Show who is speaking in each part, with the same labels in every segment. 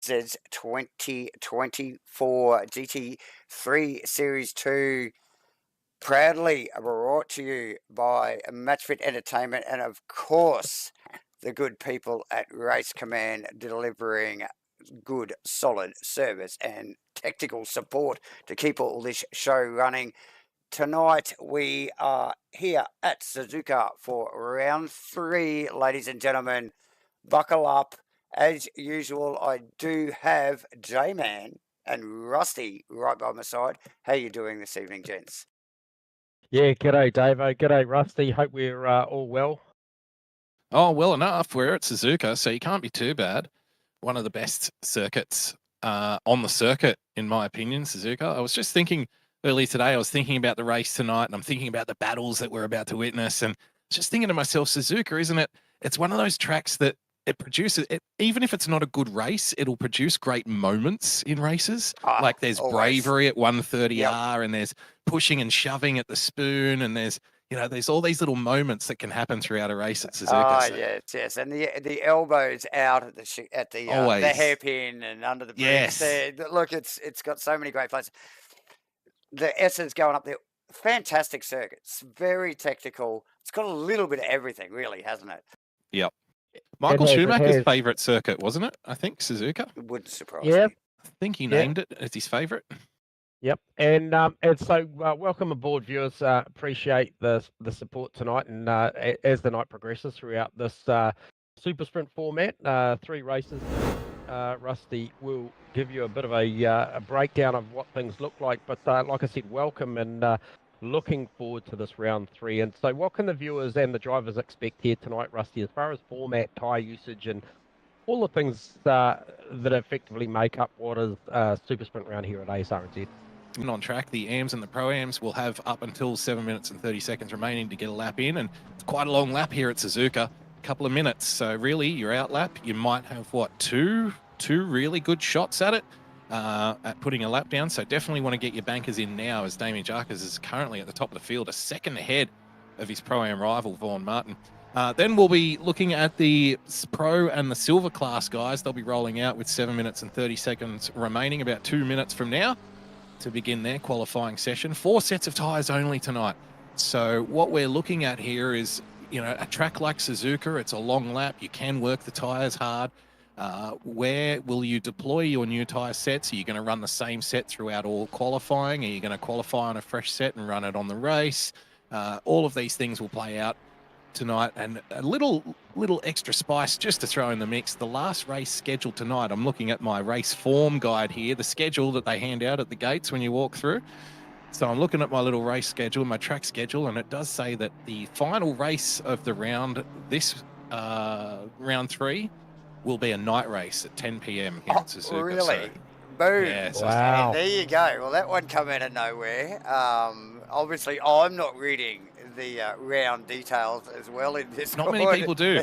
Speaker 1: Asrnz 2024 GT3 Series 2, proudly brought to you by MATCHFIT Entertainment and, of course, the good people at Race Command, delivering good, solid service and technical support to keep all this show running. Tonight we are here at Suzuka for round 3, ladies and gentlemen. Buckle up. As usual, I do have J-Man and Rusty right by my side. How you doing this evening, gents?
Speaker 2: Yeah, g'day, Davo. G'day, Rusty. Hope we're all well.
Speaker 3: Oh, well enough. We're at Suzuka, so you can't be too bad. One of the best circuits on the circuit, in my opinion, Suzuka. I was just thinking earlier today, I was thinking about the race tonight, and I'm thinking about the battles that we're about to witness, and just thinking to myself, Suzuka, isn't it? It's one of those tracks that it produces, even if it's not a good race, it'll produce great moments in races. Like there's
Speaker 1: always.
Speaker 3: bravery at 130R, and there's pushing and shoving at the spoon, and there's all these little moments that can happen throughout a race at Suzuka.
Speaker 1: Yes, and the elbows out at the hairpin and under the bridge.
Speaker 3: Yes.
Speaker 1: There. Look, it's got so many great places. The S's going up there, fantastic circuits, very technical. It's got a little bit of everything, really, hasn't it?
Speaker 3: Yep. Michael Schumacher's favourite circuit, wasn't it? I think Suzuka.
Speaker 1: It wouldn't surprise
Speaker 2: me.
Speaker 3: I think he named it as his favourite.
Speaker 2: Yep, and so welcome aboard, viewers. Appreciate the support tonight, and as the night progresses throughout this super sprint format, 3 races. Rusty will give you a bit of a breakdown of what things look like, but like I said, welcome and looking forward to this round 3. And so what can the viewers and the drivers expect here tonight, Rusty, as far as format, tyre usage, and all the things that effectively make up what is super sprint round here at Asrnz?
Speaker 3: On track, the AMs and the Pro-Ams will have up until 7 minutes and 30 seconds remaining to get a lap in, and it's quite a long lap here at Suzuka, a couple of minutes. So really, your out lap, you might have, what, two really good shots at it, at putting a lap down. So definitely want to get your bankers in now, as Damien Jarkes is currently at the top of the field, a second ahead of his Pro-Am rival, Vaughan Martin. Then we'll be looking at the Pro and the Silver class guys. They'll be rolling out with 7 minutes and 30 seconds remaining, about 2 minutes from now, to begin their qualifying session. 4 sets of tyres only tonight. So what we're looking at here is, a track like Suzuka, it's a long lap. You can work the tyres hard. Where will you deploy your new tyre sets? Are you going to run the same set throughout all qualifying? Are you going to qualify on a fresh set and run it on the race? All of these things will play out tonight, and a little extra spice just to throw in the mix. The last race scheduled tonight, I'm looking at my race form guide here, the schedule that they hand out at the gates when you walk through. So I'm looking at my little race schedule, my track schedule, and it does say that the final race of the round, this round 3, will be a night race at 10 p.m. here at Suzuka.
Speaker 1: Really?
Speaker 3: So,
Speaker 1: boom.
Speaker 3: Yeah, so
Speaker 2: wow.
Speaker 1: There you go. Well, that one come out of nowhere. Obviously, I'm not reading the round details as well in this.
Speaker 3: Not many people do.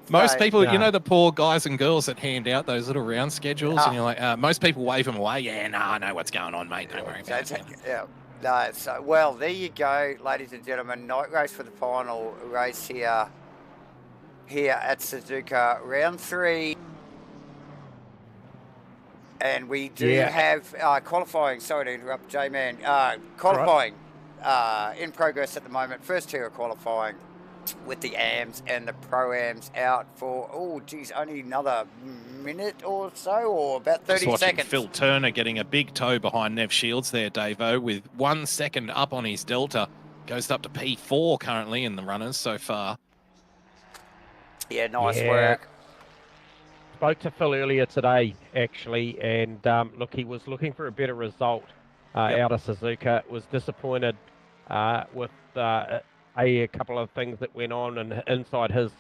Speaker 3: Most people, the poor guys and girls that hand out those little round schedules, and you're like, most people wave them away. Yeah, no, I know what's going on, mate. Don't worry about it.
Speaker 1: Yeah. No, so, well, there you go, ladies and gentlemen. Night race for the final race here at Suzuka, round 3. And we do have qualifying. Sorry to interrupt, J-Man. Qualifying in progress at the moment. First 2 are qualifying with the AMs and the Pro-Ams out for, only another minute or so, or about 30 seconds.
Speaker 3: Phil Turner getting a big toe behind Nev Shields there, Davo, with 1 second up on his Delta. Goes up to P4 currently in the runners so far.
Speaker 1: Yeah, nice work.
Speaker 2: Spoke to Phil earlier today, actually, and look, he was looking for a better result out of Suzuka. Was disappointed with a couple of things that went on and inside his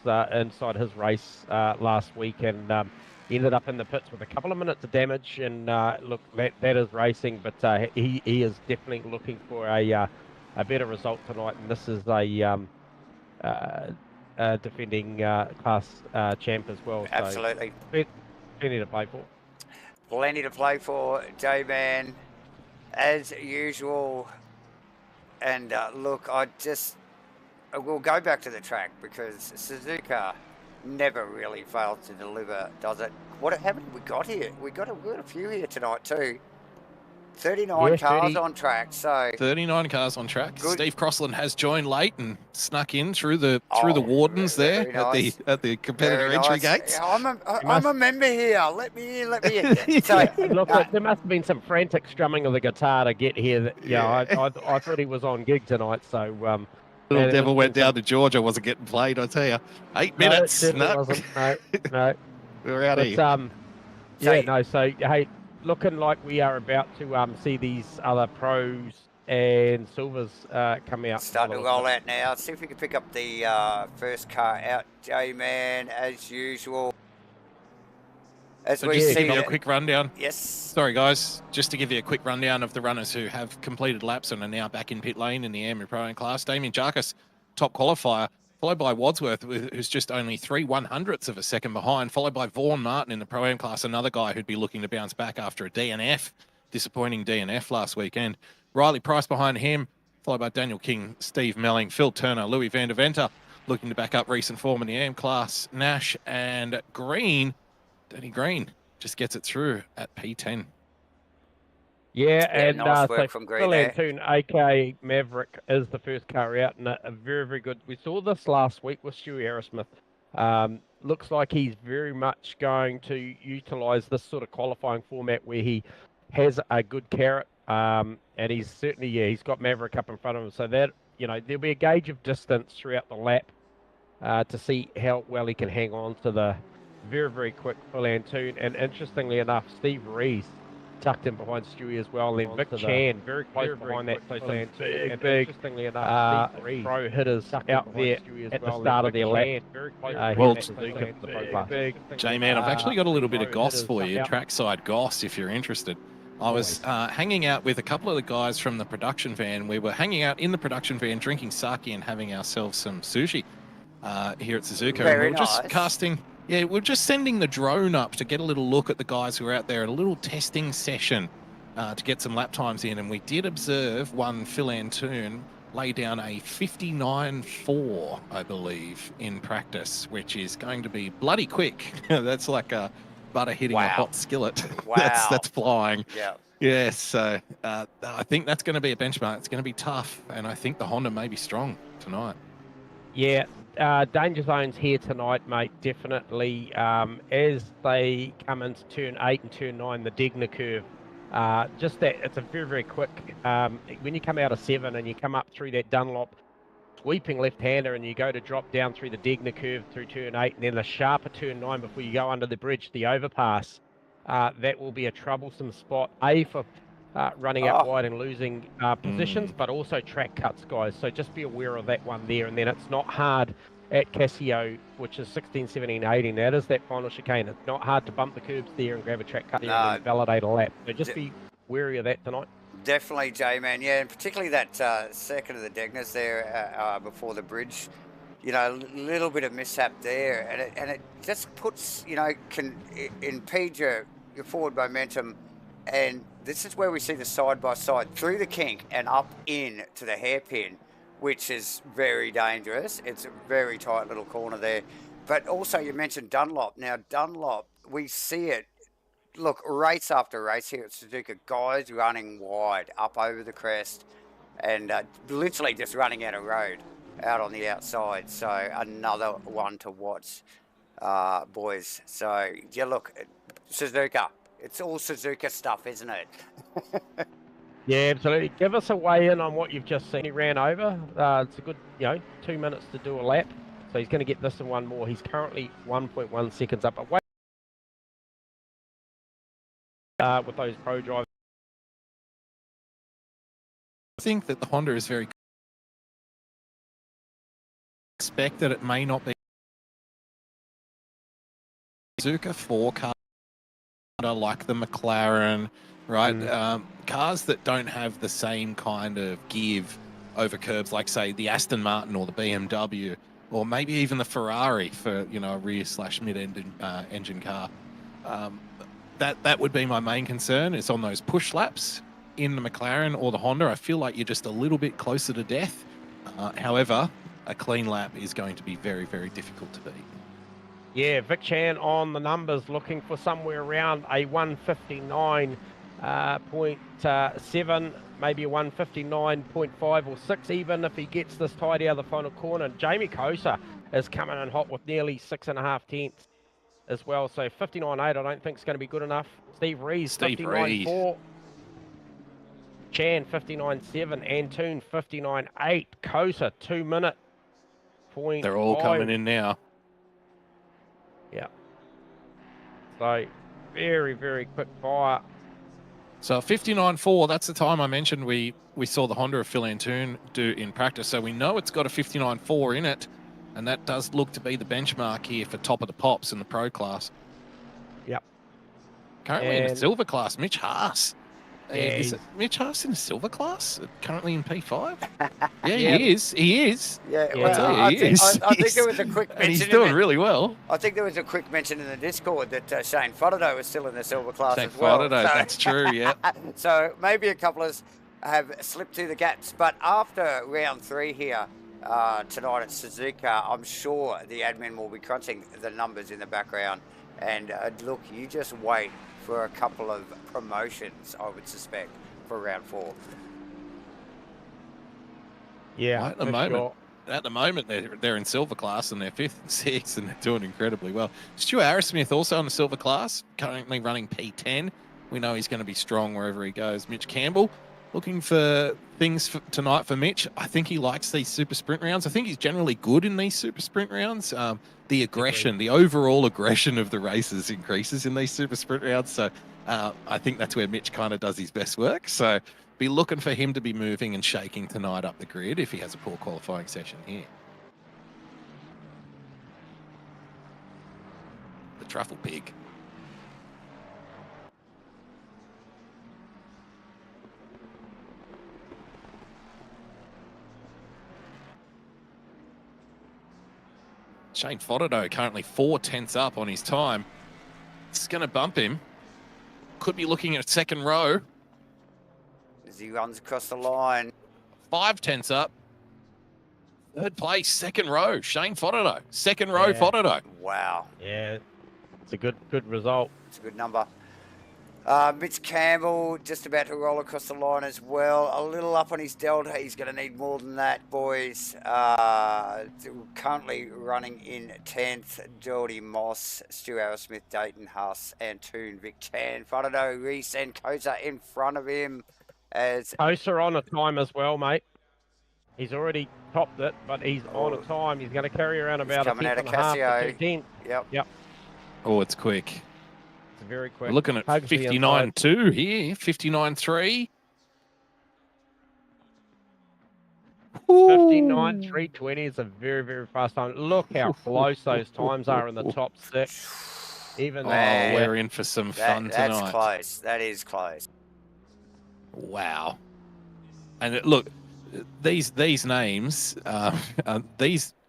Speaker 2: race last week, and ended up in the pits with a couple of minutes of damage. And look, that is racing, but he is definitely looking for a better result tonight. And this is a defending class champ as well.
Speaker 1: Absolutely.
Speaker 2: So plenty to play for.
Speaker 1: Plenty to play for, J-Man, as usual. And look, we'll go back to the track, because Suzuka, never really fails to deliver, does it? How many we got here? We got a few here tonight too. 39
Speaker 2: Yeah,
Speaker 1: cars
Speaker 2: 30.
Speaker 1: on track, so
Speaker 3: 39 cars on track.
Speaker 1: Good.
Speaker 3: Steve Crossland has joined late and snuck in through the
Speaker 1: Oh,
Speaker 3: wardens there
Speaker 1: very nice.
Speaker 3: at the competitor
Speaker 1: Very
Speaker 3: entry
Speaker 1: nice.
Speaker 3: gates.
Speaker 1: I'm a member here. Let me in. Let me in. So,
Speaker 2: Look, there must have been some frantic strumming of the guitar to get here. That,
Speaker 3: Yeah.
Speaker 2: I thought he was on gig tonight, so
Speaker 3: Little
Speaker 2: and
Speaker 3: devil
Speaker 2: there's
Speaker 3: went
Speaker 2: been some-
Speaker 3: down to Georgia, wasn't getting played, I tell you. 8
Speaker 2: No,
Speaker 3: minutes.
Speaker 2: it definitely wasn't. No.
Speaker 3: We're out of
Speaker 2: But
Speaker 3: here.
Speaker 2: yeah, no. So hey, looking like we are about to see these other pros and silvers come out.
Speaker 1: starting to roll out now. See if we can pick up the first car out, J-Man, as usual. As
Speaker 3: So
Speaker 1: we
Speaker 3: just to
Speaker 1: see
Speaker 3: give you a
Speaker 1: that-
Speaker 3: quick rundown.
Speaker 1: Yes.
Speaker 3: Sorry, guys. Just to give you a quick rundown of the runners who have completed laps and are now back in pit lane in the AMA Pro Am class. Damien Jarkus, top qualifier, followed by Wadsworth, who's just only 3/100ths of a second behind, followed by Vaughan Martin in the Pro Am class, another guy who'd be looking to bounce back after a DNF, disappointing DNF last weekend. Riley Price behind him, followed by Daniel King, Steve Melling, Phil Turner, Louis van der Venter, looking to back up recent form in the AM class. Nash and Green, Danny Green, just gets it through at P10.
Speaker 2: Yeah, and
Speaker 1: nice work
Speaker 2: so
Speaker 1: from Green
Speaker 2: Phil
Speaker 1: there.
Speaker 2: Antoon, aka Maverick, is the first car out, and a very, very good. We saw this last week with Stewie Aerosmith. Looks like he's very much going to utilise this sort of qualifying format where he has a good carrot, and he's certainly, he's got Maverick up in front of him, so that, there'll be a gauge of distance throughout the lap to see how well he can hang on to the very, very quick Phil Antoon. And interestingly enough, Steve Rees tucked in behind Stewie as well. And then Vic Chan very close behind that. So some big, interestingly enough, pro hitters out there at the start of their lap.
Speaker 3: Well,
Speaker 2: J-Man,
Speaker 3: I've actually got a little bit of goss for you, trackside goss, if you're interested. I was hanging out with a couple of the guys from the production van. We were hanging out in the production van, drinking sake and having ourselves some sushi here at Suzuka.
Speaker 1: Very
Speaker 3: and we were just casting... Yeah, we're just sending the drone up to get a little look at the guys who are out there, a little testing session to get some lap times in. And we did observe one Phil Antoon lay down a 59.4, I believe, in practice, which is going to be bloody quick. That's like butter hitting a hot skillet.
Speaker 1: Wow.
Speaker 3: That's flying.
Speaker 1: Yeah.
Speaker 3: Yes, so I think that's going to be a benchmark. It's going to be tough, and I think the Honda may be strong tonight.
Speaker 2: Yeah. Danger zones here tonight, mate, definitely. As they come into turn 8 and turn 9, the Degner curve, just that it's a very, very quick. When you come out of 7 and you come up through that Dunlop sweeping left-hander and you go to drop down through the Degner curve through turn 8 and then the sharper turn 9 before you go under the bridge, the overpass, that will be a troublesome spot, for running out wide and losing positions, but also track cuts, guys. So just be aware of that one there. And then it's not hard at Casio, which is 16, 17, 18. That is that final chicane. It's not hard to bump the curbs there and grab a track cut there and then validate a lap. So just be wary of that tonight.
Speaker 1: Definitely, J-Man. Yeah, and particularly that second of the Degners there before the bridge. A little bit of mishap there, and it just puts, can impede your forward momentum. And this is where we see the side-by-side through the kink and up in to the hairpin, which is very dangerous. It's a very tight little corner there. But also you mentioned Dunlop. Now, Dunlop, we see it, look, race after race here at Suzuka, guys running wide up over the crest and literally just running out of road out on the outside. So another one to watch, boys. So, yeah, look, Suzuka. It's all Suzuka stuff, isn't it?
Speaker 2: Yeah, absolutely. Give us a weigh in on what you've just seen. He ran over. It's a good, 2 minutes to do a lap. So he's going to get this in one more. He's currently 1.1 seconds up. But with those pro drivers.
Speaker 3: I think that the Honda is very... expect that it may not be Suzuka 4 car like the McLaren, right? Cars that don't have the same kind of give over curbs, like say the Aston Martin or the BMW, or maybe even the Ferrari for a rear/mid engine car. That would be my main concern. Is on those push laps in the McLaren or the Honda. I feel like you're just a little bit closer to death. However, a clean lap is going to be very, very difficult to beat.
Speaker 2: Yeah, Vic Chan on the numbers, looking for somewhere around a 159.7, maybe a 159.5 or 6 even if he gets this tidy out of the final corner. Jamie Kosa is coming in hot with nearly 6.5 tenths as well. So 59.8 I don't think is going to be good enough. Steve Rees, 59.4. Chan, 59.7. Antoon, 59.8. Kosa, 2 minute.
Speaker 3: They're all coming in now.
Speaker 2: Yeah. So very, very quick fire.
Speaker 3: So 59.4, that's the time I mentioned we saw the Honda of Phil Antoon do in practice. So we know it's got a 59.4 in it, and that does look to be the benchmark here for top of the pops in the pro class.
Speaker 2: Yep.
Speaker 3: Currently in the silver class, Mitch Haas.
Speaker 2: Yeah,
Speaker 3: is it Mitch Haas in the silver class? Currently in P5? Yeah,
Speaker 2: Yeah.
Speaker 3: he is. He is.
Speaker 1: Yeah,
Speaker 2: Yeah.
Speaker 1: well,
Speaker 3: tell you,
Speaker 1: I
Speaker 3: he
Speaker 1: think,
Speaker 3: is.
Speaker 1: I think there was a quick mention.
Speaker 3: And he's doing really well.
Speaker 1: I think there was a quick mention in the Discord that Shane Fodderdo was still in the silver class
Speaker 3: Shane
Speaker 1: as well.
Speaker 3: Fodderdo, that's true, yeah.
Speaker 1: So maybe a couple have slipped through the gaps. But after round 3 here tonight at Suzuka, I'm sure the admin will be crunching the numbers in the background. And look, you just wait for a couple of promotions, I would suspect, for round 4.
Speaker 2: Yeah,
Speaker 3: Right, at the moment, they're in silver class and they're 5th and 6th and they're doing incredibly well. Stuart Arrowsmith also in the silver class, currently running P10. We know he's going to be strong wherever he goes. Mitch Campbell, looking for things tonight for Mitch. I think he likes these super sprint rounds. I think he's generally good in these super sprint rounds. The aggression, the overall aggression of the races increases in these super sprint rounds. So I think that's where Mitch kind of does his best work. So be looking for him to be moving and shaking tonight up the grid if he has a poor qualifying session here. The truffle pig. Shane Fodderdo currently 4 tenths up on his time. It's going to bump him. Could be looking at a second row.
Speaker 1: As he runs across the line.
Speaker 3: 5 tenths up. 3rd place, second row. Shane Fodderdo. Second row Fodderdo.
Speaker 1: Wow.
Speaker 2: Yeah, it's a good result.
Speaker 1: It's a good number. Mitch Campbell just about to roll across the line as well. A little up on his delta. He's going to need more than that, boys. Currently running in 10th. Geordie Moss, Stu Arrowsmith, Dayton Huss, Antoon, Vic Chan, Fodderdo, Reese and Kosa in front of him.
Speaker 2: Kosa on a time as well, mate. He's already topped it, but he's on a time. He's going to carry around about a 10.5 to 2 tenths. Yep.
Speaker 3: Oh, it's quick.
Speaker 2: It's very quick.
Speaker 3: We're looking at 59.2 here, 59.3.
Speaker 2: 59.320 is a very, very fast time. Look how close those times are in the top 6. Even
Speaker 3: we're in for some fun tonight.
Speaker 1: That's close. That is close.
Speaker 3: Wow. And look, these names,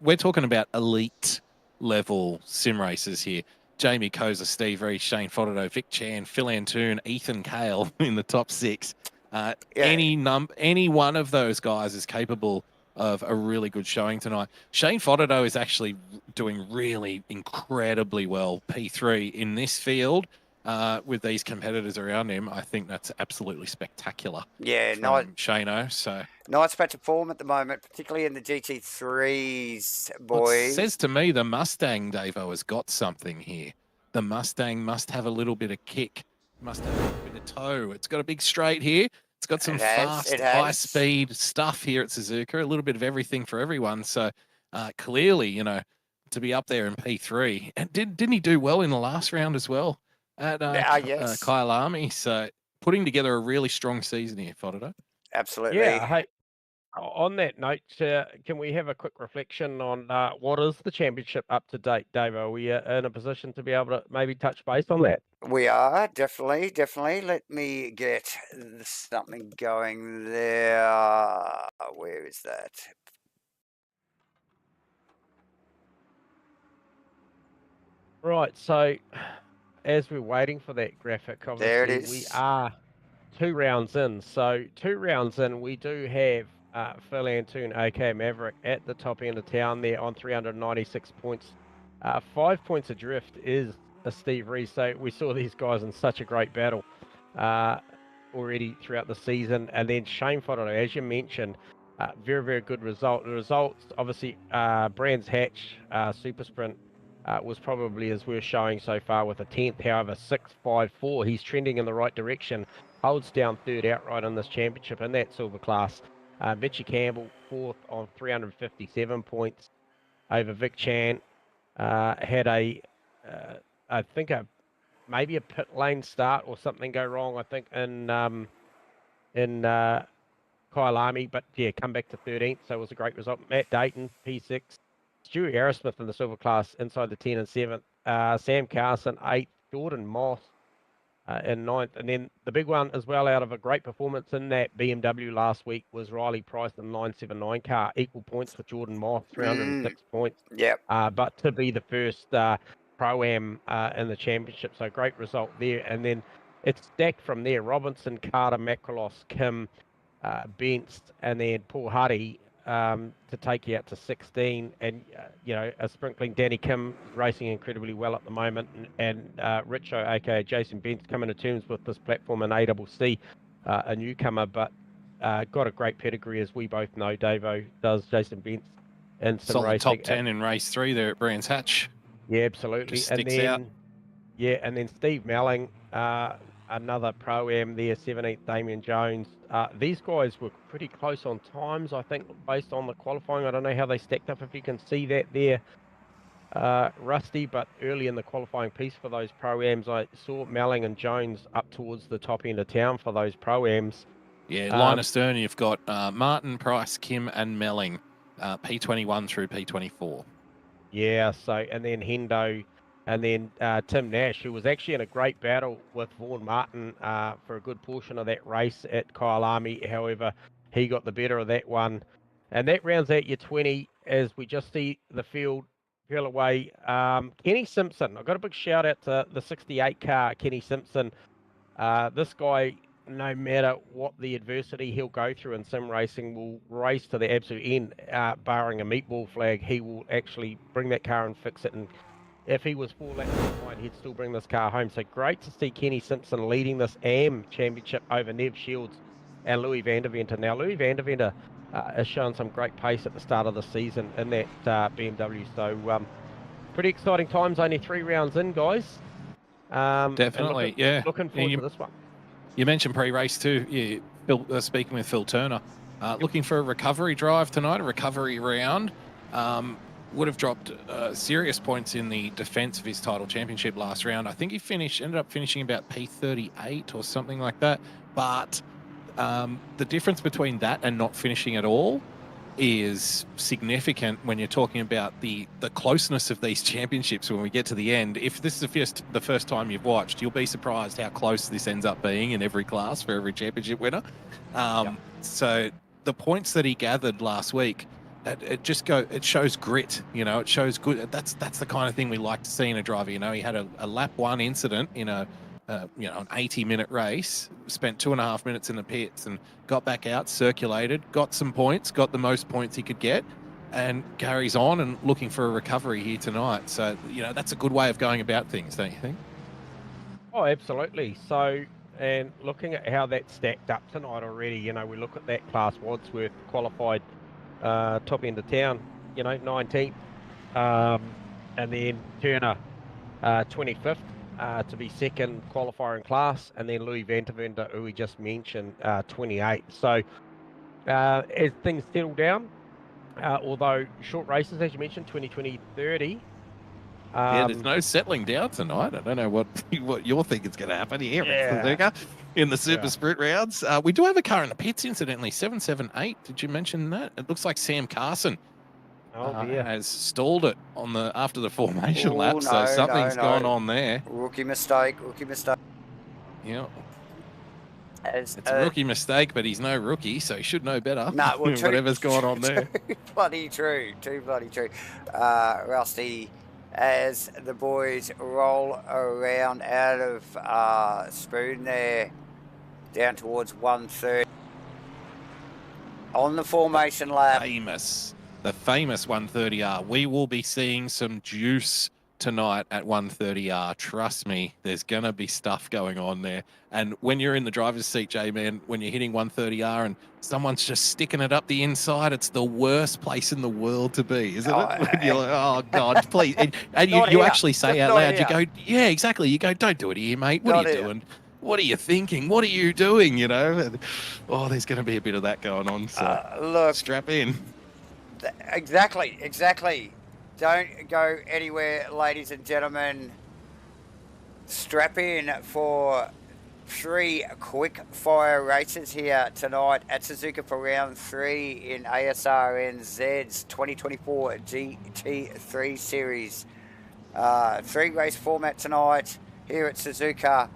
Speaker 3: we're talking about elite level sim racers here. Jamie Kosa, Steve Rees, Shane Fodderdo, Vic Chan, Phil Antoon, Ethan Kale in the top 6. Any one of those guys is capable of a really good showing tonight. Shane Fodderdo is actually doing really incredibly well, P3 in this field. With these competitors around him, I think that's absolutely spectacular.
Speaker 1: Yeah,
Speaker 3: Shano. So
Speaker 1: nice patch of form at the moment, particularly in the GT3s, boys.
Speaker 3: Well, it says to me the Mustang, Davo, has got something here. The Mustang must have a little bit of kick, must have a little bit of toe. It's got a big straight here. It's got some fast, high-speed stuff here at Suzuka. A little bit of everything for everyone. So clearly, to be up there in P3, and didn't he do well in the last round as well? At Kyle Army, so putting together a really strong season here, Fodderdo.
Speaker 1: Absolutely.
Speaker 2: Yeah. Hey, on that note, can we have a quick reflection on what is the championship up to date, Dave? Are we in a position to be able to maybe touch base on that?
Speaker 1: We are, definitely. Let me get something going there. Where is that?
Speaker 2: Right, so as we're waiting for that graphic, obviously
Speaker 1: there it is.
Speaker 2: We are 2 rounds in. So 2 rounds in, we do have Phil Antoon, aka Maverick, at the top end of town there on 396 points 5 points adrift is a Steve Rees. So we saw these guys in such a great battle already throughout the season. And then Shane Fodder, as you mentioned, very, very good result. The results, obviously, Brands Hatch Super Sprint was probably as we're showing so far with a 10th. However, 6.54. He's trending in the right direction. Holds down third outright in this championship in that silver class. Mitchie Campbell, 4th on 357 points over Vic Chan. Had a, I think maybe a pit lane start or something go wrong, I think, in Kyalami, but yeah, come back to 13th, so it was a great result. Matt Dayton, P6. Stuart Arrowsmith in the silver class inside the 10 and 7th. Sam Carson, 8th. Jordan Moss in 9th. And then the big one as well, out of a great performance in that BMW last week, was Riley Price in the 979 car. Equal points with Jordan Moss, 306 points.
Speaker 1: Yep.
Speaker 2: But to be the first Pro-Am in the championship, so great result there. And then it's stacked from there. Robinson, Carter, Macrolos, Kim, Bentz, and then Paul Huddy to take you out to 16. And, you know, a sprinkling. Danny Kim racing incredibly well at the moment. And Richo, aka Jason Bentz, coming to terms with this platform in ACC, a newcomer, but got a great pedigree, as we both know, Davo does, Jason Bentz. And some
Speaker 3: Solid
Speaker 2: racing.
Speaker 3: top 10 in race 3 there at Brands Hatch.
Speaker 2: Yeah, absolutely.
Speaker 3: Just
Speaker 2: And
Speaker 3: sticks
Speaker 2: then,
Speaker 3: out.
Speaker 2: yeah, and then Steve Melling, another Pro-Am there, 17th, Damien Jones. These guys were pretty close on times, I think, based on the qualifying. I don't know how they stacked up, if you can see that there, Rusty, but early in the qualifying piece for those Pro-Ams, I saw Melling and Jones up towards the top end of town for those Pro-Ams.
Speaker 3: Yeah, line astern, you've got Martin, Price, Kim, and Melling, P21 through P24.
Speaker 2: Yeah, so, and then Hendo, and then Tim Nash, who was actually in a great battle with Vaughan Martin for a good portion of that race at Kyalami. However, he got the better of that one. And that rounds out your 20 as we just see the field peel away. Kenny Simpson, I've got a big shout out to the 68 car, Kenny Simpson. This guy, no matter what the adversity he'll go through in sim racing, will race to the absolute end, barring a meatball flag. He will actually bring that car and fix it. And if he was 4 laps behind, he'd still bring this car home. So great to see Kenny Simpson leading this AM championship over Nev Shields and Louis van der Venter. Now, Louis van der Venter has shown some great pace at the start of the season in that BMW. So pretty exciting times, only 3 rounds in, guys.
Speaker 3: Definitely, yeah.
Speaker 2: Looking forward to this one.
Speaker 3: You mentioned pre-race too. Yeah, Phil, speaking with Phil Turner, looking for a recovery drive tonight, a recovery round. Would have dropped serious points in the defence of his title championship last round. I think he ended up finishing about P38 or something like that. But the difference between that and not finishing at all is significant when you're talking about the closeness of these championships when we get to the end. If this is the first time you've watched, you'll be surprised how close this ends up being in every class for every championship winner. So the points that he gathered last week, it shows grit, you know, it shows good. That's the kind of thing we like to see in a driver. You know, he had a lap 1 incident in an 80-minute race, spent 2.5 minutes in the pits and got back out, circulated, got some points, got the most points he could get, and carries on and looking for a recovery here tonight. So, you know, that's a good way of going about things, don't you think?
Speaker 2: Oh, absolutely. So, and looking at how that stacked up tonight already, you know, we look at that class. Wadsworth qualified top end of town, you know, 19th, and then Turner 25th to be second qualifier in class, and then Louis van der Venter, who we just mentioned, 28th. So as things settle down, although short races, as you mentioned, 20, 30.
Speaker 3: Yeah, there's no settling down tonight. I don't know what you're thinking is going to happen here in the Super Sprint rounds. We do have a car in the pits, incidentally, 778. Did you mention that? It looks like Sam Carson has stalled it after the formation lap, so something's gone on there.
Speaker 1: Rookie mistake.
Speaker 3: Yeah. It's a rookie mistake, but he's no rookie, so he should know better.
Speaker 1: No, well,
Speaker 3: whatever's going on there.
Speaker 1: Too bloody true. Rusty, as the boys roll around out of Spoon there, down towards 130. On the formation lap.
Speaker 3: The the famous 130R. We will be seeing some juice tonight at 130R. Trust me, there's going to be stuff going on there. And when you're in the driver's seat, J-Man, when you're hitting 130R and someone's just sticking it up the inside, it's the worst place in the world to be, isn't it? When you're like, oh, God, please. And you actually say out loud, you go, yeah, exactly. You go, don't do it here, mate. What are you doing? What are you thinking? What are you doing, you know? And, oh, there's going to be a bit of that going on. So
Speaker 1: look,
Speaker 3: strap in.
Speaker 1: Exactly. Don't go anywhere, ladies and gentlemen. Strap in for 3 quick fire races here tonight at Suzuka for round 3 in Asrnz's 2024 GT3 series. 3 race format tonight here at Suzuka,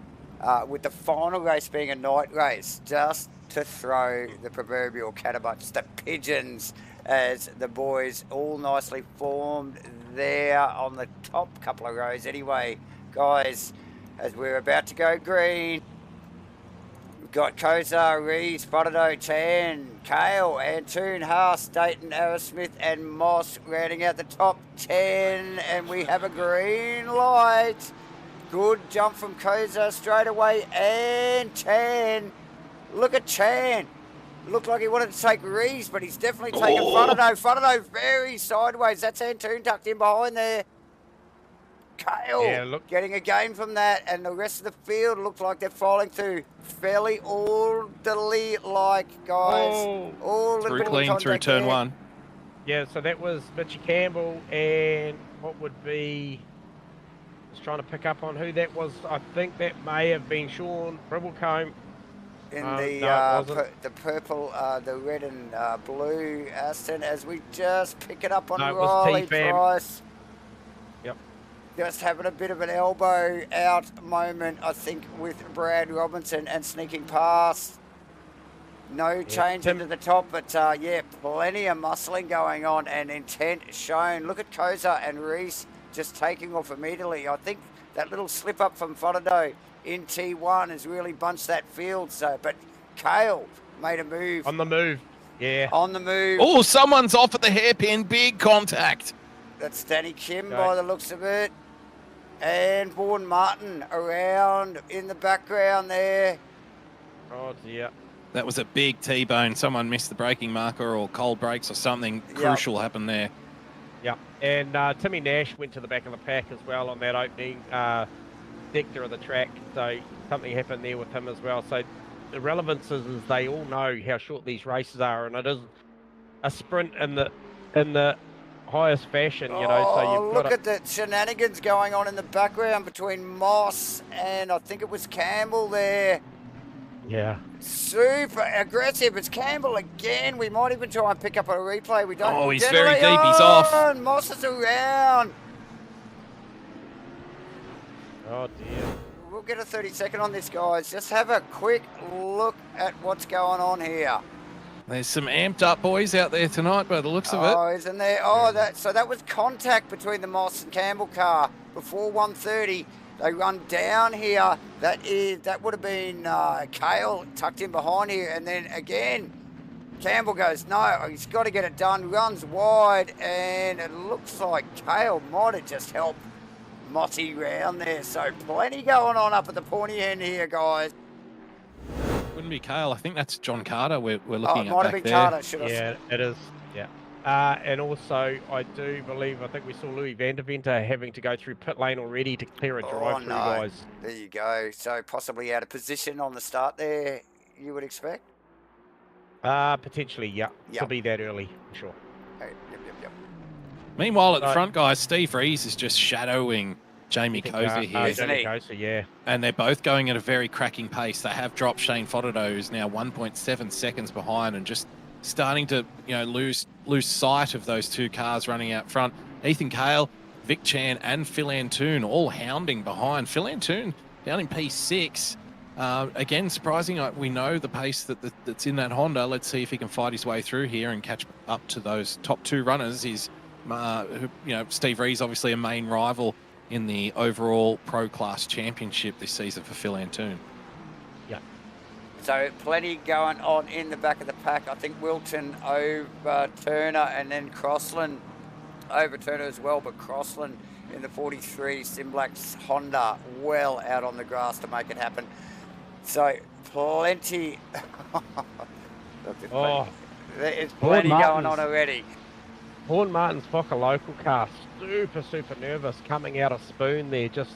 Speaker 1: with the final race being a night race, just to throw the proverbial catapults, the pigeons, as the boys all nicely formed there on the top couple of rows. Anyway, guys, as we're about to go green, we've got Koza, Rees, Fotado, Chan, Kale, Antoon, Haas, Dayton, Arrowsmith and Moss rounding out the top 10, and we have a green light. Good jump from Koza straight away, and Chan. Look at Chan. Looked like he wanted to take Rees, but he's definitely taken Fotado. Fotado very sideways. That's Antoon tucked in behind there. Kale getting a gain from that, and the rest of the field looks like they're falling through fairly orderly-like, guys.
Speaker 3: Through clean through turn 1.
Speaker 2: Yeah, so that was Mitchy Campbell, and what would be... I was trying to pick up on who that was. I think that may have been Sean Bribblecombe.
Speaker 1: In the purple, the red and blue Aston, as we just pick it up on Riley Price.
Speaker 2: Yep.
Speaker 1: Just having a bit of an elbow out moment, I think, with Brad Robinson and sneaking past. No change into the top, but yeah, plenty of muscling going on and intent shown. Look at Koza and Rees just taking off immediately. I think that little slip up from Fotado in T1 has really bunched that field. So, but Kale made a move.
Speaker 2: On the move. Yeah.
Speaker 1: On the move.
Speaker 3: Oh, someone's off at the hairpin. Big contact.
Speaker 1: That's Danny Kim by the looks of it. And Vaughan Martin around in the background there.
Speaker 2: Oh, dear.
Speaker 3: That was a big T-bone. Someone missed the braking marker or cold brakes or something crucial happened there.
Speaker 2: Yep. And Timmy Nash went to the back of the pack as well on that opening sector of the track. So something happened there with him as well. So the relevance is they all know how short these races are, and it is a sprint in the highest fashion, you know. So you've got
Speaker 1: look at the shenanigans going on in the background between Moss and I think it was Campbell there.
Speaker 2: Yeah.
Speaker 1: Super aggressive. It's Campbell again. We might even try and pick up a replay. We don't.
Speaker 3: Oh, he's very deep. He's off.
Speaker 1: Moss is around.
Speaker 2: Oh, dear.
Speaker 1: We'll get a 30-second on this, guys. Just have a quick look at what's going on here.
Speaker 3: There's some amped up boys out there tonight by the looks of it.
Speaker 1: Oh, isn't there? Oh, that was contact between the Moss and Campbell car before 1:30. They run down here. That would have been Kale tucked in behind here, and then again Campbell goes, no, he's got to get it done. Runs wide, and it looks like Kale might have just helped Motti round there. So plenty going on up at the pointy end here, guys.
Speaker 3: Wouldn't be Kale. I think that's John Carter we're looking at.
Speaker 1: Oh, it might have been Carter, should I say?
Speaker 2: Yeah, it is. Yeah. And also, I think we saw Louis van der Venter having to go through pit lane already to clear a drive-through, guys.
Speaker 1: There you go. So possibly out of position on the start there, you would expect?
Speaker 2: Potentially, yeah. To be that early, for sure.
Speaker 1: Yep.
Speaker 3: Meanwhile, at the front, guys, Steve Rees is just shadowing Jamie Koza here.
Speaker 1: Isn't he?
Speaker 2: Koza, yeah.
Speaker 3: And they're both going at a very cracking pace. They have dropped Shane Fotado, who's now 1.7 seconds behind, and just starting to, lose sight of those two cars running out front. Ethan Kale, Vic Chan, and Phil Antoon all hounding behind. Phil Antoon down in P6. Again, surprising. We know the pace that's in that Honda. Let's see if he can fight his way through here and catch up to those top two runners. Steve Rees, obviously a main rival in the overall Pro Class Championship this season for Phil Antoon.
Speaker 2: Yeah.
Speaker 1: So plenty going on in the back of the pack. I think Wilton over Turner, and then Crossland over Turner as well, but Crossland in the 43, Simblac's Honda well out on the grass to make it happen. So plenty.
Speaker 2: Oh,
Speaker 1: there's plenty going on already.
Speaker 2: Vaughan Martin's Fokker local car, super nervous coming out of Spoon there, just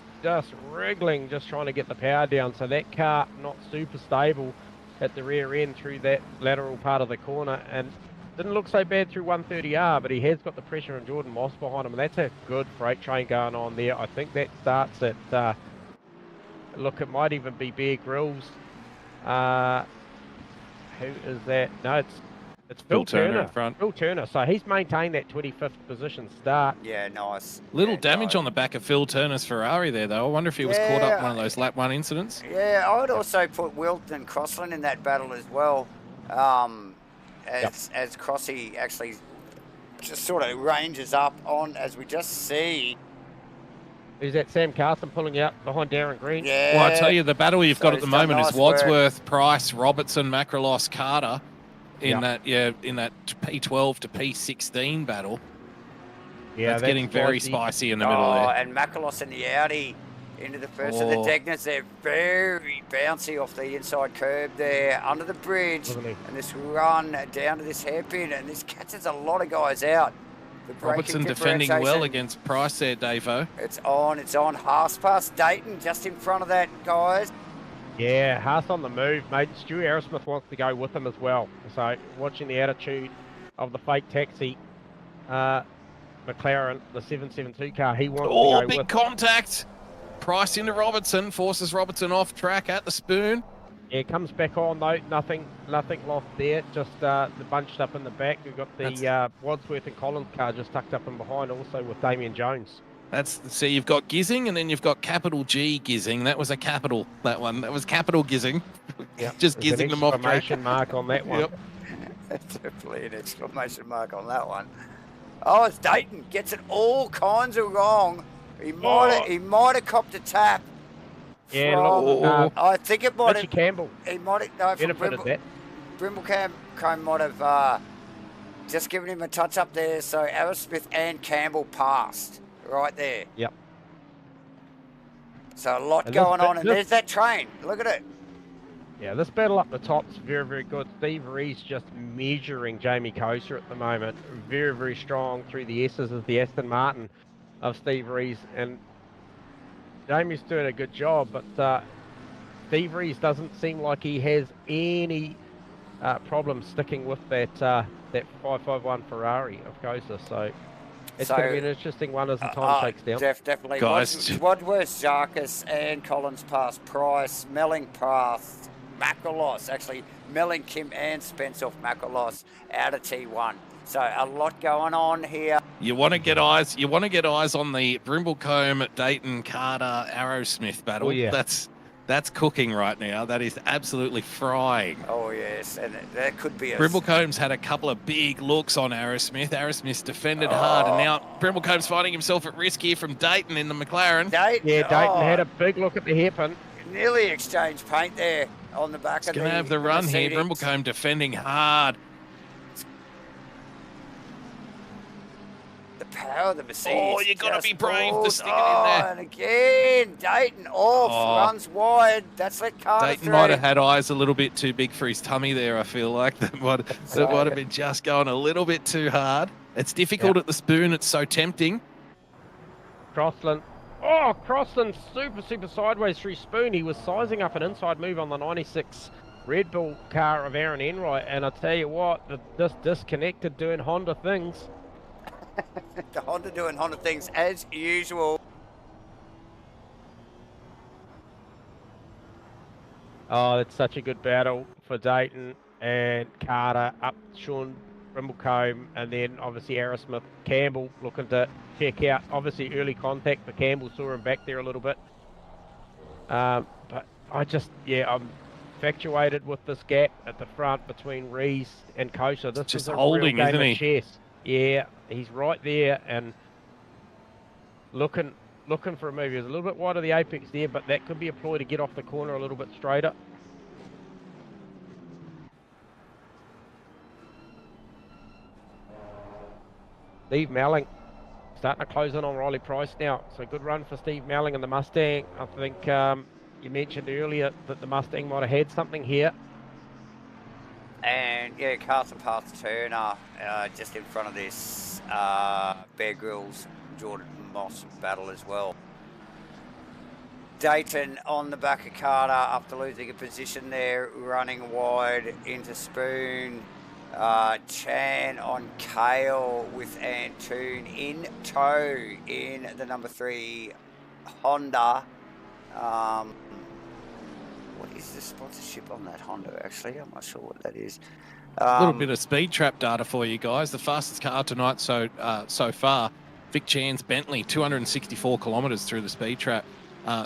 Speaker 2: wriggling, just trying to get the power down. So that car not super stable at the rear end through that lateral part of the corner, and didn't look so bad through 130R, but he has got the pressure on Jordan Moss behind him, and that's a good freight train going on there. I think that starts at, look, it might even be Bear Grylls. Who is that? No, it's Phil Turner
Speaker 3: in front.
Speaker 2: Phil Turner. So he's maintained that 25th position start.
Speaker 1: Yeah, nice.
Speaker 3: Little damage on the back of Phil Turner's Ferrari there, though. I wonder if he was caught up in one of those lap 1 incidents.
Speaker 1: Yeah, I would also put Wilton and Crossland in that battle as well. As Crossy actually just sort of ranges up on, as we just see.
Speaker 2: Who's that? Sam Carson pulling out behind Darren Green.
Speaker 1: Yeah.
Speaker 3: Well, I tell you, the battle you've got at the moment is Wadsworth,
Speaker 1: work.
Speaker 3: Price, Robertson, Macrolos, Carter in that P12 to P16 battle.
Speaker 2: Yeah,
Speaker 3: that's getting very spicy in the middle there.
Speaker 1: And Macrolos and the Audi into the first of the Degners. They're very bouncy off the inside curb there, under the bridge, and this run down to this hairpin, and this catches a lot of guys out.
Speaker 3: Robertson defending well against Price there, Davo.
Speaker 1: It's on. Haas past Dayton, just in front of that, guys.
Speaker 2: Yeah, Haas on the move, mate. Stu Aerosmith wants to go with him as well. So watching the attitude of the fake taxi, McLaren, the 772 car, he wants to go with.
Speaker 3: Big contact. Price into Robertson, forces Robertson off track at the Spoon.
Speaker 2: Yeah, comes back on though. Nothing lost there. Just the bunched up in the back. We've got the Wadsworth and Collins car just tucked up in behind, also with Damien Jones.
Speaker 3: So you've got Gizzing, and then you've got capital G Gizzing. That was a capital, that one. That was capital Gizzing.
Speaker 2: Yep.
Speaker 3: Just Gizzing them off track.
Speaker 2: Exclamation mark on that one.
Speaker 3: Yep.
Speaker 1: Definitely an exclamation mark on that one. Oh, it's Dayton. Gets it all kinds of wrong. He might have copped a tap.
Speaker 2: Yeah, look,
Speaker 1: I think it might have.
Speaker 2: Campbell.
Speaker 1: He might have. No, from Brimblecombe might have just given him a touch up there. So Aerosmith and Campbell passed right there.
Speaker 2: Yep.
Speaker 1: So a lot going on, and there's that train. Look at it.
Speaker 2: Yeah, this battle up the top's very good. Steve Rees just measuring Jamie Koser at the moment. Very strong through the S's of the Aston Martin of Steve Rees, and Jamie's doing a good job, but Steve Rees doesn't seem like he has any problem sticking with that 551 Ferrari of Koser. So it's going to be an interesting one as the time shakes down.
Speaker 1: Definitely.
Speaker 3: Guys.
Speaker 1: Wadsworth, Zarkis, and Collins past Price, Melling past Macrolos. Actually, Melling, Kim, and Spence off Macrolos out of T1. So a lot going on here.
Speaker 3: You want to get eyes. You want to get eyes on the Brimblecombe, Dayton, Carter, Arrowsmith battle.
Speaker 2: Oh, yeah.
Speaker 3: That's cooking right now. That is absolutely frying.
Speaker 1: Oh yes, and that could be a.
Speaker 3: Brimblecombe's had a couple of big looks on Arrowsmith. Arrowsmith's defended hard, and now Brimblecombe's finding himself at risk here from Dayton in the McLaren.
Speaker 2: Dayton had a big look at the hairpin.
Speaker 1: Nearly exchanged paint there on the back of the.
Speaker 3: He's going to have the run here. Brimblecombe defending hard.
Speaker 1: The power of the Mercedes.
Speaker 3: Oh, you got to be brave to stick it in there.
Speaker 1: And again, Dayton off, runs wide. That's let Carter
Speaker 3: Dayton
Speaker 1: through.
Speaker 3: might have had eyes a little bit too big for his tummy there, I feel like. That might have been just going a little bit too hard. It's difficult at the Spoon. It's so tempting.
Speaker 2: Crossland. Oh, Crossland super sideways through Spoon. He was sizing up an inside move on the 96 Red Bull car of Aaron Enright. And I tell you what, this disconnected doing Honda things.
Speaker 1: The Honda doing Honda things as usual.
Speaker 2: Oh, it's such a good battle for Dayton and Carter up Sean Brimblecombe, and then obviously Aerosmith. Campbell looking to check out. Obviously early contact, but Campbell saw him back there a little bit. But I'm infatuated with this gap at the front between Rees and Koser. This
Speaker 3: just
Speaker 2: is a
Speaker 3: holding,
Speaker 2: real game
Speaker 3: isn't
Speaker 2: of chess. Yeah, he's right there and looking for a move. He was a little bit wide of the apex there, but that could be a ploy to get off the corner a little bit straighter. Steve Melling starting to close in on Riley Price now. So good run for Steve Melling and the Mustang. I think you mentioned earlier that the Mustang might have had something here.
Speaker 1: And yeah, Carson passed Turner just in front of this Bear Grylls Jordan Moss battle as well. Dayton on the back of Carter after losing a position there, running wide into Spoon. Chan on Kale with Antoon in tow in the number 3 Honda. What is the sponsorship on that Honda actually? I'm not sure what that is.
Speaker 3: A little bit of speed trap data for you guys. The fastest car tonight so far, Vic Chan's Bentley, 264 kilometres through the speed trap.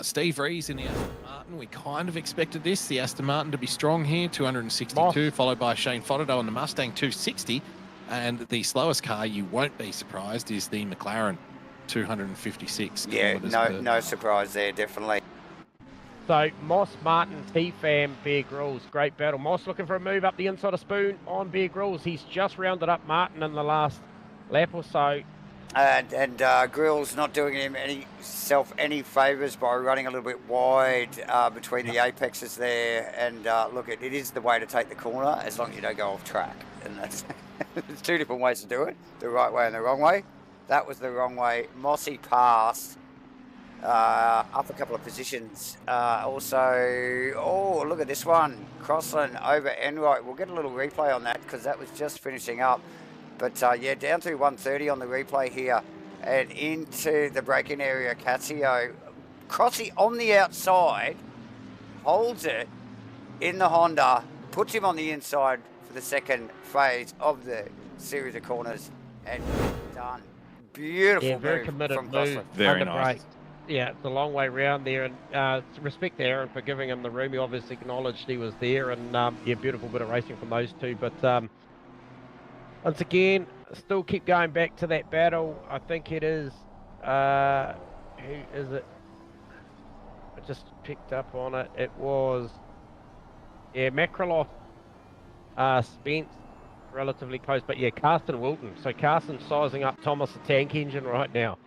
Speaker 3: Steve Rees in the Aston Martin. We kind of expected this, the Aston Martin to be strong here, 262,
Speaker 2: Moss.
Speaker 3: followed by Shane Fodderdo on the Mustang, 260. And the slowest car, you won't be surprised, is the McLaren, 256
Speaker 1: Yeah,
Speaker 3: kilometres
Speaker 1: no surprise there, definitely.
Speaker 2: So Moss, Martin, T-Fam, Bear Grylls, great battle. Moss looking for a move up the inside of Spoon on Bear Grylls. He's just rounded up Martin in the last lap or so.
Speaker 1: And Grylls not doing him any favours by running a little bit wide between the apexes there. And look, it is the way to take the corner as long as you don't go off track. And that's there's two different ways to do it: the right way and the wrong way. That was the wrong way. Mossy passed up a couple of positions. Also, oh look at this one, Crossland over Enright. We'll get a little replay on that because that was just finishing up. But yeah, down to 130 on the replay here and into the braking area. Casio, Crossy on the outside, holds it in the Honda, puts him on the inside for the second phase of the series of corners, and done. Beautiful
Speaker 2: very
Speaker 1: move
Speaker 2: committed
Speaker 1: from
Speaker 2: move.
Speaker 1: Crossland.
Speaker 3: Very
Speaker 2: Under
Speaker 3: nice.
Speaker 2: brake. Yeah, it's a long way round there, and respect to Aaron for giving him the room. He obviously acknowledged he was there, and yeah, beautiful bit of racing from those two. But once again, still keep going back to that battle. I think it is, who is it? I just picked up on it. It was, yeah, Makroloff, Spence, relatively close. But yeah, Carson Wilton. So Carson sizing up Thomas the Tank Engine right now.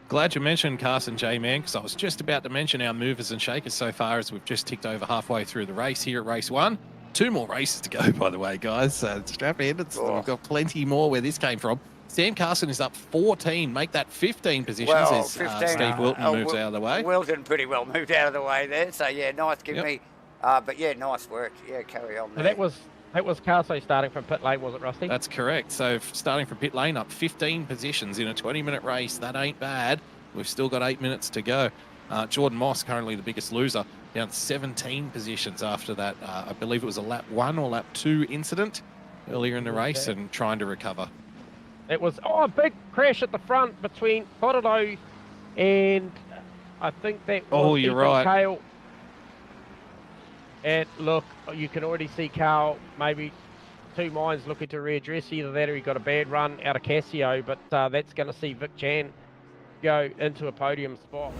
Speaker 3: Glad you mentioned Carson J, man, because I was just about to mention our movers and shakers so far as we've just ticked over halfway through the race here at race 1. 2 more races to go, by the way, guys. So strap in. We've got plenty more where this came from. Sam Carson is up 14. Make that 15 positions as
Speaker 1: 15,
Speaker 3: Steve Wilton moves out of the way.
Speaker 1: Wilton pretty well moved out of the way there. So yeah, nice. Give me. But yeah, nice work. Yeah, carry on.
Speaker 2: So that was Carso starting from pit lane, was it, Rusty?
Speaker 3: That's correct. So starting from pit lane, up 15 positions in a 20-minute race. That ain't bad. We've still got 8 minutes to go. Jordan Moss, currently the biggest loser, down 17 positions after that. I believe it was a lap 1 or lap 2 incident earlier in the race, and trying to recover.
Speaker 2: It was a big crash at the front between Fodderdo and I think that was
Speaker 3: you're right.
Speaker 2: Kale. And look, you can already see Carl maybe 2 minds looking to readdress either that or he got a bad run out of Casio, but that's going to see Vic Chan go into a podium spot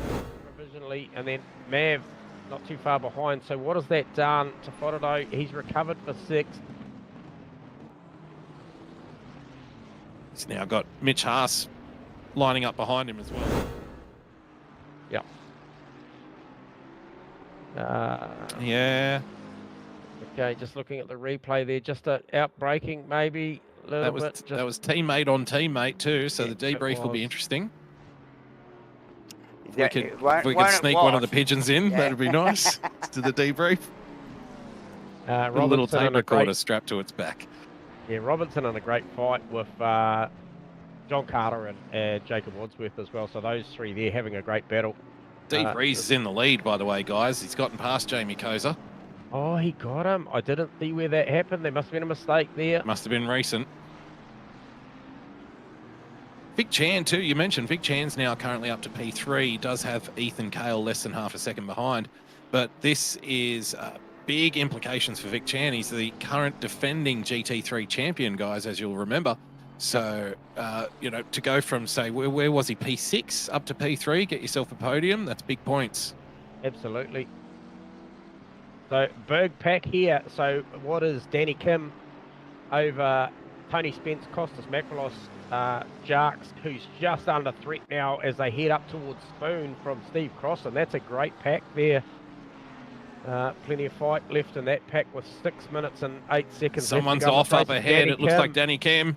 Speaker 2: provisionally, and then Mav not too far behind. So what has that done to Fodderdo? He's recovered for 6th.
Speaker 3: He's now got Mitch Haas lining up behind him as well.
Speaker 2: Yep.
Speaker 3: Yeah.
Speaker 2: Okay, just looking at the replay there, just out braking maybe a little bit.
Speaker 3: That was teammate on teammate too, so
Speaker 2: Yeah,
Speaker 3: the debrief will be interesting.
Speaker 1: Yeah,
Speaker 3: If we could sneak one of the pigeons in, that'd be nice to the debrief. A little tape recorder strapped to its back.
Speaker 2: Yeah, Robinson in a great fight with John Carter and Jacob Wadsworth as well. So those 3 there having a great battle.
Speaker 3: Steve Rees is in the lead, by the way, guys. He's gotten past Jamie Koza.
Speaker 2: Oh, he got him. I didn't see where that happened. There must have been a mistake there.
Speaker 3: Must have been recent. Vic Chan too, you mentioned Vic Chan's now currently up to P3. He does have Ethan Cale less than half a second behind, but this is big implications for Vic Chan. He's the current defending GT3 champion, guys, as you'll remember. So, you know, to go from, say, where was he, P6 up to P3, get yourself a podium, that's big points.
Speaker 2: Absolutely. So, Berg Pack here. So, what is Danny Kim over Tony Spence, Costas Makrolos, Jarks, who's just under threat now as they head up towards Spoon from Steve Crossan. That's a great pack there. Plenty of fight left in that pack with 6 minutes and 8 seconds.
Speaker 3: Someone's
Speaker 2: left to go.
Speaker 3: off up ahead. It looks like Danny Kim.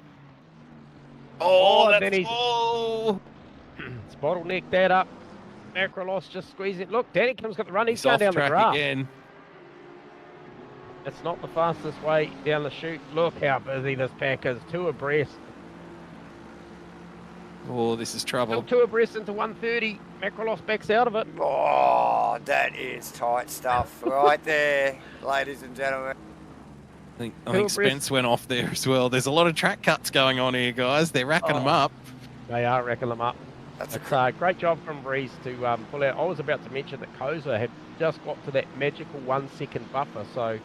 Speaker 3: Oh, that's...
Speaker 2: then he's bottlenecked that up. Makrolos just squeezing. Look, Danny Kim's got the run. He's going down the grass.
Speaker 3: Again.
Speaker 2: It's not the fastest way down the chute. Look how busy this pack is. 2 abreast.
Speaker 3: Oh, this is trouble.
Speaker 2: Still 2 abreast into 130. Makrolos backs out of it.
Speaker 1: Oh, that is tight stuff right there, ladies and gentlemen.
Speaker 3: I think Spence went off there as well. There's a lot of track cuts going on here, guys. They're racking them up.
Speaker 2: They are racking them up.
Speaker 1: That's
Speaker 2: a great job from Breeze to pull out. I was about to mention that Koza had just got to that magical 1 second buffer, so...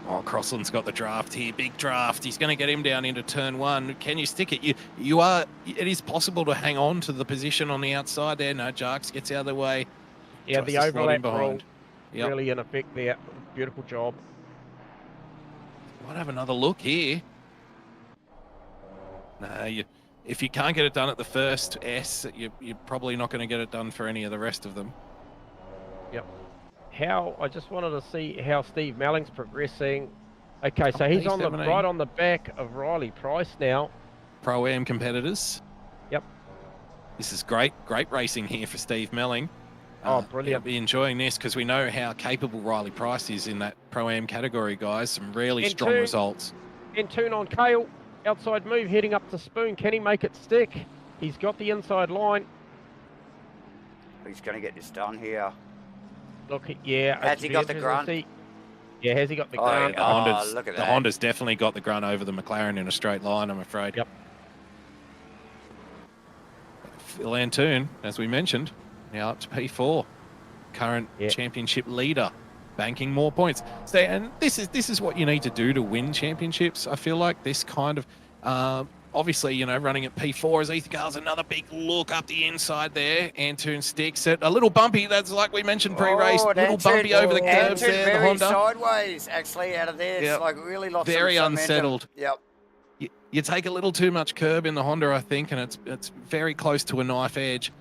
Speaker 3: Oh, Crossland's got the draft here, big draft. He's going to get him down into turn 1. Can you stick it? You are. It is possible to hang on to the position on the outside there. No, Jarks gets out of the way.
Speaker 2: Yeah, the overlap rule really in effect there. Beautiful job.
Speaker 3: Might have another look here. No, if you can't get it done at the first S, you're probably not going to get it done for any of the rest of them.
Speaker 2: Yep. I just wanted to see how Steve Melling's progressing. Okay, so he's on right on the back of Riley Price now.
Speaker 3: Pro-Am competitors.
Speaker 2: Yep.
Speaker 3: This is great racing here for Steve Melling.
Speaker 2: Oh, brilliant.
Speaker 3: He'll be enjoying this because we know how capable Riley Price is in that Pro-Am category, guys. Some really strong results.
Speaker 2: And tune on Kale. Outside move heading up to Spoon. Can he make it stick? He's got the inside line.
Speaker 1: He's going to get this done here.
Speaker 2: Look, yeah.
Speaker 1: Has he got the grunt?
Speaker 2: Yeah, has he got the grunt?
Speaker 1: Yeah. Look at that.
Speaker 3: The Honda's definitely got the grunt over the McLaren in a straight line, I'm afraid.
Speaker 2: Yep.
Speaker 3: Phil Antoon, as we mentioned, now up to P4. Current championship leader, banking more points. So, and this is what you need to do to win championships. I feel like this kind of... obviously, you know, running at P4 as Ethercar's another big look up the inside there. Antoon sticks it. A little bumpy, that's like we mentioned pre-race. A little bumpy over the curves there, the Honda.
Speaker 1: Sideways, actually, out of there. It's like really lost
Speaker 3: very
Speaker 1: some
Speaker 3: unsettled.
Speaker 1: Yep.
Speaker 3: You take a little too much curb in the Honda, I think, and it's very close to a knife edge,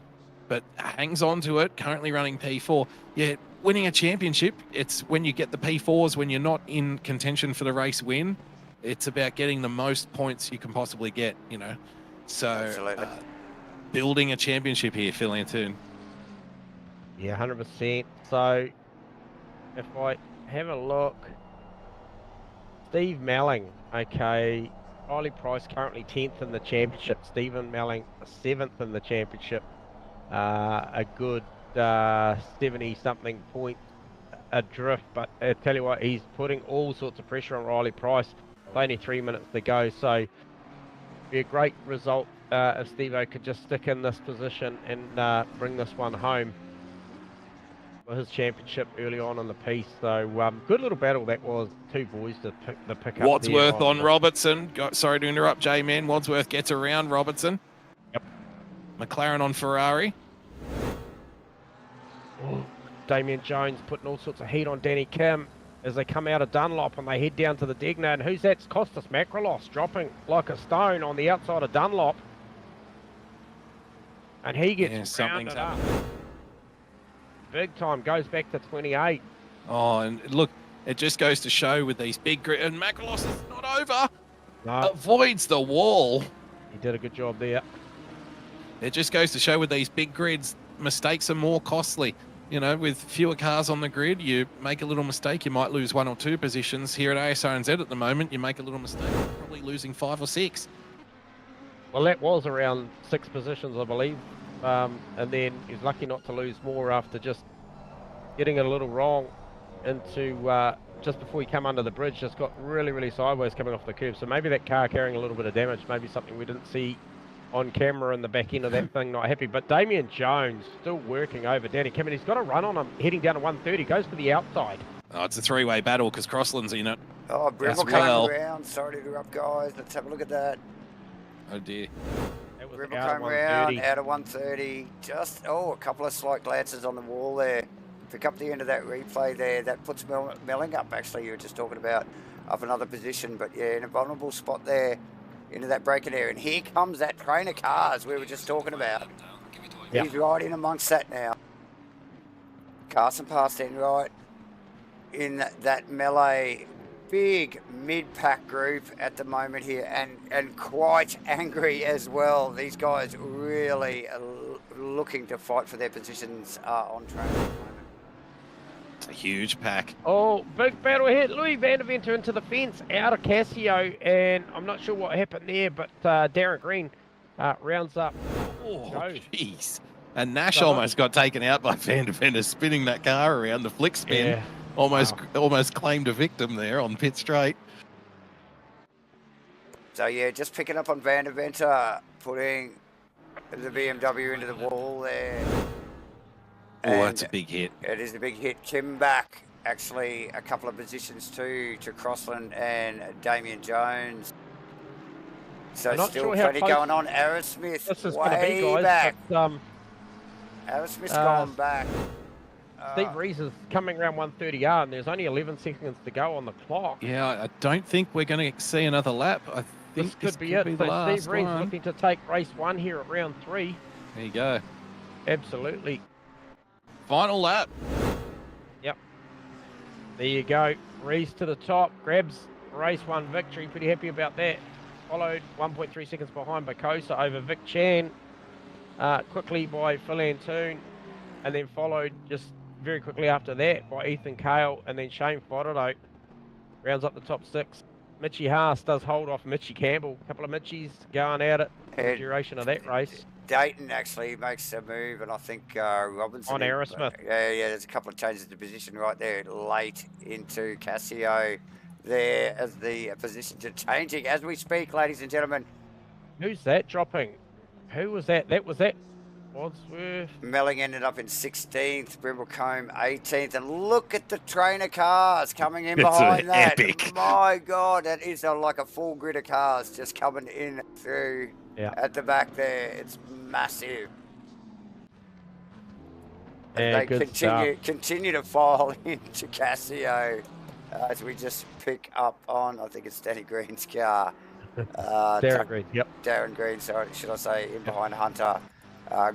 Speaker 3: but hangs on to it, currently running P4. Yeah, winning a championship, it's when you get the P4s, when you're not in contention for the race win. It's about getting the most points you can possibly get, you know. So, building a championship here, Phil Antoon.
Speaker 2: Yeah, 100%. So, if I have a look, Steve Melling, okay. Riley Price currently 10th in the championship. Stephen Melling 7th in the championship. A good 70-something point adrift, but I tell you what, he's putting all sorts of pressure on Riley Price. Only 3 minutes to go, so be a great result if Steve-O could just stick in this position and bring this one home for his championship early on in the piece. So good little battle that was. 2 boys to pick up.
Speaker 3: Wadsworth on Robertson. Sorry to interrupt, J-Man. Wadsworth gets around Robertson.
Speaker 2: Yep.
Speaker 3: McLaren on Ferrari.
Speaker 2: Oh, Damien Jones putting all sorts of heat on Danny Kim as they come out of Dunlop and they head down to the Degner. And who's that? It's Costas Makrolos dropping like a stone on the outside of Dunlop. And he gets rounded up. Big time, goes back to 28.
Speaker 3: Oh, and look, it just goes to show with these big... And Makrolos is not over.
Speaker 2: No.
Speaker 3: Avoids the wall.
Speaker 2: He did a good job there.
Speaker 3: It just goes to show with these big grids, mistakes are more costly. You know, with fewer cars on the grid, you make a little mistake, you might lose 1 or 2 positions. Here at Asrnz at the moment, you make a little mistake, you're probably losing 5 or 6.
Speaker 2: Well, that was around 6 positions, I believe. And then he's lucky not to lose more after just getting it a little wrong into just before he came under the bridge, just got really, really sideways coming off the curb. So maybe that car carrying a little bit of damage, maybe something we didn't see on camera in the back end of that thing, not happy. But Damien Jones still working over Danny Kim, and he's got a run on him, heading down to 130, goes for the outside.
Speaker 3: Oh, it's a 3-way battle because Crossland's in it.
Speaker 1: Oh, Breville coming around. Sorry to interrupt, guys. Let's have a look at that.
Speaker 3: Oh, dear.
Speaker 1: Breville coming around, out of 130. Just, a couple of slight glances on the wall there. pick up the end of that replay there. That puts Melling up, actually, you were just talking about, up another position. But yeah, in a vulnerable spot there into that braking area. And here comes that train of cars we were just talking about.
Speaker 2: Yep.
Speaker 1: He's right in amongst that now. Carson passed in right in that melee. Big mid-pack group at the moment here, and quite angry as well. These guys really are looking to fight for their positions on track at the moment.
Speaker 3: It's a huge pack.
Speaker 2: Oh, big battle hit. Louis Van der Venter into the fence out of Casio, and I'm not sure what happened there, but Darren Green rounds up.
Speaker 3: Oh,
Speaker 2: Go.
Speaker 3: jeez. And Nash
Speaker 2: Brother.
Speaker 3: almost got taken out by Van der Venter spinning that car around the flick spin.
Speaker 2: Yeah.
Speaker 3: Almost claimed a victim there on pit straight.
Speaker 1: So yeah, just picking up on Van der Venter, putting the BMW into the wall there.
Speaker 3: Oh, that's a big hit.
Speaker 1: It is a big hit. Kim back, actually, a couple of positions too, to Crossland and Damien Jones. So still plenty going on. Aerosmith
Speaker 2: This is
Speaker 1: way
Speaker 2: be, guys,
Speaker 1: back.
Speaker 2: but,
Speaker 1: Aerosmith's gone back.
Speaker 2: Steve Rees is coming around 130R, and there's only 11 seconds to go on the clock.
Speaker 3: Yeah, I don't think we're going to see another lap. I think
Speaker 2: This could be it.
Speaker 3: the
Speaker 2: So
Speaker 3: last
Speaker 2: Steve Rees
Speaker 3: one.
Speaker 2: looking to take race 1 here at round 3.
Speaker 3: There you go.
Speaker 2: Absolutely.
Speaker 3: Final lap.
Speaker 2: Yep. There you go. Rees to the top, grabs race 1 victory. Pretty happy about that. Followed 1.3 seconds behind by Kosa over Vic Chan. Quickly by Phil Antoon. And then followed just very quickly after that by Ethan Cale. And then Shane Fodderdo rounds up the top 6. Mitchie Haas does hold off Mitchie Campbell. A couple of Mitchies going at it for the duration of that race.
Speaker 1: Dayton actually makes a move, and I think Robinson...
Speaker 2: On Aerosmith.
Speaker 1: Yeah, there's a couple of changes to position right there, late into Casio there as the positions are changing as we speak, ladies and gentlemen.
Speaker 2: Who's that dropping? Who was that? That was that Wadsworth.
Speaker 1: Melling ended up in 16th, Brimblecombe 18th, and look at the trainer cars coming in behind that.
Speaker 3: Epic.
Speaker 1: My God, that is like a full grid of cars just coming in through at the back there. It's massive.
Speaker 2: Yeah,
Speaker 1: And they continue to file into Casio as we just pick up on, I think it's Danny Green's car.
Speaker 2: Darren Green, yep.
Speaker 1: Darren Green, sorry, should I say, in behind Hunter.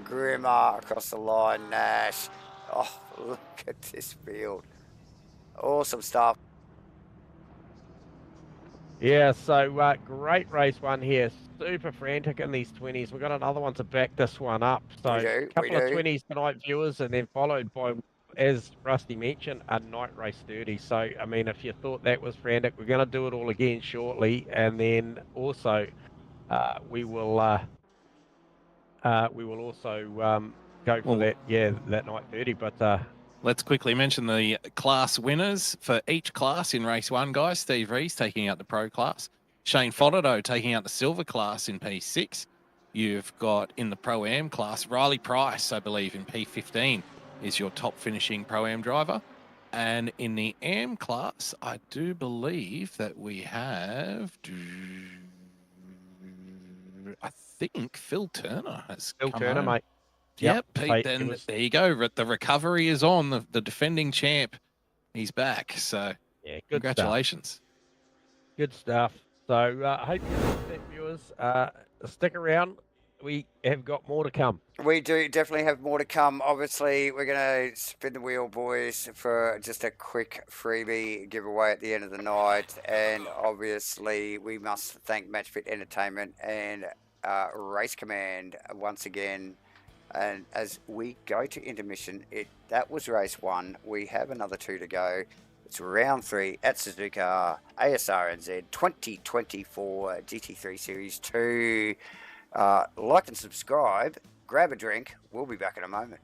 Speaker 1: Grimmer across the line, Nash. Oh, look at this field. Awesome stuff.
Speaker 2: Yeah, so great race 1 here. Super frantic in these 20s. We've got another one to back this one up. So a couple of 20s tonight, viewers, and then followed by, as Rusty mentioned, a night race 30. So, I mean, if you thought that was frantic, we're going to do it all again shortly. And then also we will also go for that night 30. But
Speaker 3: let's quickly mention the class winners for each class in race 1, guys. Steve Rees taking out the pro class. Shane Fodderdo taking out the silver class in P6. You've got in the Pro-Am class, Riley Price, I believe, in P15 is your top finishing Pro-Am driver. And in the Am class, I do believe that we have... I think Phil Turner has
Speaker 2: Phil
Speaker 3: come
Speaker 2: Turner,
Speaker 3: home.
Speaker 2: mate.
Speaker 3: Yep, Pete, then there you go. The recovery is on. The defending champ, he's back. So
Speaker 2: yeah,
Speaker 3: congratulations.
Speaker 2: Good stuff. So I hope you enjoyed that, viewers. Stick around. We have got more to come.
Speaker 1: We do definitely have more to come. Obviously, we're going to spin the wheel, boys, for just a quick freebie giveaway at the end of the night. And obviously, we must thank MATCHFIT Entertainment and Race Command once again. And as we go to intermission, that was race 1. We have another 2 to go. It's round 3 at Suzuka Asrnz 2024 GT3 Series 2. Like and subscribe. Grab a drink. We'll be back in a moment.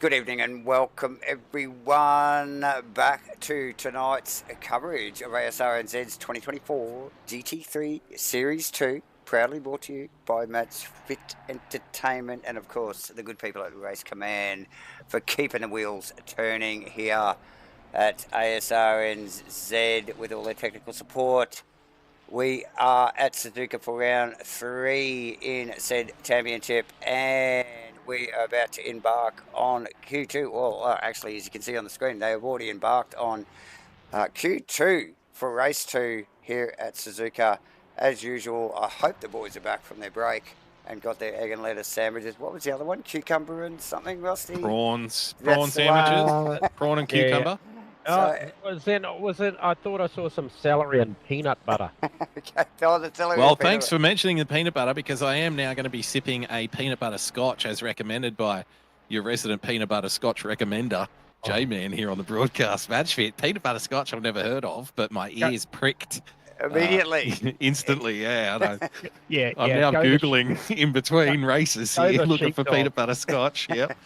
Speaker 1: Good evening and welcome everyone back to tonight's coverage of Asrnz's 2024 GT3 Series 2, proudly brought to you by MATCHFIT Entertainment and of course the good people at Race Command for keeping the wheels turning here at Asrnz with all their technical support. We are at Suzuka for round 3 in said championship, and we are about to embark on Q2. Well, actually, as you can see on the screen, they have already embarked on Q2 for race 2 here at Suzuka. As usual, I hope the boys are back from their break and got their egg and lettuce sandwiches. What was the other one? Cucumber and something, Rusty?
Speaker 3: Prawn
Speaker 1: That's the one.
Speaker 3: sandwiches, prawn and cucumber.
Speaker 1: So,
Speaker 2: was it? I thought I saw some celery and peanut butter.
Speaker 1: okay, tell the celery
Speaker 3: Well,
Speaker 1: and peanut
Speaker 3: thanks for mentioning the peanut butter, because I am now going to be sipping a peanut butter scotch as recommended by your resident peanut butter scotch recommender, J-Man, here on the broadcast. MATCHFIT. Peanut butter scotch I've never heard of, but my ears pricked.
Speaker 1: Immediately.
Speaker 3: Instantly, yeah. I know.
Speaker 2: Yeah,
Speaker 3: I'm
Speaker 2: yeah.
Speaker 3: now Googling in between races
Speaker 2: go
Speaker 3: here,
Speaker 2: the
Speaker 3: looking for
Speaker 2: sheepdog.
Speaker 3: peanut butter scotch. Yep.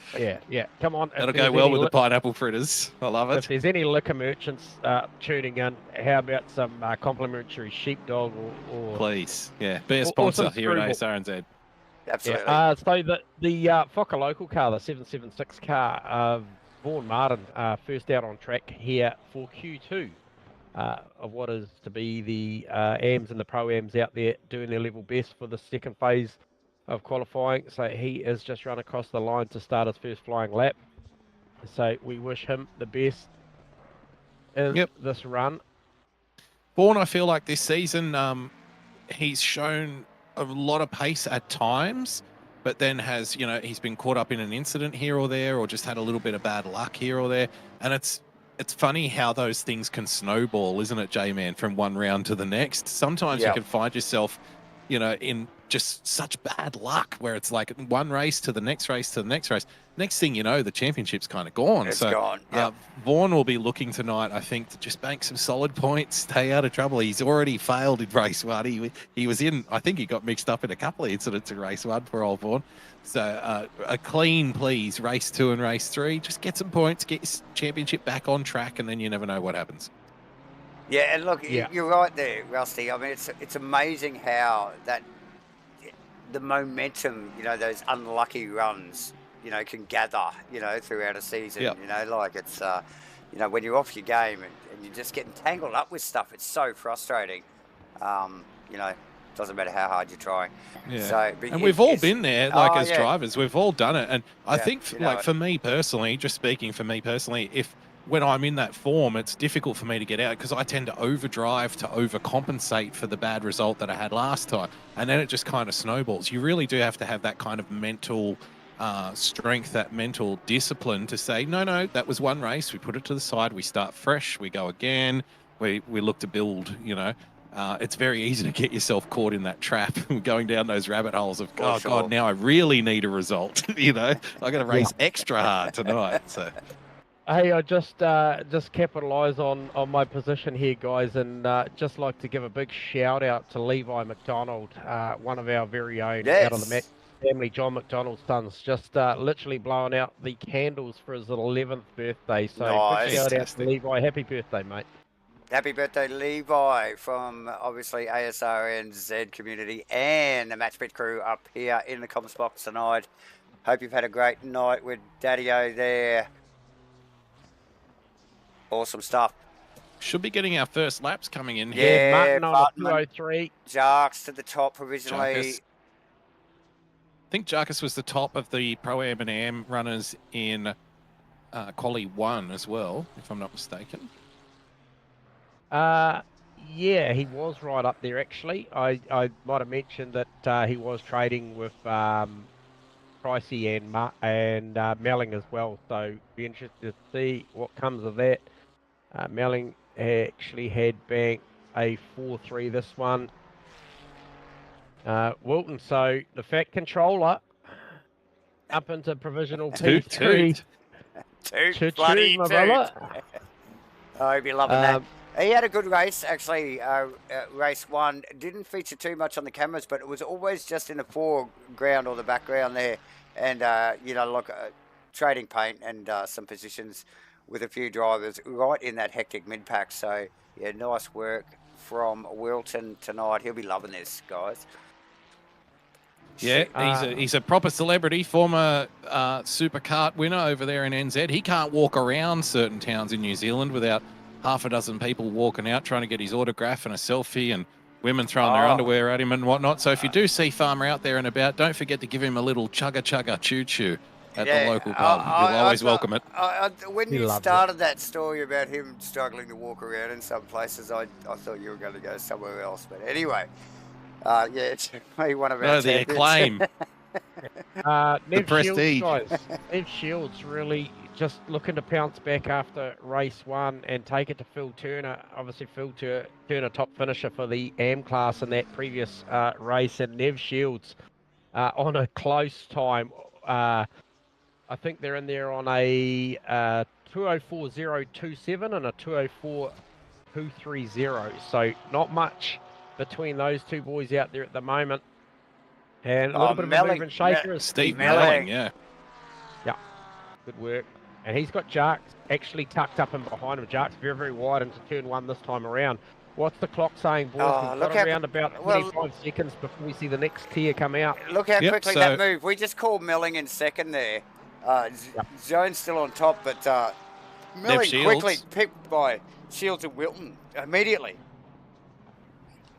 Speaker 2: Yeah. Come on. if
Speaker 3: That'll
Speaker 2: there's
Speaker 3: go well
Speaker 2: any
Speaker 3: with the
Speaker 2: li-
Speaker 3: pineapple fritters. I love
Speaker 2: If
Speaker 3: it.
Speaker 2: there's any liquor merchants tuning in, how about some complimentary sheepdog or
Speaker 3: Please. Yeah. Be a
Speaker 2: or
Speaker 3: sponsor
Speaker 2: some
Speaker 3: here at
Speaker 2: screwball.
Speaker 3: Asrnz.
Speaker 1: Absolutely.
Speaker 2: So the Fokker local car, the 776 car, Vaughan Martin, first out on track here for Q2 of what is to be the AMs and the Pro-Ams out there doing their level best for the second phase of qualifying. So he is just run across the line to start his first flying lap. So we wish him the best in this run.
Speaker 3: Vaughan, I feel like this season, he's shown a lot of pace at times, but then has, he's been caught up in an incident here or there, or just had a little bit of bad luck here or there. And it's funny how those things can snowball, isn't it, J-Man, from one round to the next? Sometimes you can find yourself, in just such bad luck where it's like one race to the next race to the next race. Next thing you know, the championship's kind of gone.
Speaker 1: It's gone. Yep.
Speaker 3: Vaughan will be looking tonight, I think, to just bank some solid points, stay out of trouble. He's already failed in race 1. He was in, I think he got mixed up in a couple of incidents in race 1 for old Vaughan. So a clean, please, race 2 and race 3. Just get some points, get your championship back on track, and then you never know what happens.
Speaker 1: Yeah, and look, you're right there, Rusty. I mean, it's amazing how the momentum, those unlucky runs, can gather, throughout a season.
Speaker 3: Yep.
Speaker 1: It's, when you're off your game and you're just getting tangled up with stuff, it's so frustrating. Doesn't matter how hard you're trying.
Speaker 3: Yeah.
Speaker 1: So,
Speaker 3: and we've all been there, as drivers. We've all done it. And I think, for me personally, just speaking for me personally, when I'm in that form, it's difficult for me to get out because I tend to overdrive to overcompensate for the bad result that I had last time. And then it just kind of snowballs. You really do have to have that kind of mental strength, that mental discipline to say, no, that was one race. We put it to the side. We start fresh. We go again. We look to build, it's very easy to get yourself caught in that trap, going down those rabbit holes of, God, now I really need a result. I got to race extra hard tonight. So.
Speaker 2: Hey, I just capitalise on my position here, guys, and just like to give a big shout out to Levi McDonald, one of our very own out of the family, John McDonald's sons, just literally blowing out the candles for his 11th birthday. So big shout out to Levi. Happy birthday, mate.
Speaker 1: Happy birthday, Levi, from obviously Asrnz community and the MATCHFIT crew up here in the comments box tonight. Hope you've had a great night with Daddy-O there. Awesome stuff.
Speaker 3: Should be getting our first laps coming in
Speaker 1: here.
Speaker 3: here.
Speaker 2: Martin on 203.
Speaker 1: Jarks to the top provisionally.
Speaker 3: I think Jarkus was the top of the Pro-Am and Am runners in Quali 1 as well, if I'm not mistaken.
Speaker 2: Yeah, he was right up there, actually. I might have mentioned that he was trading with Pricey and Melling as well, so be interested to see what comes of that. Melling actually had banked a 4-3 this one. Wilton, so the Fat Controller up into provisional P3.
Speaker 1: Toot, bloody toot. Oh, he'd be loving that. He had a good race, actually. Race 1 didn't feature too much on the cameras, but it was always just in the foreground or the background there. And, trading paint and some positions with a few drivers right in that hectic mid-pack. So, yeah, nice work from Wilton tonight. He'll be loving this, guys.
Speaker 3: Yeah, he's a proper celebrity, former super kart winner over there in NZ. He can't walk around certain towns in New Zealand without half a dozen people walking out trying to get his autograph and a selfie, and women throwing their underwear at him and whatnot. So if you do see Farmer out there and about, don't forget to give him a little chugga choo-choo at the local pub. You'll always welcome it.
Speaker 1: When you started that story about him struggling to walk around in some places, I thought you were going to go somewhere else. But anyway, yeah, it's one of our
Speaker 3: the acclaim.
Speaker 2: Nev
Speaker 3: prestige.
Speaker 2: Shields, guys. Nev Shields really just looking to pounce back after race 1 and take it to Phil Turner. Obviously, Phil Turner top finisher for the AM class in that previous race, and Nev Shields on a close time. I think they're in there on a 204.027 and a 204.230. So not much between those two boys out there at the moment. And a little bit of a move and shaker is
Speaker 3: Steve Melling, yeah.
Speaker 2: Yeah, good work. And he's got Jarks actually tucked up and behind him. Jarks very, very wide into turn 1 this time around. What's the clock saying, boys? We've got around about 25 seconds before we see the next tier come out.
Speaker 1: Look how quickly that moved. We just called Melling in second there. Zone's still on top, but Melling quickly picked by Shields and Wilton immediately.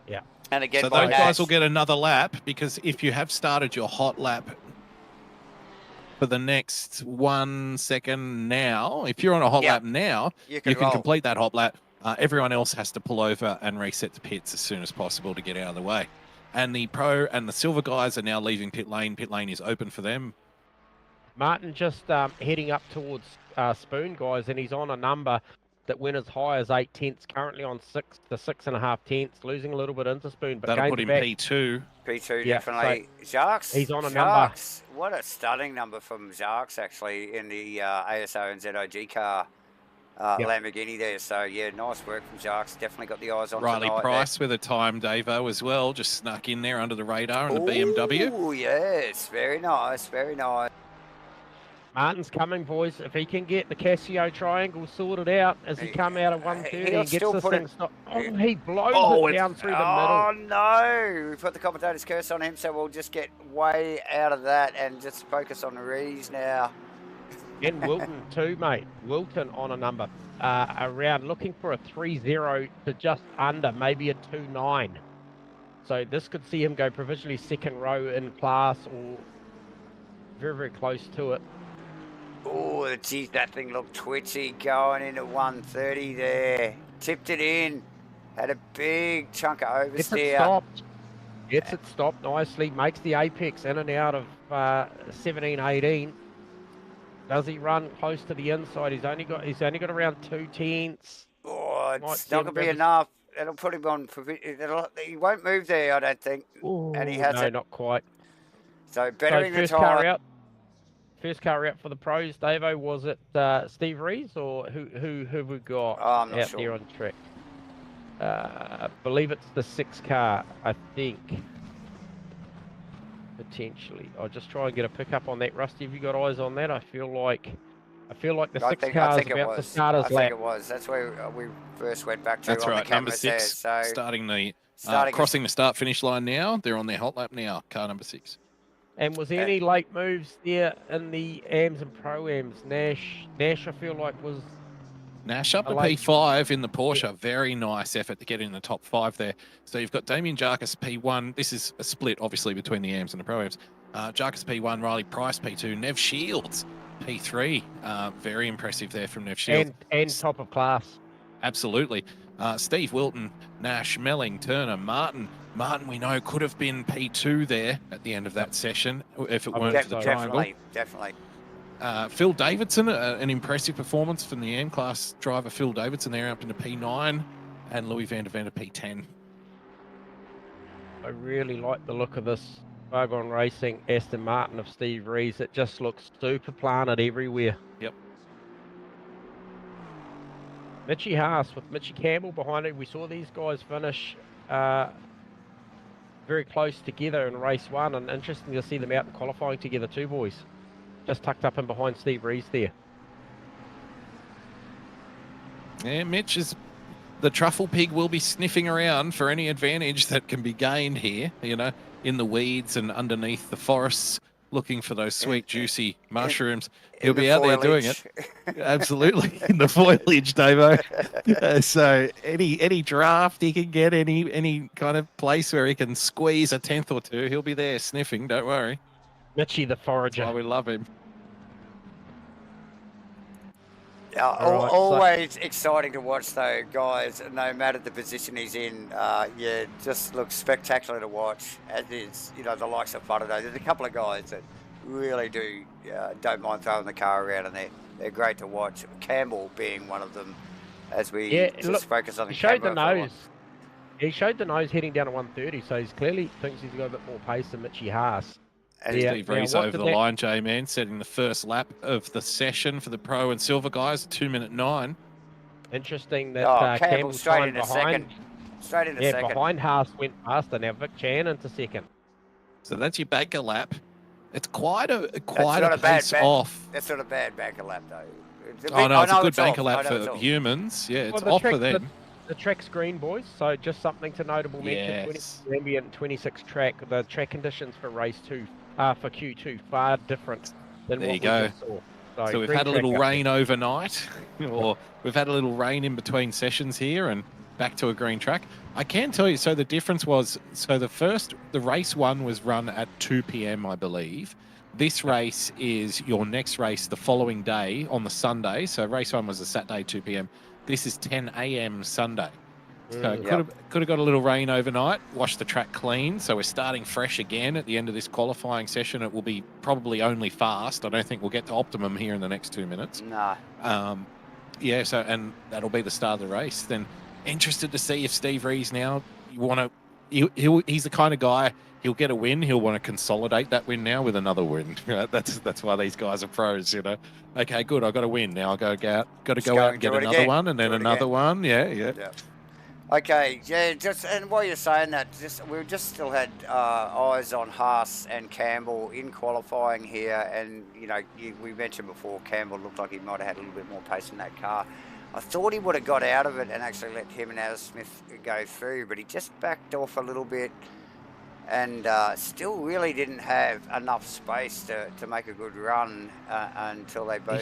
Speaker 2: Yeah.
Speaker 1: And again,
Speaker 3: so those guys will get another lap, because if you have started your hot lap for the next 1 second now, if you're on a hot lap now, you can complete that hot lap. Everyone else has to pull over and reset the pits as soon as possible to get out of the way. And the pro and the silver guys are now leaving pit lane. Pit lane is open for them.
Speaker 2: Martin just heading up towards Spoon, guys, and he's on a number that went as high as 8 tenths, currently on 6 to 6.5 tenths, losing a little bit into Spoon. But
Speaker 3: that'll put him P2.
Speaker 1: P2, definitely. So Jarks.
Speaker 2: He's on a number.
Speaker 1: What a stunning number from Jarks, actually, in the ASO and ZOG car Lamborghini there. So, yeah, nice work from Jarks. Definitely got the eyes on
Speaker 3: Riley
Speaker 1: tonight
Speaker 3: Price with a time, Davo, as well. Just snuck in there under the radar in the BMW.
Speaker 1: Oh, yes. Very nice. Very nice.
Speaker 2: Martin's coming, boys. If he can get the Casio triangle sorted out as he come out of 130 and gets this thing stopped. Oh, he blows it down through the middle.
Speaker 1: Oh, no. We put the commentator's curse on him, so we'll just get way out of that and just focus on Rees now.
Speaker 2: And Wilton too, mate. Wilton on a number. Around looking for a 3-0 to just under, maybe a 2-9. So this could see him go provisionally second row in class or very, very close to it.
Speaker 1: Oh, geez, that thing looked twitchy going into 130 there. Tipped it in. Had a big chunk of oversteer.
Speaker 2: Gets it stopped nicely. Makes the apex in and out of 17, 18. Does he run close to the inside? He's only got around 2 tenths.
Speaker 1: Oh, it's not going to be enough. It'll put him on. He won't move there, I don't think.
Speaker 2: Ooh,
Speaker 1: and he has
Speaker 2: no, not quite.
Speaker 1: So bettering the time.
Speaker 2: First car out for the pros, Davo. Was it Steve Rees or who have we got
Speaker 1: I'm not
Speaker 2: out
Speaker 1: sure.
Speaker 2: there on track? I believe it's the 6 car, I think. Potentially. I'll just try and get a pickup on that. Rusty, have you got eyes on that? I feel like the 6 car is about to start his lap.
Speaker 1: I think it was. That's where we first went back to.
Speaker 3: That's
Speaker 1: on
Speaker 3: right.
Speaker 1: the camera
Speaker 3: Number 6
Speaker 1: there. So
Speaker 3: crossing the start finish line now. They're on their hot lap now. Car number 6.
Speaker 2: And was there any late moves there in the AMs and Pro-Ams? Nash, I feel like was...
Speaker 3: Nash up to P5 in the Porsche. Yeah. Very nice effort to get in the top 5 there. So you've got Damien Jarkus P1. This is a split, obviously, between the AMs and the Pro-Ams. Jarkus P1, Riley Price P2, Nev Shields P3. Very impressive there from Nev Shields.
Speaker 2: And top of class.
Speaker 3: Absolutely. Steve Wilton, Nash, Melling, Turner, Martin. Martin, we know, could have been P2 there at the end of that session if it weren't for the triangle.
Speaker 1: Definitely.
Speaker 3: Phil Davidson, an impressive performance from the M-Class driver Phil Davidson there up into P9, and Louis van der Vende P10.
Speaker 2: I really like the look of this Argon Racing Aston Martin of Steve Rees. It just looks super planted everywhere.
Speaker 3: Yep.
Speaker 2: Mitchie Haas with Mitchie Campbell behind it. We saw these guys finish very close together in race 1, and interesting to see them out in qualifying together too, boys. just tucked up in behind Steve Rees there.
Speaker 3: Yeah, Mitch is... The truffle pig will be sniffing around for any advantage that can be gained here, you know, in the weeds and underneath the forests, looking for those sweet, juicy mushrooms. He'll be out there doing it. Absolutely, in the foliage, Davo. So any draft he can get, any kind of place where he can squeeze a tenth or two, he'll be there sniffing, don't worry.
Speaker 2: Mitchie the
Speaker 3: That's
Speaker 2: forager.
Speaker 3: why we love him.
Speaker 1: Yeah,
Speaker 2: Alright,
Speaker 1: always exciting to watch though, guys. No matter the position he's in, yeah, just looks spectacular to watch. As is, you know, the likes of Faraday. There's a couple of guys that really don't mind throwing the car around, and they're great to watch. Campbell being one of them. As we focus on the
Speaker 2: he showed the nose. He showed the nose heading down to 130, so he's clearly thinks he's got a bit more pace than Mitchie Haas.
Speaker 3: And Steve Rees over the line, J-Man, setting the first lap of the session for the Pro and Silver guys, 2:09.
Speaker 2: Interesting that Campbell's
Speaker 1: straight into second. Straight into second.
Speaker 2: Yeah, behind Haas went faster. Now Vic Chan into second.
Speaker 3: So that's your banker lap. It's quite a pace off.
Speaker 1: That's not a bad banker lap though.
Speaker 3: Oh no, it's a good banker lap for humans. Yeah, it's off for them.
Speaker 2: The track's green, boys, so just something to notable mention.
Speaker 3: Yes.
Speaker 2: 20 ambient 26 track. The track conditions for race 2, for Q2, far different than what we just saw.
Speaker 3: So we've had a little rain overnight, or we've had a little rain in between sessions here, and back to a green track. I can tell you, so the difference was, so the race 1 was run at 2 p.m, I believe. This race is your next race the following day on the Sunday. So race 1 was a Saturday, 2 p.m. This is 10 a.m. Sunday. So could have got a little rain overnight, washed the track clean. So we're starting fresh again at the end of this qualifying session. It will be probably only fast. I don't think we'll get to optimum here in the next 2 minutes.
Speaker 1: No.
Speaker 3: Yeah, so, and that'll be the start of the race. Then interested to see if Steve Rees now, he's the kind of guy, he'll get a win. He'll want to consolidate that win now with another win. That's why these guys are pros, you know. Okay, good. I got a win. Now I got to go out and get another one, and then another one. Yeah.
Speaker 1: Okay, yeah. And while you're saying that, we've just still had eyes on Haas and Campbell in qualifying here, and you know, we mentioned before Campbell looked like he might have had a little bit more pace in that car. I thought he would have got out of it and actually let him and Adam Smith go through, but he just backed off a little bit. And still really didn't have enough space to make a good run until they both...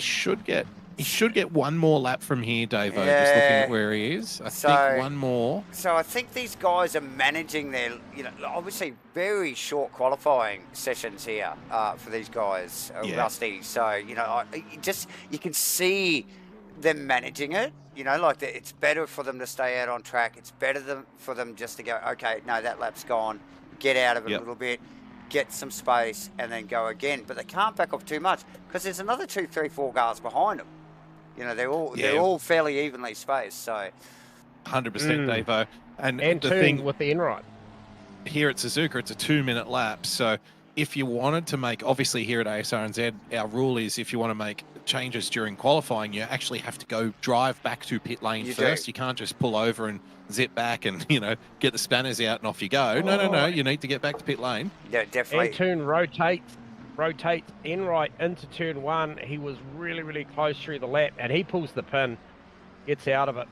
Speaker 3: He should get one more lap from here, Davo, just looking at where he is. I think one more.
Speaker 1: So I think these guys are managing their, you know, obviously very short qualifying sessions here for these guys, Rusty. So, you know, you can see them managing it. You know, like it's better for them to stay out on track. It's better for them just to go, okay, no, that lap's gone. Get out of it a little bit, get some space, and then go again. But they can't back off too much because there's another 2, 3, 4 cars behind them. You know, they're all fairly evenly spaced. So
Speaker 3: 100%, Davo. And
Speaker 2: the thing with the in-right
Speaker 3: here at Suzuka, it's a 2-minute lap. So if you wanted to make, obviously here at Asrnz, our rule is if you want to make changes during qualifying, you actually have to go drive back to pit lane first. You can't just pull over and zip back and, you know, get the spanners out and off you go. No. You need to get back to pit lane.
Speaker 1: Yeah, definitely.
Speaker 2: And turn rotate in right into turn 1. He was really, really close through the lap, and he pulls the pin, gets out of it.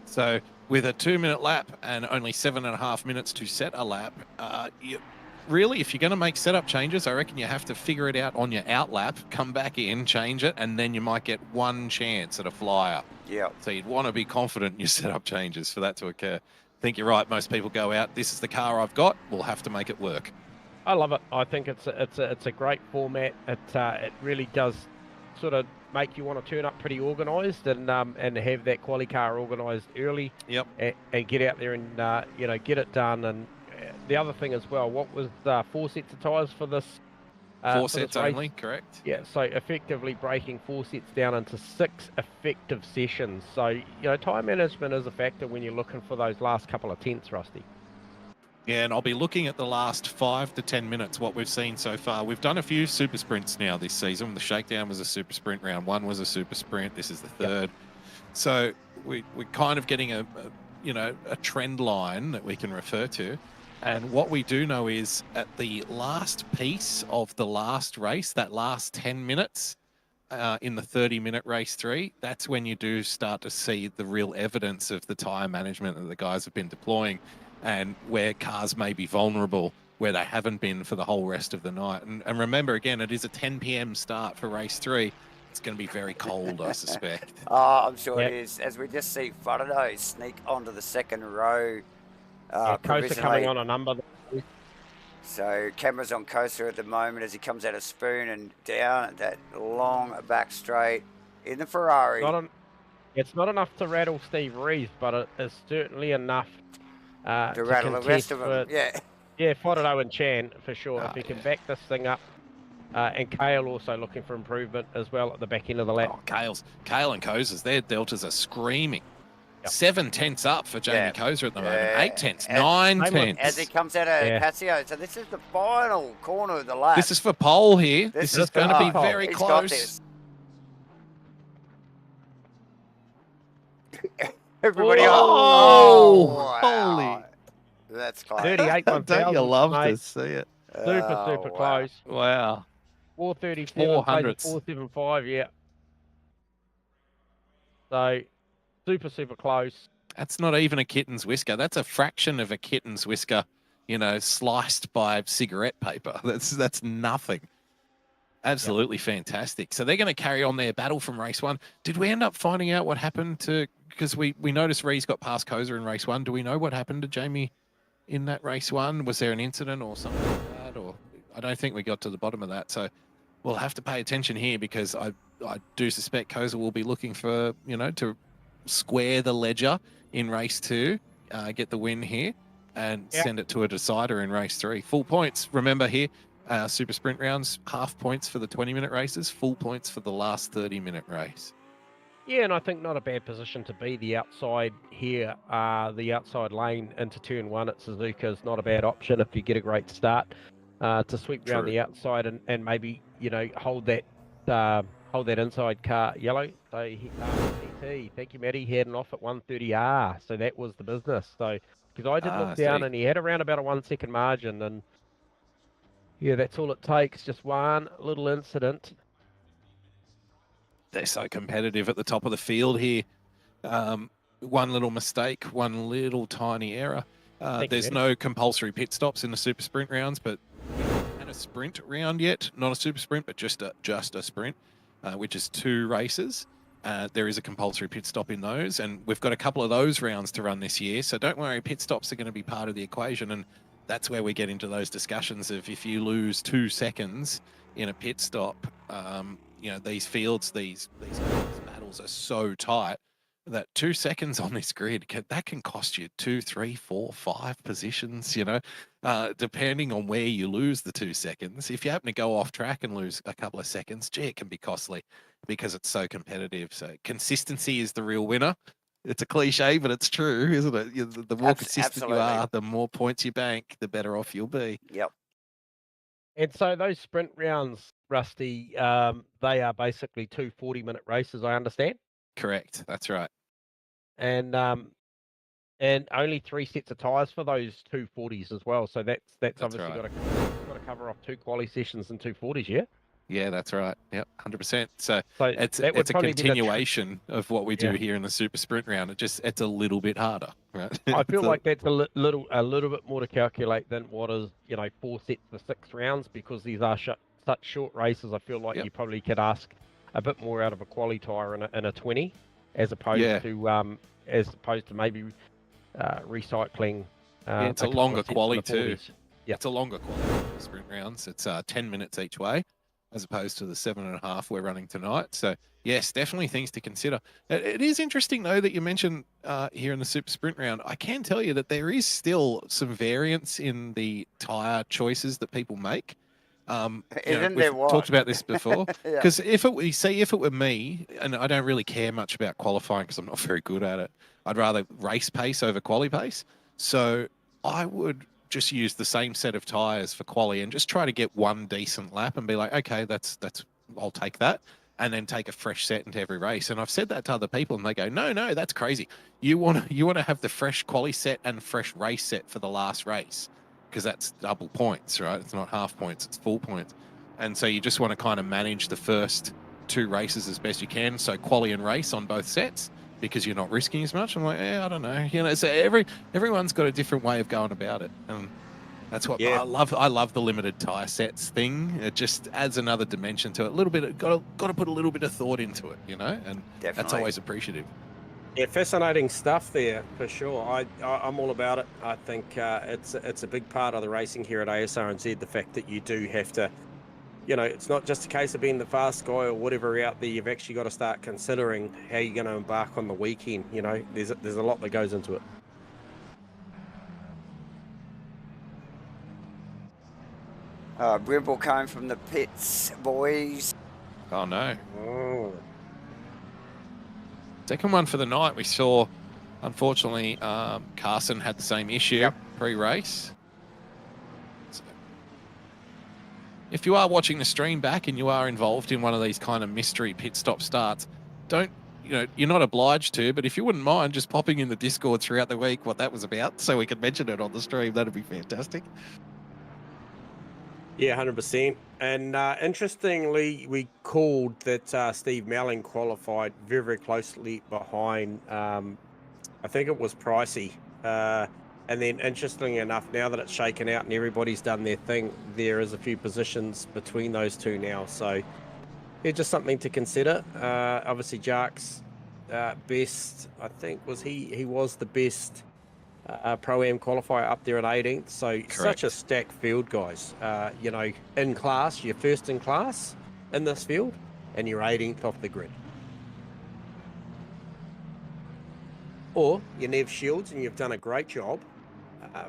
Speaker 3: So with a 2-minute lap and only 7.5 minutes to set a lap, really, if you're going to make setup changes, I reckon you have to figure it out on your out lap, come back in, change it, and then you might get one chance at a flyer.
Speaker 1: Yeah.
Speaker 3: So you'd want to be confident in your setup changes for that to occur. I think you're right. Most people go out, this is the car I've got, we'll have to make it work.
Speaker 2: I love it. I think it's a great format. It really does sort of make you want to turn up pretty organised and have that quali car organised early.
Speaker 3: Yep.
Speaker 2: And get out there and you know, get it done. And the other thing as well, what was 4 sets of tyres for this?
Speaker 3: 4 sets only, correct?
Speaker 2: Yeah. So effectively breaking 4 sets down into 6 effective sessions. So you know, time management is a factor when you're looking for those last couple of tenths, Rusty.
Speaker 3: Yeah, and I'll be looking at the last 5 to 10 minutes, what we've seen so far. We've done a few super sprints now this season. The shakedown was a super sprint. Round 1 was a super sprint. This is the third. So we're kind of getting a trend line that we can refer to. And what we do know is at the last piece of the last race, that last 10 minutes in the 30-minute race 3, that's when you do start to see the real evidence of the tyre management that the guys have been deploying and where cars may be vulnerable, where they haven't been for the whole rest of the night. And remember, again, it is a 10 p.m. start for race 3. It's going to be very cold, I suspect.
Speaker 1: Oh, I'm sure it is. As we just see Faraday sneak onto the second row.
Speaker 2: Coaster coming on a number.
Speaker 1: So cameras on Coaster at the moment as he comes out of Spoon and down that long back straight in the Ferrari.
Speaker 2: It's not enough to rattle Steve Reeves, but it is certainly enough
Speaker 1: to rattle the rest of them.
Speaker 2: Yeah, Fodado and Chan for sure. If he can back this thing up. And Kale also looking for improvement as well at the back end of the lap.
Speaker 3: Kale and Kozers, their deltas are screaming. 7 tenths up for Jamie Kozer at the moment. 8 tenths, 9 tenths.
Speaker 1: As he comes out of Casio. So this is the final corner of the lap.
Speaker 3: This is for pole here. This is going to be very close.
Speaker 1: Everybody
Speaker 3: holy.
Speaker 1: That's close.
Speaker 2: 38
Speaker 4: Don't you love to see it?
Speaker 2: Super close.
Speaker 4: Wow.
Speaker 2: 437, 475, yeah. So, super close.
Speaker 3: That's not even a kitten's whisker. That's a fraction of a kitten's whisker, you know, sliced by cigarette paper. That's nothing. Absolutely fantastic. So they're going to carry on their battle from race 1. Did we end up finding out what happened to, because we noticed Rees got past Kozer in race 1. Do we know what happened to Jamie in that race 1? Was there an incident or something like that? Or I don't think we got to the bottom of that. So we'll have to pay attention here because I do suspect Kozer will be looking for, you know, to square the ledger in race 2, get the win here and send it to a decider in race 3. Full points. Remember here, super sprint rounds, half points for the 20-minute races, full points for the last 30-minute race.
Speaker 2: Yeah, and I think not a bad position to be the outside here. The outside lane into turn 1 at Suzuka is not a bad option if you get a great start to sweep around the outside and maybe, you know, hold that inside car yellow. So GT, thank you, Matty, heading off at 130R. So that was the business. So because I did look down and he had around about a 1 second margin, and yeah, that's all it takes. Just one little incident.
Speaker 3: They're so competitive at the top of the field here. One little mistake, one little tiny error. There's no compulsory pit stops in the super sprint rounds, but we haven't had a sprint round yet. Not a super sprint, but just a sprint, which is 2 races. There is a compulsory pit stop in those, and we've got a couple of those rounds to run this year. So don't worry, pit stops are going to be part of the equation, and that's where we get into those discussions of if you lose 2 seconds in a pit stop, you know, these fields, these battles are so tight that 2 seconds on this grid, that can cost you 2, 3, 4, 5 positions, you know, depending on where you lose the 2 seconds. If you happen to go off track and lose a couple of seconds, gee, it can be costly because it's so competitive. So consistency is the real winner. It's a cliche, but it's true, isn't it? The more consistent you are, the more points you bank, the better off you'll be.
Speaker 1: Yep.
Speaker 2: And so those sprint rounds, Rusty, they are basically 2 40-minute races, I understand.
Speaker 3: Correct. That's right.
Speaker 2: And only 3 sets of tyres for those 2 40s as well. So that's obviously got to cover off 2 quali sessions and 2 40s, yeah?
Speaker 3: Yeah, that's right. Yep, 100%. So it's a continuation of what we do here in the super sprint round. It's a little bit harder, right?
Speaker 2: I feel like that's a little bit more to calculate than what is, you know, 4 sets for 6 rounds, because these are such short races. I feel like you probably could ask a bit more out of a quali tyre in a 20, as opposed to maybe recycling.
Speaker 3: It's a longer quali too. Yeah, it's a longer quali sprint rounds. It's 10 minutes each way, as opposed to the 7.5 we're running tonight. So yes, definitely things to consider. It is interesting though that you mentioned here in the super sprint round. I can tell you that there is still some variance in the tyre choices that people make. We've talked about this before, because if it were me, and I don't really care much about qualifying because I'm not very good at it, I'd rather race pace over quali pace. So I would just use the same set of tires for quali and just try to get one decent lap and be like, okay, that's I'll take that, and then take a fresh set into every race. And I've said that to other people and they go, no, that's crazy. You want to have the fresh quali set and fresh race set for the last race. because that's double points, right? It's not half points, it's full points. And so you just want to kind of manage the first 2 races as best you can. So quali and race on both sets, because you're not risking as much. I'm like, I don't know. You know, so everyone's got a different way of going about it. And that's what I love. I love the limited tire sets thing. It just adds another dimension to it. A little bit, got to put a little bit of thought into it, you know, and that's always appreciative.
Speaker 5: Yeah, fascinating stuff there for sure. I'm all about it. I think it's a big part of the racing here at Asrnz. The fact that you do have to, you know, it's not just a case of being the fast guy or whatever out there. You've actually got to start considering how you're going to embark on the weekend. You know, there's a lot that goes into it.
Speaker 1: Brimble coming from the pits, boys.
Speaker 3: Oh no.
Speaker 5: Oh.
Speaker 3: Second one for the night. We saw, unfortunately, Carson had the same issue pre-race. So, if you are watching the stream back and you are involved in one of these kind of mystery pit stop starts, don't, you know, you're not obliged to, but if you wouldn't mind just popping in the Discord throughout the week what that was about so we could mention it on the stream, that'd be fantastic.
Speaker 5: Yeah, 100%. And interestingly, we called that Steve Melling qualified very, very closely behind, I think it was Pricey. And then interestingly enough, now that it's shaken out and everybody's done their thing, there is a few positions between those two now. So yeah, just something to consider. Obviously, Jark's best, I think, was he was the best Pro-Am qualifier up there at 18th. So
Speaker 3: Correct.
Speaker 5: Such a stacked field, guys. You know, in class, you're first in class in this field, and you're 18th off the grid. Or you Nev Shields, and you've done a great job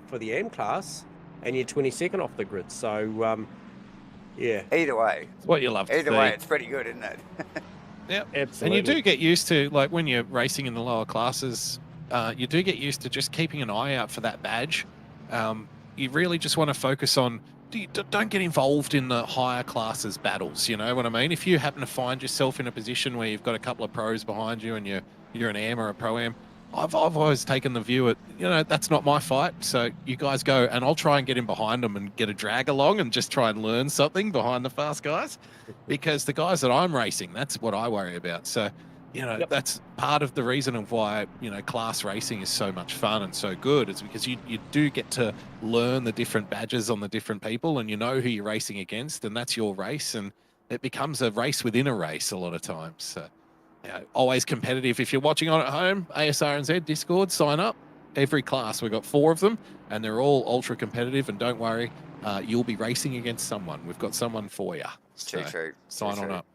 Speaker 5: for the AM class, and you're 22nd off the grid. So, yeah.
Speaker 1: Either way.
Speaker 3: It's what you love to see.
Speaker 1: Either way, it's pretty good, isn't it?
Speaker 3: Yeah,
Speaker 5: Absolutely.
Speaker 3: and you do get used to, like, when you're racing in the lower classes, you do get used to just keeping an eye out for that badge. You really just want to focus on, don't get involved in the higher classes battles, you know what I mean? If you happen to find yourself in a position where you've got a couple of pros behind you and you're an AM or a Pro-Am, I've always taken the view at, you know, that's not my fight, so you guys go, and I'll try and get in behind them and get a drag along and just try and learn something behind the fast guys, because the guys that I'm racing, that's what I worry about. So, you know, that's part of the reason of why, you know, class racing is so much fun and so good. It's because you do get to learn the different badges on the different people, and you know who you're racing against, and that's your race, and it becomes a race within a race a lot of times. So, you know, always competitive. If you're watching on at home, Asrnz Discord, sign up. Every class, we've got 4 of them, and they're all ultra competitive, and don't worry, you'll be racing against someone. We've got someone for you. So
Speaker 1: True.
Speaker 3: sign on up.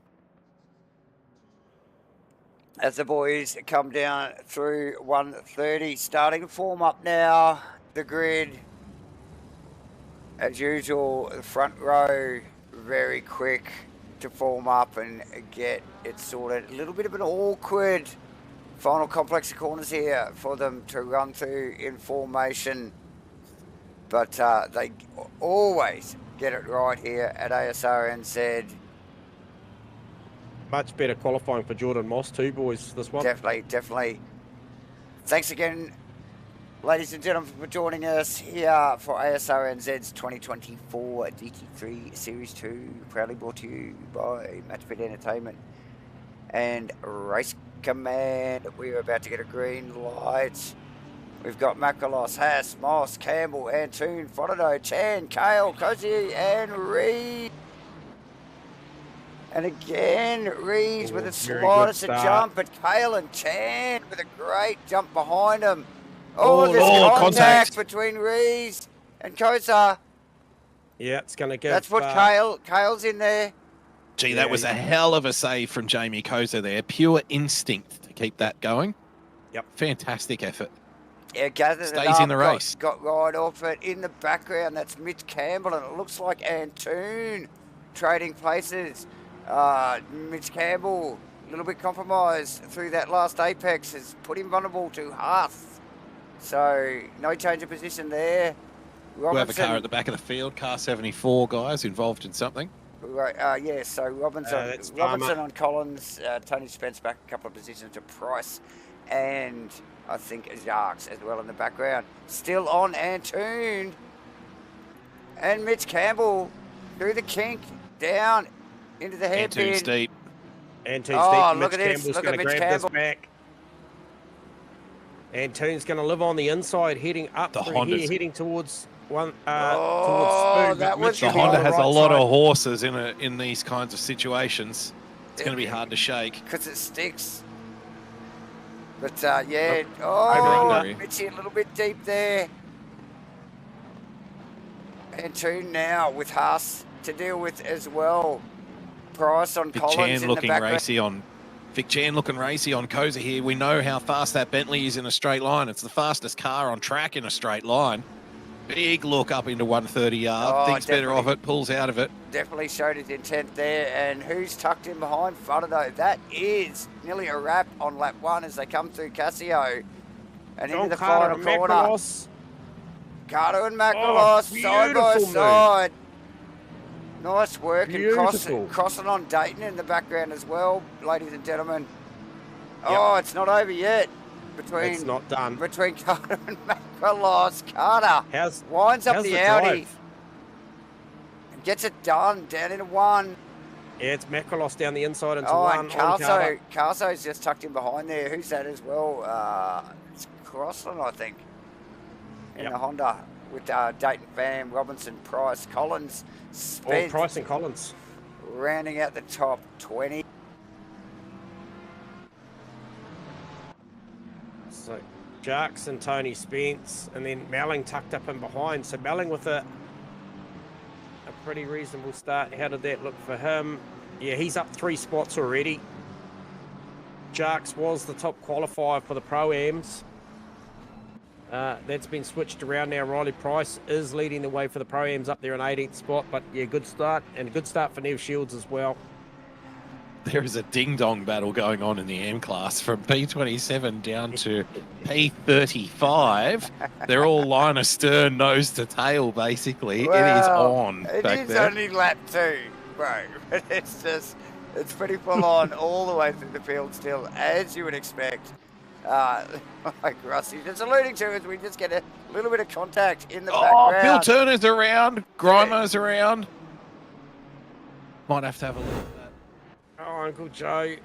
Speaker 1: As the boys come down through 130, starting to form up now, the grid. As usual, the front row, very quick to form up and get it sorted. A little bit of an awkward final complex of corners here for them to run through in formation. But they always get it right here at Asrnz.
Speaker 5: Much better qualifying for Jordan Moss too, boys, this one.
Speaker 1: Definitely. Thanks again, ladies and gentlemen, for joining us here for Asrnz's 2024 GT3 Series 2, proudly brought to you by MATCHFIT Entertainment and Race Command. We're about to get a green light. We've got Makalos, Haas, Moss, Campbell, Antoon, Fododo, Chan, Kale, Cozy, and Reed. And again, Reed with the slightest of jump, but Kale and Chan with a great jump behind him. Oh, there's contact between Rees and Kosa.
Speaker 5: Yeah, it's going to go.
Speaker 1: That's what Kale's in there.
Speaker 3: Gee, that was a hell of a save from Jamie Kosa there. Pure instinct to keep that going.
Speaker 5: Yep.
Speaker 3: Fantastic effort.
Speaker 1: Yeah, gathered
Speaker 3: Stays
Speaker 1: it up,
Speaker 3: in the race.
Speaker 1: Got right off it. In the background, that's Mitch Campbell, and it looks like Antoon trading places. Mitch Campbell, a little bit compromised through that last apex, has put him vulnerable to Hearth. So, no change of position there.
Speaker 3: We have a car at the back of the field, car 74, guys, involved in something.
Speaker 1: Right, yeah, so Robinson on Collins, Tony Spence back a couple of positions to Price, and I think Jarks as well in the background. Still on Antoon. And Mitch Campbell through the kink, down into the
Speaker 3: And too
Speaker 1: hairpin.
Speaker 3: steep.
Speaker 5: And too
Speaker 1: Oh,
Speaker 5: steep.
Speaker 1: look
Speaker 5: Mitch
Speaker 1: at this.
Speaker 5: Campbell's
Speaker 1: Look
Speaker 5: going
Speaker 1: at
Speaker 5: to
Speaker 1: Mitch
Speaker 5: grab this
Speaker 1: Campbell.
Speaker 5: back. Antoon's going to live on the inside, heading up
Speaker 3: The
Speaker 5: through
Speaker 3: Hondas.
Speaker 5: here, heading towards towards
Speaker 1: Oh,
Speaker 5: Spoon.
Speaker 1: that was
Speaker 3: The
Speaker 1: good.
Speaker 3: Honda
Speaker 1: on
Speaker 3: has
Speaker 1: the
Speaker 3: a
Speaker 1: right
Speaker 3: lot
Speaker 1: side.
Speaker 3: of horses in these kinds of situations. It's going to be hard to shake.
Speaker 1: Because it sticks. But
Speaker 5: Over
Speaker 1: oh,
Speaker 5: under.
Speaker 1: Mitchy a little bit deep there. Antoon now with Haas to deal with as well. Price on
Speaker 3: Vic
Speaker 1: Collins
Speaker 3: Chan
Speaker 1: in the
Speaker 3: looking
Speaker 1: background.
Speaker 3: racy on Vic Chan looking racy on Koza here. We know how fast that Bentley is in a straight line. It's the fastest car on track in a straight line. Big look up into 130 yard.
Speaker 1: Oh,
Speaker 3: Thinks better of
Speaker 1: definitely.
Speaker 3: it, pulls out of it.
Speaker 1: Definitely showed his intent there. And who's tucked in behind Fuddo? That is nearly a wrap on lap 1 as they come through Casio. And
Speaker 5: John
Speaker 1: into the
Speaker 5: Carter
Speaker 1: final
Speaker 5: and
Speaker 1: corner.
Speaker 5: Macross.
Speaker 1: Carter and Macross side by
Speaker 5: beautiful move.
Speaker 1: side. Nice work and
Speaker 5: Beautiful.
Speaker 1: crossing on Dayton in the background as well, ladies and gentlemen.
Speaker 5: Yep.
Speaker 1: Oh, it's not over yet
Speaker 5: It's not done.
Speaker 1: between Carter and Macross. Carter
Speaker 5: How's
Speaker 1: winds up
Speaker 5: how's
Speaker 1: the
Speaker 5: the
Speaker 1: Audi
Speaker 5: drive?
Speaker 1: and gets it done down into 1.
Speaker 5: Yeah, it's Macross down the inside into
Speaker 1: Oh,
Speaker 5: 1.
Speaker 1: and
Speaker 5: on Carter.
Speaker 1: Carso's just tucked in behind there. Who's that as well? It's Crossland, I think, in
Speaker 5: Yep.
Speaker 1: the Honda with Dayton Pham, Robinson, Price, Collins,
Speaker 5: Oh,
Speaker 1: Spence,
Speaker 5: Price and Collins.
Speaker 1: rounding out the top 20.
Speaker 5: So Jarks and Tony Spence, and then Melling tucked up in behind. So Melling with a pretty reasonable start. How did that look for him? Yeah, he's up 3 spots already. Jarks was the top qualifier for the Pro-Ams. That's been switched around now. Riley Price is leading the way for the Pro-Ams up there in 18th spot. But yeah, good start, and a good start for Nev Shields as well.
Speaker 3: There is a ding-dong battle going on in the M class from P27 down to P35. They're all line astern, nose to tail, basically. It is on
Speaker 1: It
Speaker 3: back
Speaker 1: is
Speaker 3: there.
Speaker 1: only lap 2, bro. But it's pretty full on all the way through the field still, as you would expect. Like Rusty just alluding to, as we just get a little bit of contact in the
Speaker 3: Oh, Phil
Speaker 1: background.
Speaker 3: Turner's around. Grimer's around. Might have to have a look at that.
Speaker 5: Oh, Uncle Joe.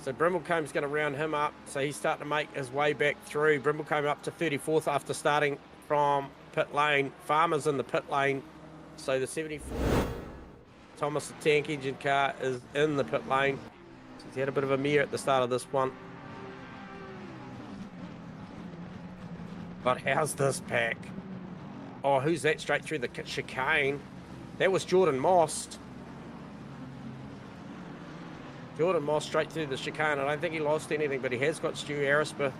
Speaker 5: So Brimblecomb's going to round him up. So he's starting to make his way back through. Brimblecombe up to 34th after starting from pit lane. Farmer's in the pit lane. So the 74 Thomas the tank engine car is in the pit lane. So he's had a bit of a mare at the start of this one. But how's this pack? Oh, who's that straight through the chicane? That was Jordan Moss. Jordan Moss straight through the chicane. I don't think he lost anything, but he has got Stu Arisper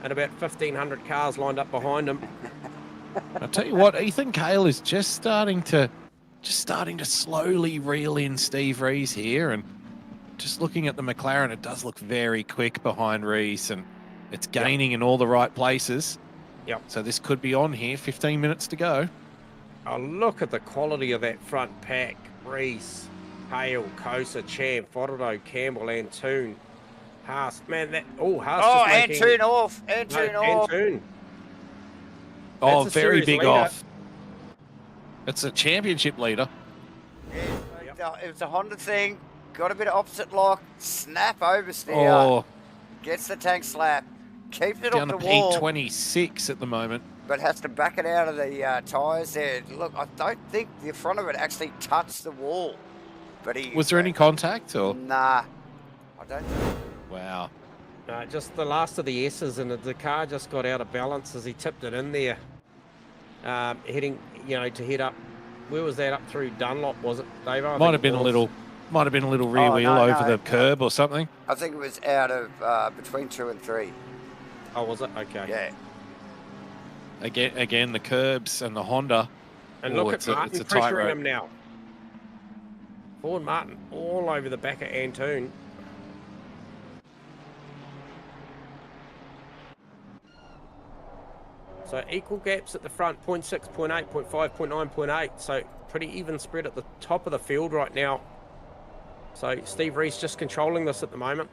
Speaker 5: and about 1,500 cars lined up behind him.
Speaker 3: I'll tell you what, Ethan Cale is just starting to slowly reel in Steve Rees here, and just looking at the McLaren, it does look very quick behind Rees, and it's gaining in all the right places.
Speaker 5: Yep.
Speaker 3: So this could be on here. 15 minutes to go.
Speaker 5: Oh, look at the quality of that front pack. Rees, Hale, Kosa, Chan, Fodordo, Campbell, Antoon, Haas. Man, that... Oh, Haas
Speaker 1: Oh,
Speaker 5: just making...
Speaker 1: Antoon off. Antoon off.
Speaker 5: Antoon.
Speaker 3: Oh,
Speaker 5: That's a
Speaker 3: very
Speaker 5: serious
Speaker 3: big
Speaker 5: leader.
Speaker 3: off. It's a championship leader.
Speaker 1: Yeah, it was a Honda thing. Got a bit of opposite lock. Snap oversteer.
Speaker 3: Oh,
Speaker 1: Gets the tank slap. Keeps it
Speaker 3: down
Speaker 1: off
Speaker 3: to
Speaker 1: the wall.
Speaker 3: P26 at the moment.
Speaker 1: But has to back it out of the tyres there. Look, I don't think the front of it actually touched the wall. But he
Speaker 3: Was there any contact or?
Speaker 1: Nah, I don't think.
Speaker 3: Wow.
Speaker 5: No, just the last of the S's, and the car just got out of balance as he tipped it in there. Heading, to head up. Where was that? Up through Dunlop, was it, Dave?
Speaker 3: Might have been a little rear wheel
Speaker 1: no,
Speaker 3: over the curb or something.
Speaker 1: I think it was out of between 2 and 3.
Speaker 5: Oh, was it? Okay.
Speaker 1: Yeah.
Speaker 3: Again, the curbs and the Honda.
Speaker 5: And
Speaker 3: Oh,
Speaker 5: look
Speaker 3: it's
Speaker 5: at
Speaker 3: a
Speaker 5: Martin pressuring
Speaker 3: tightrope.
Speaker 5: him now. Ford Martin all over the back of Antoon. So equal gaps at the front, 0.6, 0.8, 0.5, 0.9, 0.8. So pretty even spread at the top of the field right now. So Steve Rees just controlling this at the moment.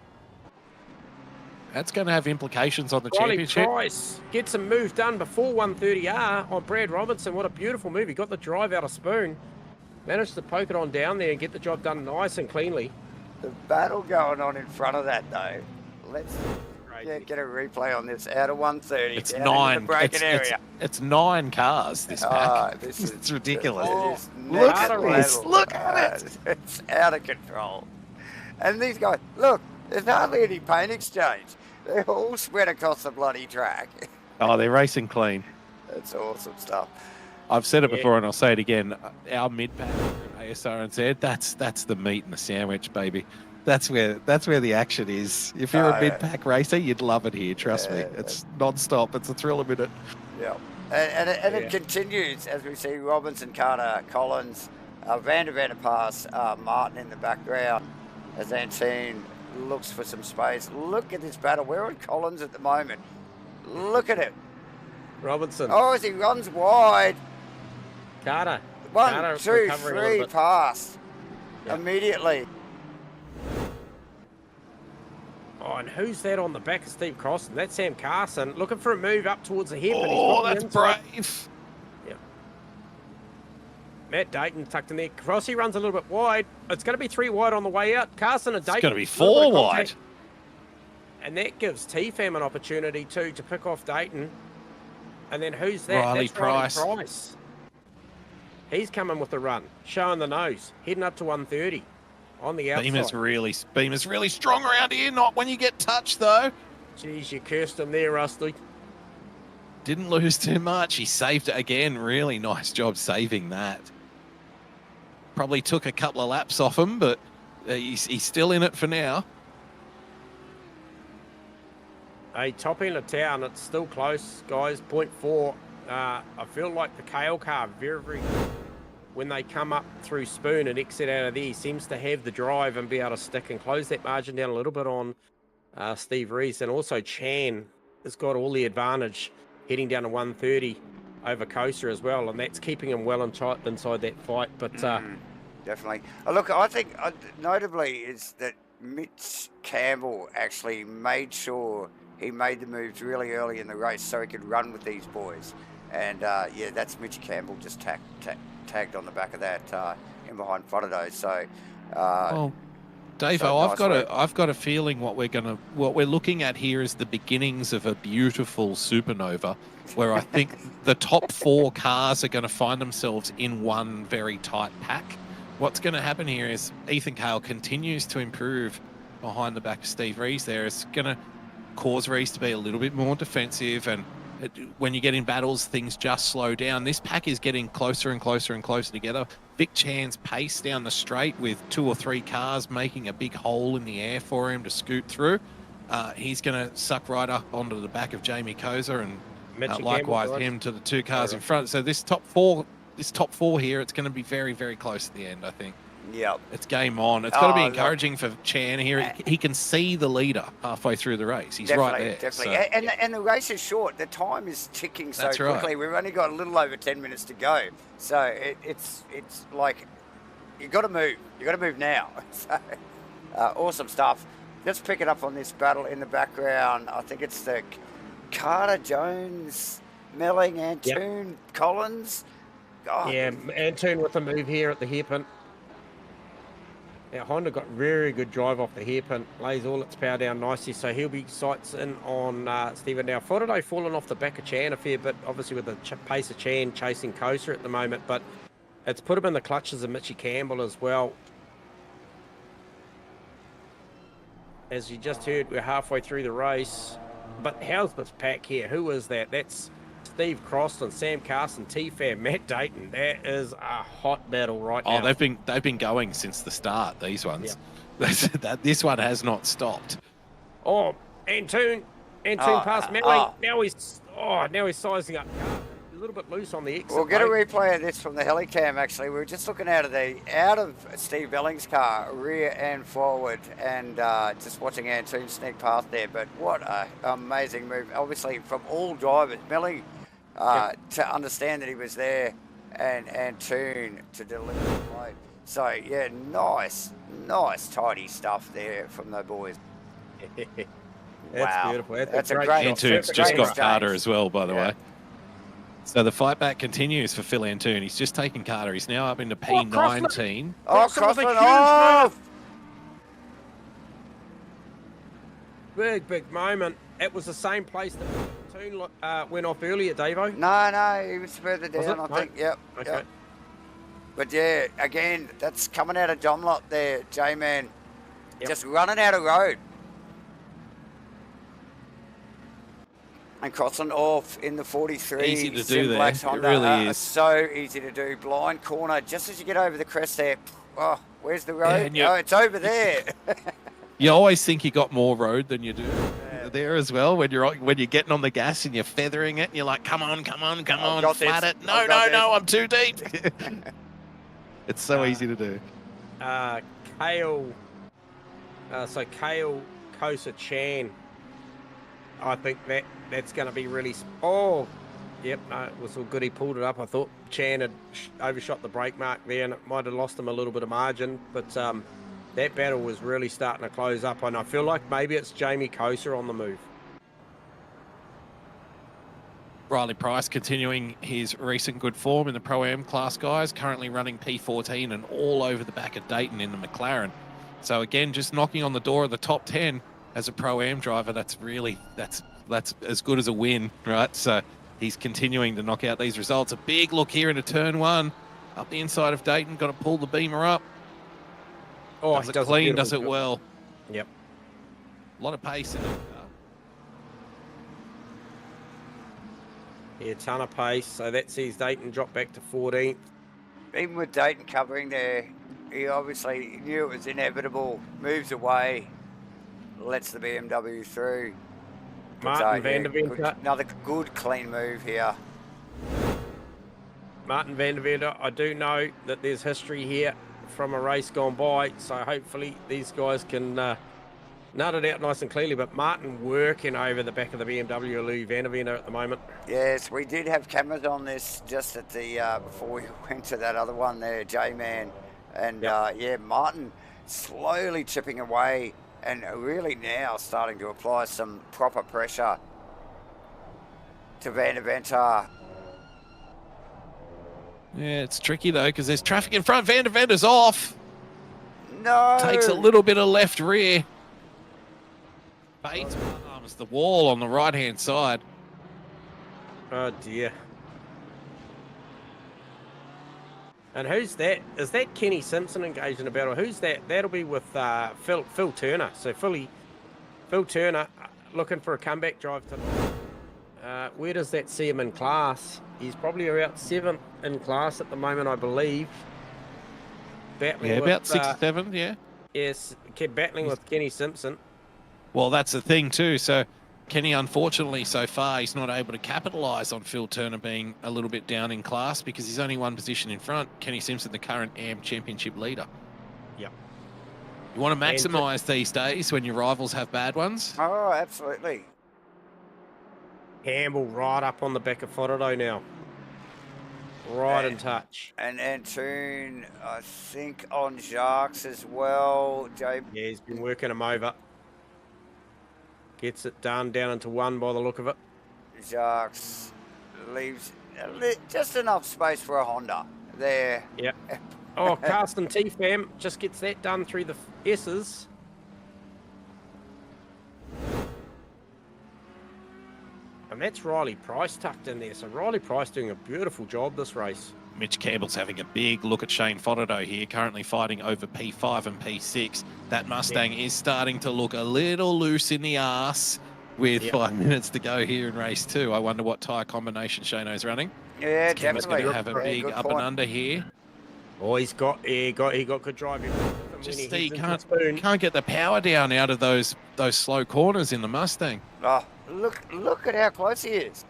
Speaker 3: That's going to have implications on the
Speaker 5: Riley
Speaker 3: championship.
Speaker 5: Price gets a move done before 130R on Brad Robinson. What a beautiful move. He got the drive out of Spoon. Managed to poke it on down there and get the job done nice and cleanly.
Speaker 1: The battle going on in front of that, though. Let's get a replay on this. Out of 130.
Speaker 3: It's
Speaker 1: down
Speaker 3: nine.
Speaker 1: into the bracket area.
Speaker 3: It's 9 cars, this pack.
Speaker 4: It's ridiculous.
Speaker 1: Look
Speaker 4: at
Speaker 1: at
Speaker 4: this,
Speaker 1: level.
Speaker 4: look at it.
Speaker 1: It's out of control. And these guys, look, there's hardly any paint exchange. They're all spread across the bloody track.
Speaker 4: Oh, they're racing clean.
Speaker 1: That's awesome stuff.
Speaker 3: I've said it before and I'll say it again. Our mid-pack Asrnz, that's the meat in the sandwich, baby.
Speaker 4: That's where the action is. If you're a mid-pack racer, you'd love it here. Trust me. It's non-stop. It's a thrill a minute.
Speaker 1: Yeah. And it continues as we see Robinson, Carter, Collins, Van der Paas, Martin in the background as Antine looks for some space. Look at this battle. We're on Collins at the moment. Look at it.
Speaker 5: Robinson.
Speaker 1: Oh, as he runs wide.
Speaker 5: Carter.
Speaker 1: 1, 2, 3, pass. Immediately.
Speaker 5: Oh, and who's that on the back of Steve Crossan? That's Sam Carson looking for a move up towards the hip.
Speaker 3: Oh,
Speaker 5: and
Speaker 3: that's brave.
Speaker 5: Yep. Matt Dayton tucked in there. Crossy runs a little bit wide. It's going to be 3 wide on the way out. Carson and Dayton.
Speaker 3: It's going to be 4 wide.
Speaker 5: And that gives T-Fam an opportunity too to pick off Dayton. And then who's that?
Speaker 3: Riley
Speaker 5: That's
Speaker 3: Price.
Speaker 5: Riley Price. He's coming with the run, showing the nose, heading up to 130 on the outside.
Speaker 3: Beamer's really strong around here. Not when you get touched though.
Speaker 5: Jeez, you cursed him there, Rusty.
Speaker 3: Didn't lose too much. He saved it again. Really nice job saving that. Probably took a couple of laps off him, but he's still in it for now.
Speaker 5: Hey, top end of town, it's still close, guys. 0.4. I feel like the Kale car very when they come up through Spoon and exit out of there, he seems to have the drive and be able to stick and close that margin down a little bit on Steve Reese. And also Chan has got all the advantage heading down to 130 over Coaster as well, and that's keeping him well inside that fight. But
Speaker 1: definitely. Look, I think notably is that Mitch Campbell actually made sure he made the moves really early in the race so he could run with these boys. And yeah, that's Mitch Campbell just tagged on the back of that in behind Frodo. So,
Speaker 3: well, Dave,
Speaker 1: so
Speaker 3: I've got a feeling what we're looking at here is the beginnings of a beautiful supernova, where I think the top 4 cars are going to find themselves in one very tight pack. What's going to happen here is Ethan Cale continues to improve behind the back of Steve Rees. There is going to cause Rees to be a little bit more defensive, and when you get in battles, things just slow down. This pack is getting closer and closer and closer together. Vic Chan's pace down the straight with 2 or 3 cars making a big hole in the air for him to scoot through. He's going to suck right up onto the back of Jamie Koza and likewise him to the 2 cars in front. So this top four here, it's going to be very, very close at the end, I think.
Speaker 1: Yep.
Speaker 3: It's game on. It's got to be encouraging for Chan here. He can see the leader halfway through the race. He's right there.
Speaker 1: Definitely.
Speaker 3: So.
Speaker 1: And the race is short. The time is ticking so
Speaker 3: That's
Speaker 1: quickly.
Speaker 3: right.
Speaker 1: We've only got a little over 10 minutes to go. So it's like you got to move. You got to move now. So awesome stuff. Let's pick it up on this battle in the background. I think it's the Carter, Jones, Melling, Antoon, Collins. Oh,
Speaker 5: yeah, Antoon with the move here at the hairpin. Now, Honda got very good drive off the hairpin, lays all its power down nicely, so he'll be sights in on Stephen. Now, Frodo falling off the back of Chan a fair bit, obviously with the pace of Chan chasing Coaster at the moment, but it's put him in the clutches of Mitchy Campbell as well. As you just heard, we're halfway through the race, but how's this pack here? Who is that? That's Steve Crossan, Sam Carson, T-Fam, Matt Dayton. That is a hot battle right now.
Speaker 3: Oh, they've been going since the start, these ones. Yeah. This one has not stopped.
Speaker 5: Oh, Antoon past Melling. Now he's sizing up. A little bit loose on the exit.
Speaker 1: We'll get a replay of this from the helicam. Actually, we were just looking out of Steve Belling's car, rear and forward, and just watching Antoon sneak past there. But what an amazing move! Obviously, from all drivers, Melling to understand that he was there, and Antoon to deliver the play. So yeah, nice, tidy stuff there from the boys.
Speaker 5: That's
Speaker 1: Wow.
Speaker 5: beautiful.
Speaker 1: That's a
Speaker 5: great
Speaker 1: great-
Speaker 5: shot.
Speaker 3: Antoon's
Speaker 1: Great
Speaker 3: just got
Speaker 1: exchange.
Speaker 3: Carter as well, by the
Speaker 1: Yeah.
Speaker 3: way. So the fight back continues for Phil Antoon. He's just taken Carter. He's now up into P19.
Speaker 1: Oh,
Speaker 5: Crossland with a
Speaker 1: Crossland
Speaker 5: huge
Speaker 1: off!
Speaker 5: Big moment. It was the same place that Toon went off earlier, Davo.
Speaker 1: No, he was further
Speaker 5: Was
Speaker 1: down,
Speaker 5: it?
Speaker 1: I
Speaker 5: No.
Speaker 1: think. Yep.
Speaker 5: Okay.
Speaker 1: Yep. But yeah, again, that's coming out of Domlot there, J-Man.
Speaker 5: Yep.
Speaker 1: Just running out of road. And crossing off in the 43.
Speaker 3: Easy to do
Speaker 1: Sim
Speaker 3: there.
Speaker 1: Black's
Speaker 3: It
Speaker 1: Honda.
Speaker 3: really is.
Speaker 1: So easy to do. Blind corner, just as you get over the crest there. Oh, where's the road?
Speaker 3: and you-
Speaker 1: Oh, it's over there.
Speaker 3: You always think you got more road than you do there as well. When you're getting on the gas and you're feathering it, and you're like, come on,
Speaker 1: got
Speaker 3: flat
Speaker 1: this.
Speaker 3: it. No,
Speaker 1: I've got
Speaker 3: no, I'm too deep. It's so
Speaker 5: Uh,
Speaker 3: easy to do.
Speaker 5: Kale. So Kale Kosa Chan. I think that's going to be really. Oh, yep. No, it was all good. He pulled it up. I thought Chan had overshot the brake mark there, and it might have lost him a little bit of margin. But that battle was really starting to close up, and I feel like maybe it's Jamie Kosa on the move.
Speaker 3: Riley Price continuing his recent good form in the Pro-Am class, guys. Currently running P14 and all over the back of Dayton in the McLaren. So again, just knocking on the door of the top 10 as a Pro-Am driver. That's as good as a win, right? So he's continuing to knock out these results. A big look here into turn 1. Up the inside of Dayton. Got to pull the beamer up.
Speaker 5: Oh,
Speaker 3: Does
Speaker 5: he
Speaker 3: it
Speaker 5: does a
Speaker 3: clean,
Speaker 5: beautiful
Speaker 3: does it
Speaker 5: job.
Speaker 3: well.
Speaker 5: Yep.
Speaker 3: A lot of pace in it.
Speaker 5: Yeah, ton of pace. So that sees Dayton drop back to 14th.
Speaker 1: Even with Dayton covering there, he obviously knew it was inevitable. Moves away, lets the BMW through.
Speaker 5: Martin van der Venter.
Speaker 1: Another good clean move here.
Speaker 5: Martin van der Venter, I do know that there's history here from a race gone by, so hopefully these guys can nut it out nice and clearly. But Martin working over the back of the BMW Louis van der Venter at the moment.
Speaker 1: Yes, we did have cameras on this just at the before we went to that other one there, J-Man. And yeah, Martin slowly chipping away and really now starting to apply some proper pressure to Van der Venter.
Speaker 3: Yeah, it's tricky though because there's traffic in front. Van der Venter's off.
Speaker 1: No!
Speaker 3: Takes a little bit of left rear. Bates arms the wall on the right-hand side.
Speaker 5: Oh dear. And who's that? Is that Kenny Simpson engaged in a battle? Who's that? That'll be with Phil Turner. So Phil Turner looking for a comeback drive tonight. Where does that see him in class? He's probably about 7th in class at the moment, I believe. Battling
Speaker 3: Yeah,
Speaker 5: with,
Speaker 3: about 6 or 7, yeah.
Speaker 5: Yes, kept battling with Kenny Simpson.
Speaker 3: Well, that's the thing too. So Kenny, unfortunately, so far, he's not able to capitalise on Phil Turner being a little bit down in class because he's only one position in front. Kenny Simpson, the current AM Championship leader.
Speaker 5: Yep.
Speaker 3: You want to maximise these days when your rivals have bad ones?
Speaker 1: Oh, absolutely.
Speaker 5: Campbell right up on the back of Fodado now. Right in touch.
Speaker 1: And Antoon, I think, on Jacques as well.
Speaker 5: Yeah, he's been working him over. Gets it done down into 1 by the look of it.
Speaker 1: Jacques leaves just enough space for a Honda there.
Speaker 5: Yep. Oh, Carsten T-Fam just gets that done through the S's. And that's Riley Price tucked in there. So Riley Price doing a beautiful job this race.
Speaker 3: Mitch Campbell's having a big look at Shane Fodado here, currently fighting over P5 and P6. That Mustang is starting to look a little loose in the arse with 5 minutes to go here in race 2. I wonder what tyre combination Shano's running.
Speaker 1: Yeah,
Speaker 3: Campbell's
Speaker 1: definitely.
Speaker 3: going to have a big up and under here.
Speaker 5: Oh, he got good driving.
Speaker 3: Just he can't get the power down out of those slow corners in the Mustang.
Speaker 1: Oh, look at how close he is.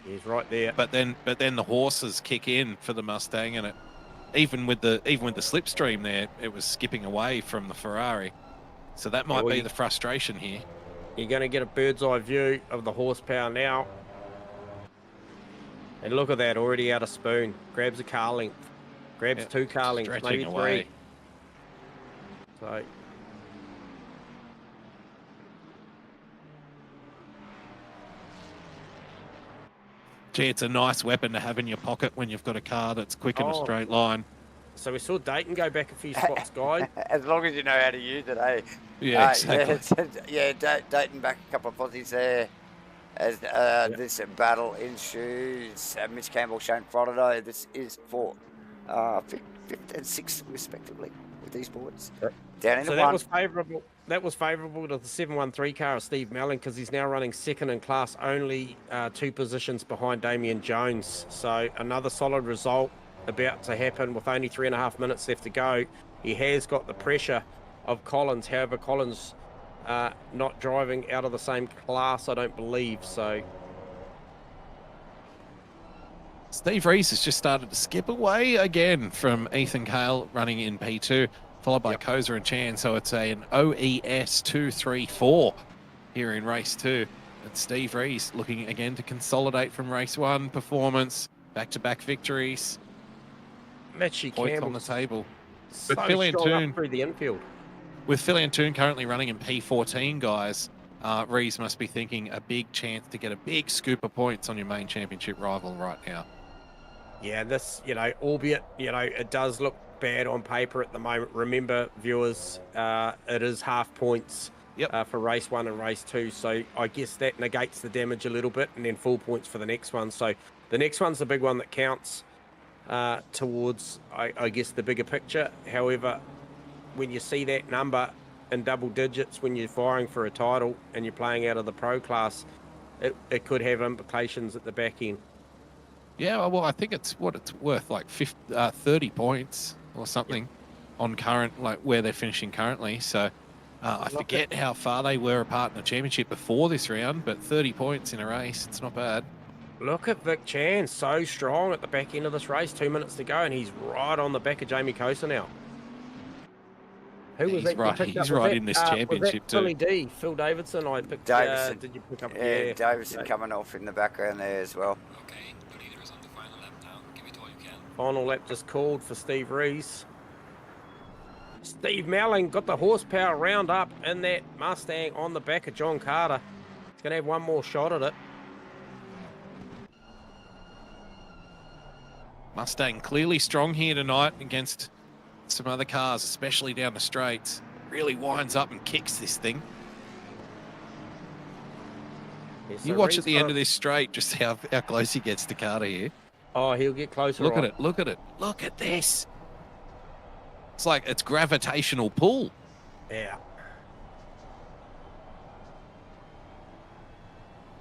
Speaker 5: He's right there.
Speaker 3: But then the horses kick in for the Mustang, and it even with the slipstream there, it was skipping away from the Ferrari. So that might be the frustration here.
Speaker 5: You're going to get a bird's eye view of the horsepower now. And look at that, already out of spoon. Grabs a car length. Grabs 2 car lengths, maybe 3.
Speaker 3: Away.
Speaker 5: So
Speaker 3: Gee, it's a nice weapon to have in your pocket when you've got a car that's quick in a straight line.
Speaker 5: So we saw Dayton go back a few spots, guys.
Speaker 1: As long as you know how to use it, eh?
Speaker 3: Yeah, exactly.
Speaker 1: Dayton back a couple of posies there as this battle ensues. Mitch Campbell showing Frodo. This is for 5th and 6th respectively with these boards. Down into
Speaker 5: So
Speaker 1: one.
Speaker 5: that was favourable. That was favourable to the 713 car of Steve Melling because he's now running second in class, only 2 positions behind Damien Jones. So another solid result about to happen with only 3.5 minutes left to go. He has got the pressure of Collins. However, Collins not driving out of the same class, I don't believe. So
Speaker 3: Steve Rees has just started to skip away again from Ethan Cale running in P2, followed by Koza and Chan. So it's an OES 2-3-4 here in race 2. And Steve Rees looking again to consolidate from race 1 performance, back-to-back victories.
Speaker 5: Mitchie
Speaker 3: Points
Speaker 5: Campbell
Speaker 3: on the table.
Speaker 5: so
Speaker 3: With Phil
Speaker 5: strong
Speaker 3: Antoon,
Speaker 5: up through the infield.
Speaker 3: with Phil Antoon currently running in P14, guys, Rees must be thinking a big chance to get a big scoop of points on your main championship rival right now.
Speaker 5: Yeah, this, albeit, it does look bad on paper at the moment. Remember, viewers, it is half points for race 1 and race 2. So I guess that negates the damage a little bit, and then full points for the next one. So the next one's the big one that counts towards, I guess, the bigger picture. However, when you see that number in double digits when you're firing for a title and you're playing out of the pro class, it could have implications at the back end.
Speaker 3: Yeah, well, I think it's what it's worth, like 30 points or something on current, like where they're finishing currently. So I forget how far they were apart in the championship before this round, but 30 points in a race, it's not bad.
Speaker 5: Look at Vic Chan, so strong at the back end of this race. 2 minutes to go, and he's right on the back of Jamie Kosa now. Who was
Speaker 3: He's
Speaker 5: that?
Speaker 3: right. He's right in this championship too.
Speaker 5: Philly D, Phil Davidson. I picked.
Speaker 1: Davison.
Speaker 5: Did you pick up?
Speaker 1: Yeah, Davison coming off in the background there as well.
Speaker 6: Okay, the leader is on the final lap now. Give it all you can.
Speaker 5: Final lap just called for Steve Rees. Steve Melling got the horsepower round up in that Mustang on the back of John Carter. He's going to have one more shot at it.
Speaker 3: Mustang clearly strong here tonight against some other cars, especially down the straights. Really winds up and kicks this thing.
Speaker 5: Yeah,
Speaker 3: You watch at the end of this straight just how close he gets to Carter here.
Speaker 5: Oh, he'll get closer.
Speaker 3: Look at it, look at it, look at this. It's like it's gravitational pull.
Speaker 5: Yeah.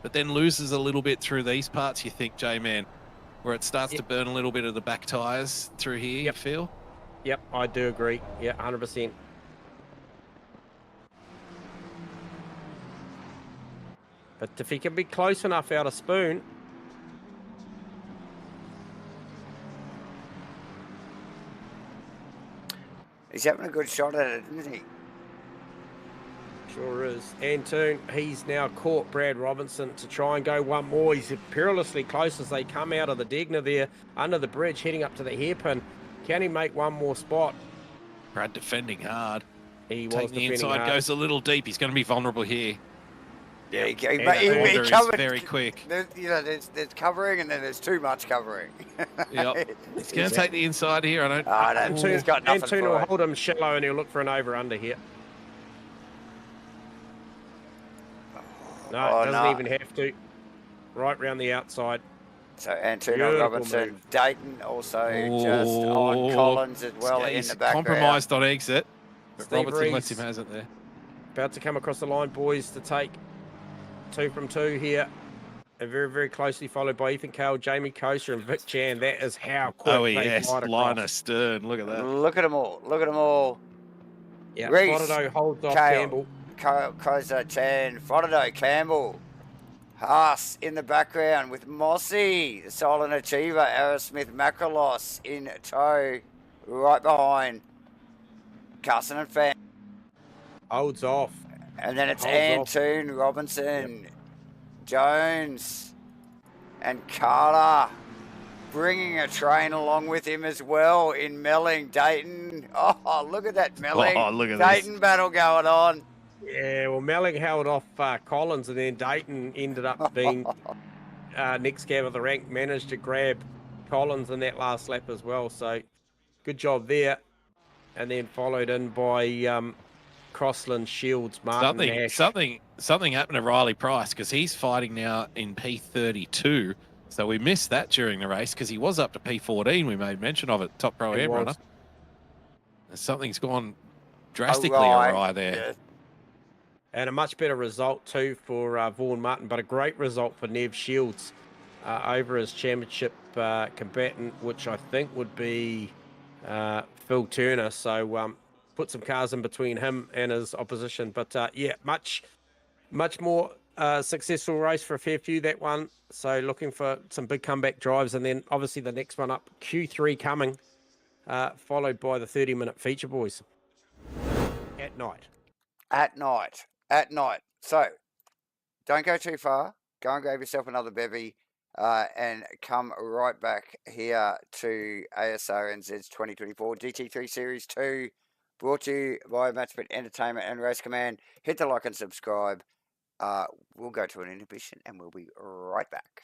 Speaker 3: But then loses a little bit through these parts, you think, J-Man, where it starts to burn a little bit of the back tyres through here, you feel?
Speaker 5: Yep, I do agree. Yeah, 100%. But if he can be close enough out of Spoon.
Speaker 1: He's having a good shot at it, isn't he?
Speaker 5: Sure is. Antoon, he's now caught Brad Robinson to try and go one more. He's perilously close as they come out of the Degner there, under the bridge, heading up to the hairpin. Can he make one more spot?
Speaker 3: Brad defending hard.
Speaker 5: He was
Speaker 3: Taking the
Speaker 5: defending
Speaker 3: inside,
Speaker 5: hard.
Speaker 3: goes a little deep. He's going to be vulnerable here.
Speaker 1: Yeah, he
Speaker 3: Is
Speaker 1: covered
Speaker 3: very quick.
Speaker 1: There's covering and then there's too much covering.
Speaker 3: Yep. He's going to take the inside here. I don't.
Speaker 1: Antoon's got nothing
Speaker 5: Antoon
Speaker 1: for
Speaker 5: will
Speaker 1: it.
Speaker 5: hold him shallow and he'll look for an over-under here. No, it doesn't even have to. Right round the outside.
Speaker 1: So Antoon on
Speaker 5: Beautiful
Speaker 1: Robinson,
Speaker 5: move.
Speaker 1: Dayton also just on Collins as well in
Speaker 3: He's
Speaker 1: the background.
Speaker 3: compromised on exit. But
Speaker 5: Steve
Speaker 3: Robertson lets
Speaker 5: Rees.
Speaker 3: him has it there.
Speaker 5: About to come across the line, boys, to take 2 from 2 here. And very, very closely followed by Ethan Cale, Jamie Kosa, and Vic Chan. That is how quick
Speaker 3: Oh,
Speaker 5: they
Speaker 3: yes.
Speaker 5: glide across.
Speaker 3: Liner Stern. Look at that.
Speaker 1: Look at them all. Look at them all.
Speaker 5: Yeah,
Speaker 1: Rees,
Speaker 5: Frodo holds off
Speaker 1: Cale.
Speaker 5: Campbell.
Speaker 1: Koza, Chan, Frodo, Campbell. Haas in the background with Mossy, the silent achiever, Aerosmith Macrolos in tow, right behind Carson and Fan.
Speaker 5: Holds off.
Speaker 1: And then it's
Speaker 5: Holds off.
Speaker 1: Antoon, Robinson, Jones, and Carter bringing a train along with him as well in Melling, Dayton. Oh, look at that Melling.
Speaker 3: Oh, look at
Speaker 1: Dayton
Speaker 3: this.
Speaker 1: battle going on.
Speaker 5: Yeah, well, Melling held off Collins, and then Dayton ended up being next cab of the rank, managed to grab Collins in that last lap as well. So good job there. And then followed in by Crossland, Shields, Martin, Nash.
Speaker 3: Something happened to Riley Price because he's fighting now in P32. So we missed that during the race because he was up to P14. We made mention of it, top pro air runner. Something's gone drastically awry there.
Speaker 1: Yeah.
Speaker 5: And a much better result too for Vaughan Martin, but a great result for Nev Shields over his championship combatant, which I think would be Phil Turner. So put some cars in between him and his opposition. But yeah, much more successful race for a fair few, that one. So looking for some big comeback drives. And then obviously the next one up, Q3 coming, followed by the 30-minute feature, boys, at night.
Speaker 1: At night. So don't go too far. Go and grab yourself another bevy and come right back here to Asrnz's 2024 GT3 Series 2, brought to you by MATCHFIT Entertainment and Race Command. Hit the like and subscribe. We'll go to an intermission and we'll be right back.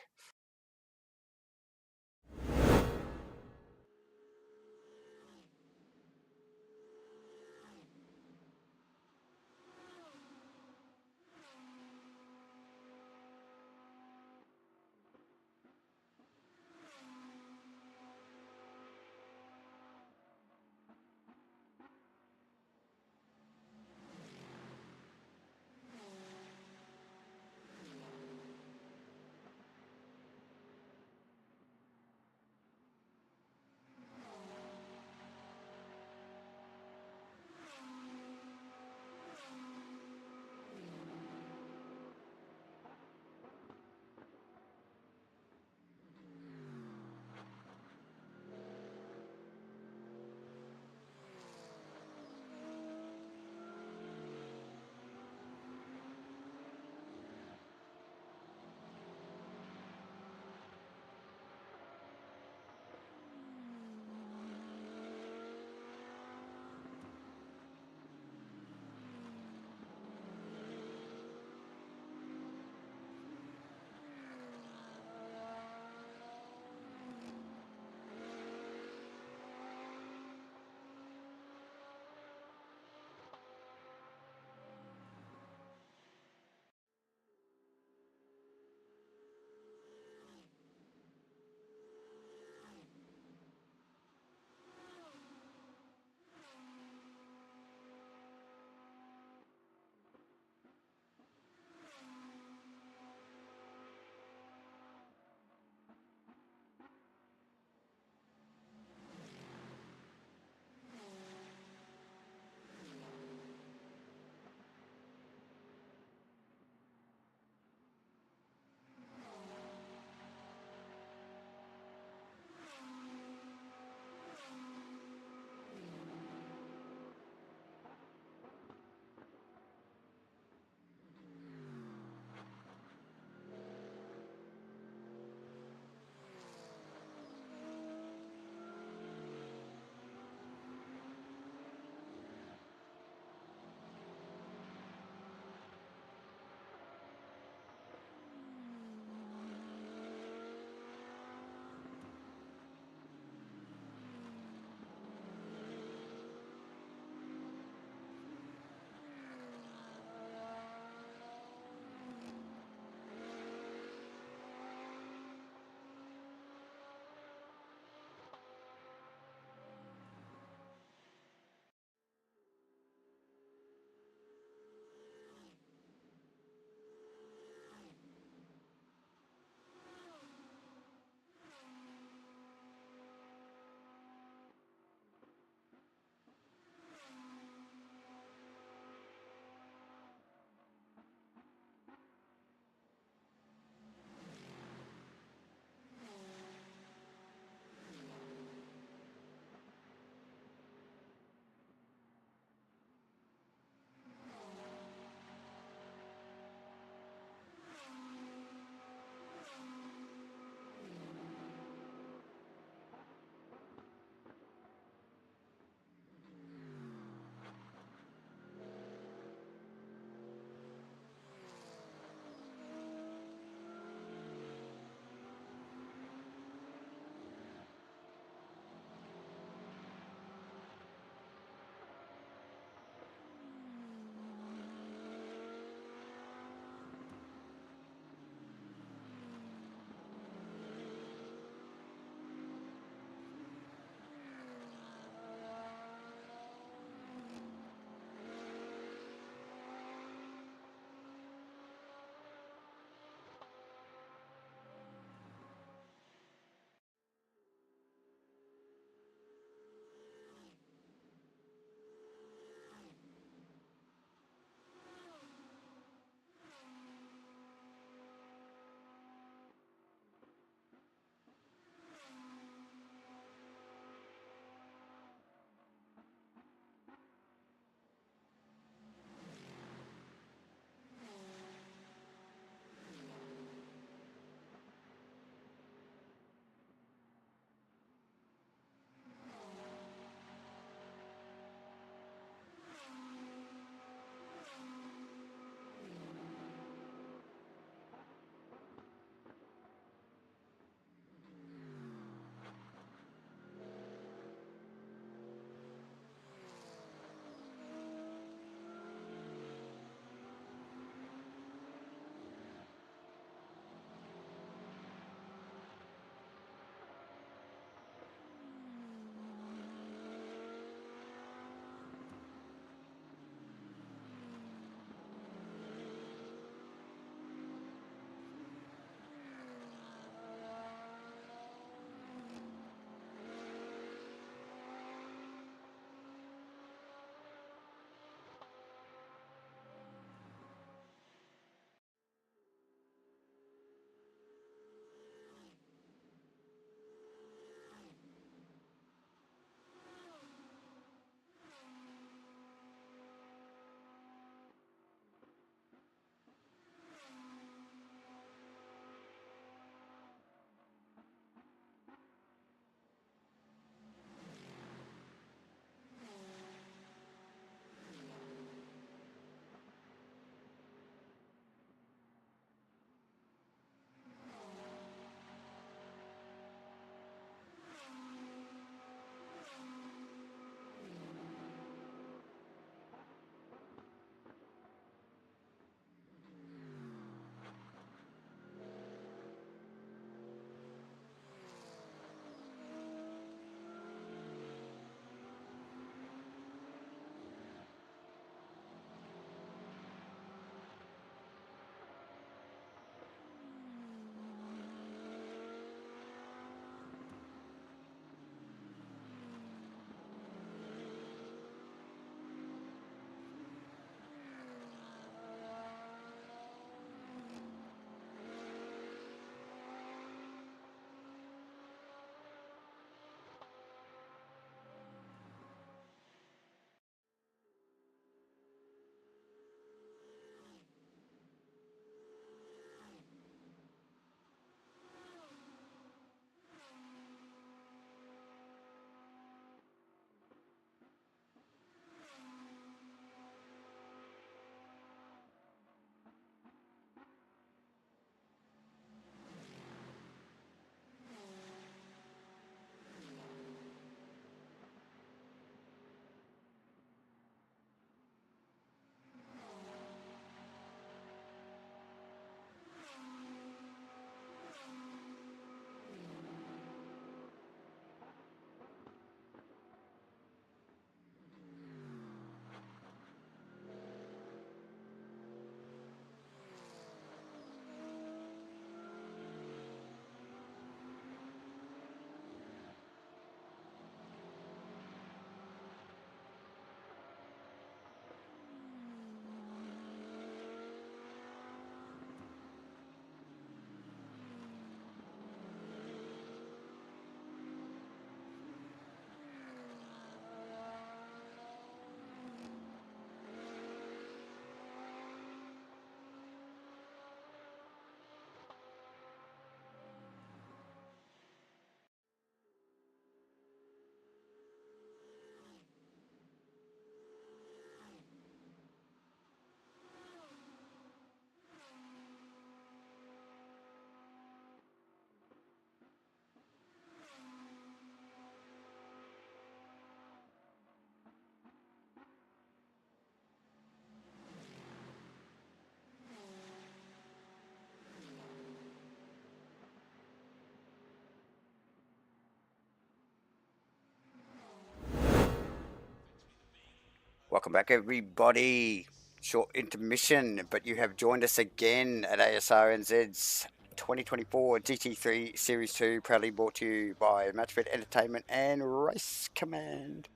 Speaker 1: Welcome back, everybody. Short intermission, but you have joined us again at Asrnz's 2024 GT3 Series 2, proudly brought to you by MATCHFIT Entertainment and Race Command.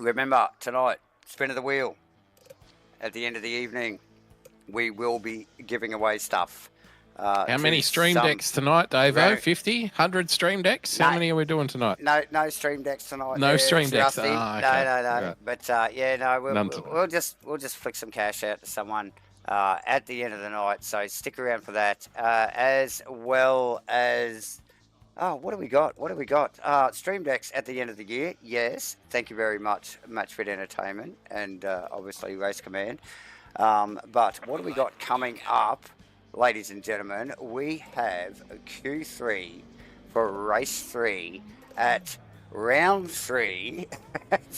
Speaker 1: Remember, tonight, spin of the wheel. At the end of the evening, we will be giving away stuff.
Speaker 3: How many stream decks tonight, Davo? 50? 100 stream decks? How many are we doing tonight?
Speaker 1: No stream decks tonight.
Speaker 3: No stream decks.
Speaker 1: Rusty.
Speaker 3: Ah, okay.
Speaker 1: No.
Speaker 3: Right.
Speaker 1: But we'll just flick some cash out to someone at the end of the night. So stick around for that, as well as what do we got? Stream decks at the end of the year. Yes, thank you very much, MATCHFIT Entertainment and obviously Race Command. But what do we got coming up? Ladies and gentlemen, we have a Q3 for race 3 at round 3.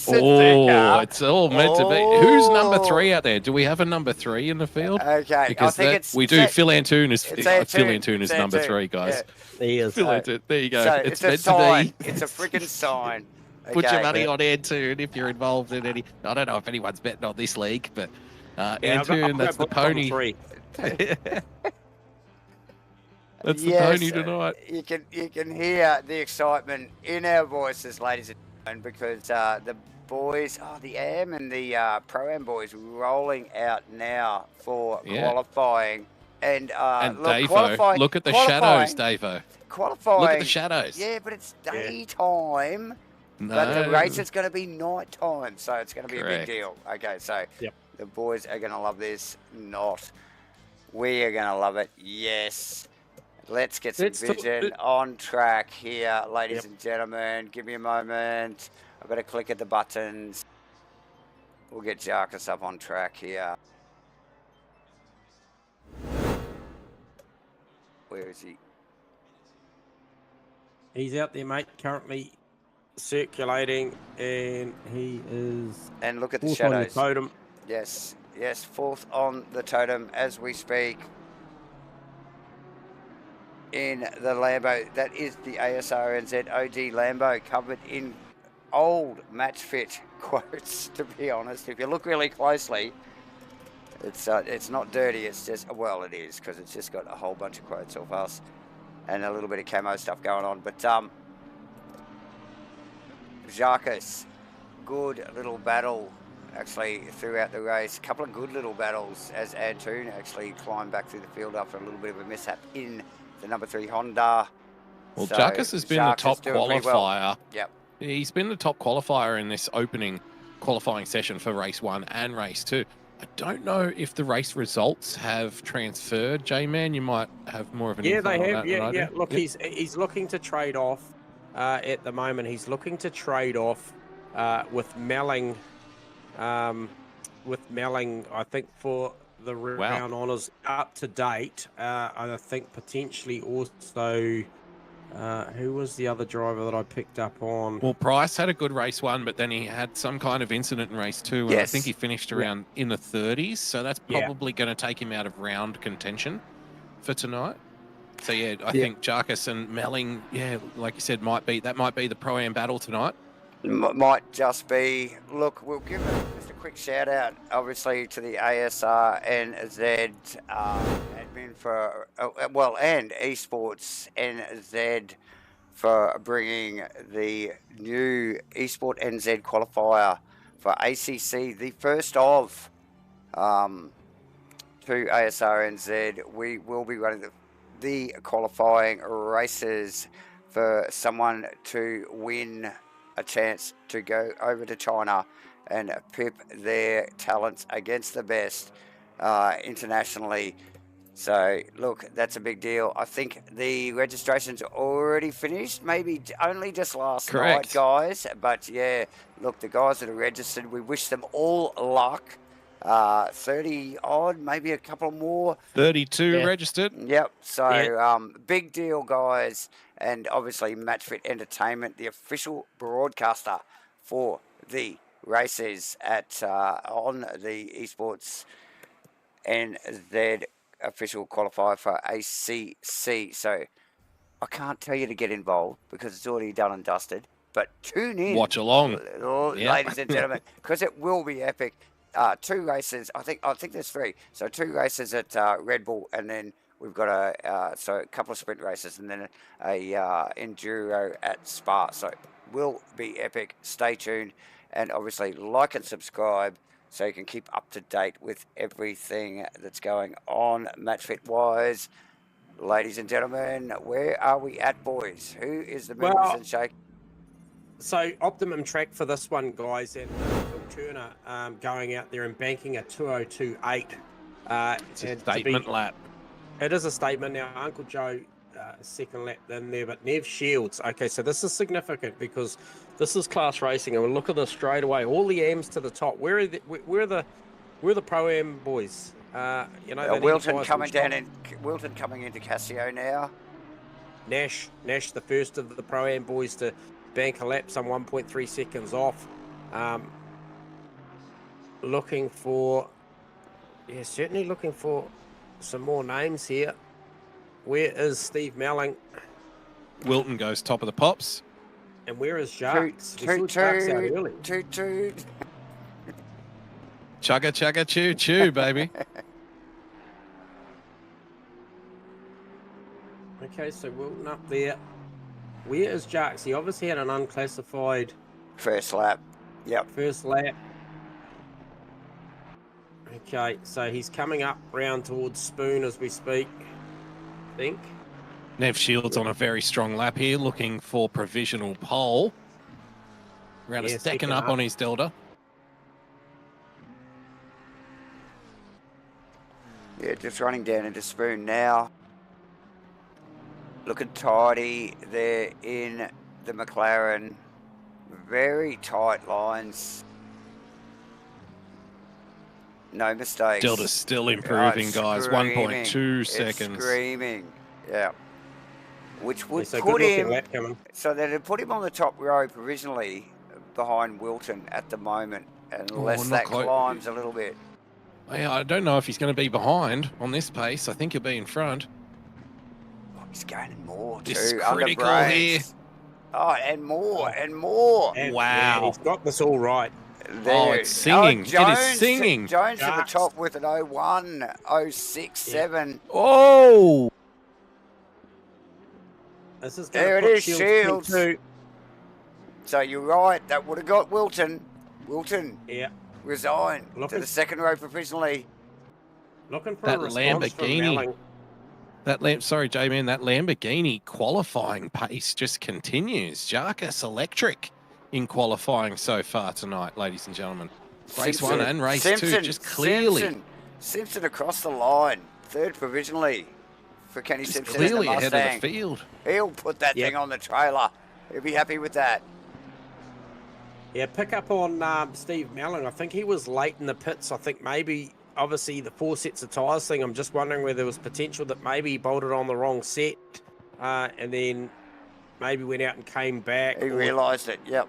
Speaker 3: Oh, it's all meant to be. Who's number 3 out there? Do we have a number 3 in the field?
Speaker 1: Okay,
Speaker 3: because we do. Phil Antoon is number 3, guys.
Speaker 5: Yeah. He is.
Speaker 3: Phil Antoon. There you go.
Speaker 1: So
Speaker 3: it's
Speaker 1: a
Speaker 3: meant
Speaker 1: sign.
Speaker 3: to be.
Speaker 1: It's a freaking sign.
Speaker 3: Put your money on Antoon if you're involved in any. I don't know if anyone's betting on this league, but Antoon, that's the pony. That's the pony tonight.
Speaker 1: You can hear the excitement in our voices, ladies and gentlemen, because the boys, the AM and the Pro-Am boys rolling out now for qualifying. And
Speaker 3: Davo, look at the shadows, Davo.
Speaker 1: Qualifying.
Speaker 3: Look at the shadows.
Speaker 1: Yeah, but it's daytime.
Speaker 3: No.
Speaker 1: But the race is going to be night time, so it's going to be a big
Speaker 3: Correct.
Speaker 1: deal. Okay, so the boys are going to love this. Not. We are going to love it. Yes. Let's get some vision on track here, ladies and gentlemen. Give me a moment. I've got to click at the buttons. We'll get Jarkus up on track here. Where is he?
Speaker 5: He's out there, mate, currently circulating, and he is...
Speaker 1: And look at the
Speaker 5: fourth
Speaker 1: shadows.
Speaker 5: on the totem.
Speaker 1: Yes, fourth on the totem as we speak. In the Lambo, that is the Asrnz OG Lambo, covered in old MATCHFIT quotes, to be honest. If you look really closely, it's not dirty, it's just, well, it is, because it's just got a whole bunch of quotes of us and a little bit of camo stuff going on. But Jarkus, good little battle actually throughout the race. A couple of good little battles as Antoon actually climbed back through the field after a little bit of a mishap in the number 3 Honda.
Speaker 3: Well, so Jarkus has been the top qualifier.
Speaker 1: Well. Yep.
Speaker 3: He's been the top qualifier in this opening qualifying session for race 1 and race 2. I don't know if the race results have transferred. J-Man, you might have more of an info on that than I do.
Speaker 5: Look, he's looking to trade off at the moment. He's looking to trade off with Melling. I think for the round honours up to date. I think potentially also, who was the other driver that I picked up on?
Speaker 3: Well, Price had a good race 1, but then he had some kind of incident in race 2, and I think he finished around in the 30s, so that's probably going to take him out of round contention for tonight. So I think Jarkus and Melling, like you said, might be the Pro-Am battle tonight.
Speaker 1: Might just be. Look, we'll give just a quick shout out, obviously, to the Asrnz admin for, and Esports NZ for bringing the new Esport NZ qualifier for ACC, the first of to Asrnz. We will be running the qualifying races for someone to win a chance to go over to China and pip their talents against the best internationally. So, look, that's a big deal. I think the registration's already finished, maybe only just last night, guys. But, look, the guys that are registered, we wish them all luck. 30 odd, maybe a couple more.
Speaker 3: 32 registered.
Speaker 1: Yep. So, big deal, guys. And obviously, MATCHFIT Entertainment, the official broadcaster for the races at on the Esports NZ official qualifier for ACC. So, I can't tell you to get involved because it's already done and dusted. But tune in.
Speaker 3: Watch along.
Speaker 1: Ladies and gentlemen, because it will be epic. 2 races, I think there's 3. So 2 races at Red Bull, and then we've got a couple of sprint races, and then a enduro at Spa. So it will be epic. Stay tuned, and obviously like and subscribe so you can keep up to date with everything that's going on MatchFit wise. Ladies and gentlemen, where are we at, boys? Who is the movers and shakers?
Speaker 5: So optimum track for this one, guys, and Phil Turner going out there and banking a 2:02.8.
Speaker 3: It's a statement lap.
Speaker 5: It is a statement. Now, Uncle Joe, second lap in there, but Nev Shields. Okay, so this is significant because this is class racing, and we'll look at this straight away. All the M's to the top. Where are the Pro-Am boys?
Speaker 1: Wilton coming down in Wilton coming into Casio now.
Speaker 5: Nash, the first of the Pro-Am boys to bank a lap, some 1.3 seconds off. Certainly looking for some more names here. Where is Steve Melling?
Speaker 3: Wilton goes top of the pops.
Speaker 5: And where is Jacques? We saw Jacques out early.
Speaker 1: Toot.
Speaker 3: Chugga chugga choo choo, baby.
Speaker 5: Okay, so Wilton up there. Where is Jacques? He obviously had an unclassified
Speaker 1: first lap. Yep.
Speaker 5: First lap. Okay, so he's coming up round towards Spoon as we speak, I think.
Speaker 3: Nev Shields on a very strong lap here, looking for provisional pole. Around a second up on his Delta.
Speaker 1: Yeah, just running down into Spoon now. Looking tidy there in the McLaren. Very tight lines. No mistakes.
Speaker 3: Delta's still improving, guys. 1.2 seconds.
Speaker 1: It's screaming. Yeah. Which would
Speaker 5: so
Speaker 1: put him...
Speaker 5: lap coming.
Speaker 1: So they'd put him on the top row provisionally behind Wilton at the moment, unless that climbs a little bit.
Speaker 3: Yeah, I don't know if he's going to be behind on this pace. I think he'll be in front.
Speaker 1: Oh, he's gaining more too.
Speaker 3: This is critical here.
Speaker 1: Oh, and more, and more.
Speaker 5: And,
Speaker 3: wow.
Speaker 5: Yeah, he's got this all right.
Speaker 1: There.
Speaker 3: Oh, it's singing.
Speaker 1: Jones,
Speaker 3: it is singing.
Speaker 1: Jones to the top with an 01, 067.
Speaker 3: Yeah. Oh!
Speaker 5: This is
Speaker 1: there it is, Shields. So you're right. That would have got Wilton.
Speaker 5: Yeah.
Speaker 1: Resign to the second row provisionally.
Speaker 5: Looking for
Speaker 3: that
Speaker 5: a response
Speaker 3: Lamborghini. Sorry, J-Man, that Lamborghini qualifying pace just continues. Jarkus Electric in qualifying so far tonight, ladies and gentlemen. Race 1 and race 2, just clearly.
Speaker 1: Simpson across the line, third provisionally for Kenny Simpson.
Speaker 3: Clearly
Speaker 1: in the Mustang.
Speaker 3: ahead of the field.
Speaker 1: He'll put that thing on the trailer. He'll be happy with that.
Speaker 5: Yeah, pick up on Steve Melling. I think he was late in the pits. I think maybe, obviously, the 4 sets of tyres thing. I'm just wondering whether there was potential that maybe he bolted on the wrong set and then maybe went out and came back.
Speaker 1: He realised it, yep.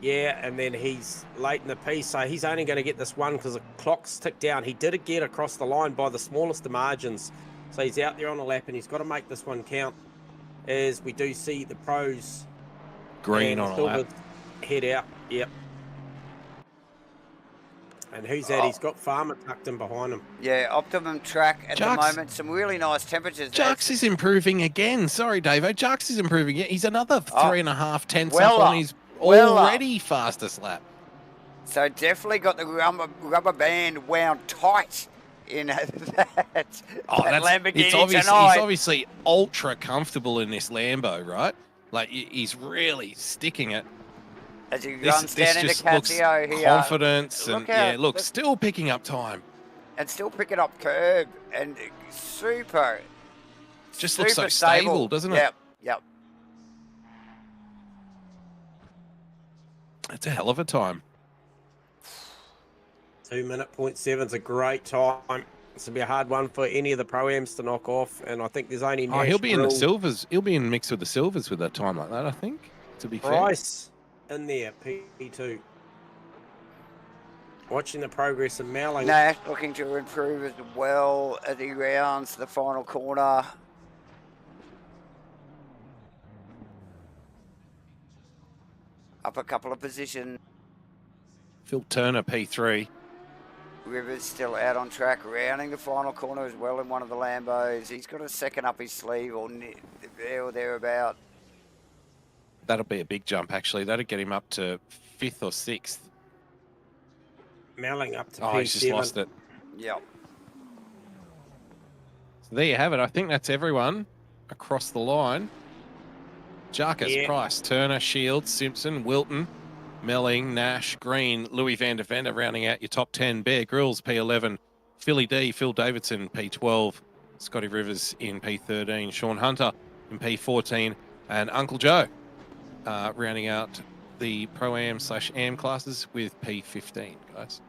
Speaker 5: Yeah, and then he's late in the piece, so he's only going to get this one because the clock's ticked down. He did get across the line by the smallest of margins, so he's out there on the lap, and he's got to make this one count, as we do see the pros.
Speaker 3: Green on a lap.
Speaker 5: Head out, yep. And who's that? He's got Farmer tucked in behind him.
Speaker 1: Yeah, optimum track at the moment. Some really nice temperatures.
Speaker 3: Jux is improving again. Sorry, Davo. Jux is improving. He's another 3.5 tenths up on his already fastest lap.
Speaker 1: So definitely got the rubber band wound tight in that Lamborghini tonight.
Speaker 3: He's obviously ultra comfortable in this Lambo, right? Like, he's really sticking it.
Speaker 1: As he runs down into Casio here.
Speaker 3: Confidence and still picking up time.
Speaker 1: And still picking up curb and super.
Speaker 3: Just looks so stable, doesn't it?
Speaker 1: Yep.
Speaker 3: It's a hell of a time.
Speaker 5: 2:07 is a great time. This will be a hard one for any of the Pro-Ams to knock off, and I think there's only Nash,
Speaker 3: he'll be in the silvers. He'll be in mix with the silvers with a time like that, I think, to be fair.
Speaker 5: Price in there, P2. Watching the progress of Melling.
Speaker 1: Nash looking to improve as well as he rounds the final corner. up a couple of positions.
Speaker 3: Phil Turner, P3.
Speaker 1: Rivers still out on track, rounding the final corner as well in one of the Lambos. He's got a second up his sleeve or there or thereabout.
Speaker 3: That'll be a big jump, actually. That'll get him up to 5th or 6th.
Speaker 5: Melling up to
Speaker 3: Oh,
Speaker 5: P7.
Speaker 3: he's just lost it.
Speaker 1: Yep.
Speaker 3: So there you have it. I think that's everyone across the line. Jarkus, Price, Turner, Shields, Simpson, Wilton, Melling, Nash, Green, Louis van der Vende rounding out your top 10. Bear Grylls, P11. Philly D, Phil Davidson, P12. Scotty Rivers in P13. Sean Hunter in P14. And Uncle Joe rounding out the Pro-Am/Am classes with P15, guys.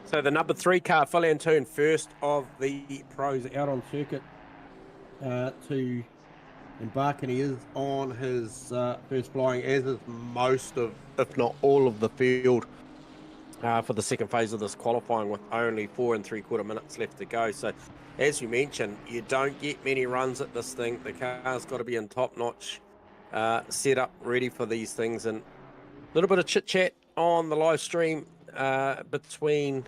Speaker 5: So the number 3 car, Phil Antoon, first of the pros out on circuit to embark, and he is on his first flying, as is most of, if not all of the field for the second phase of this qualifying, with only 4 3/4 minutes left to go. So as you mentioned, you don't get many runs at this thing. The car's got to be in top-notch setup, ready for these things. And a little bit of chit-chat on the live stream between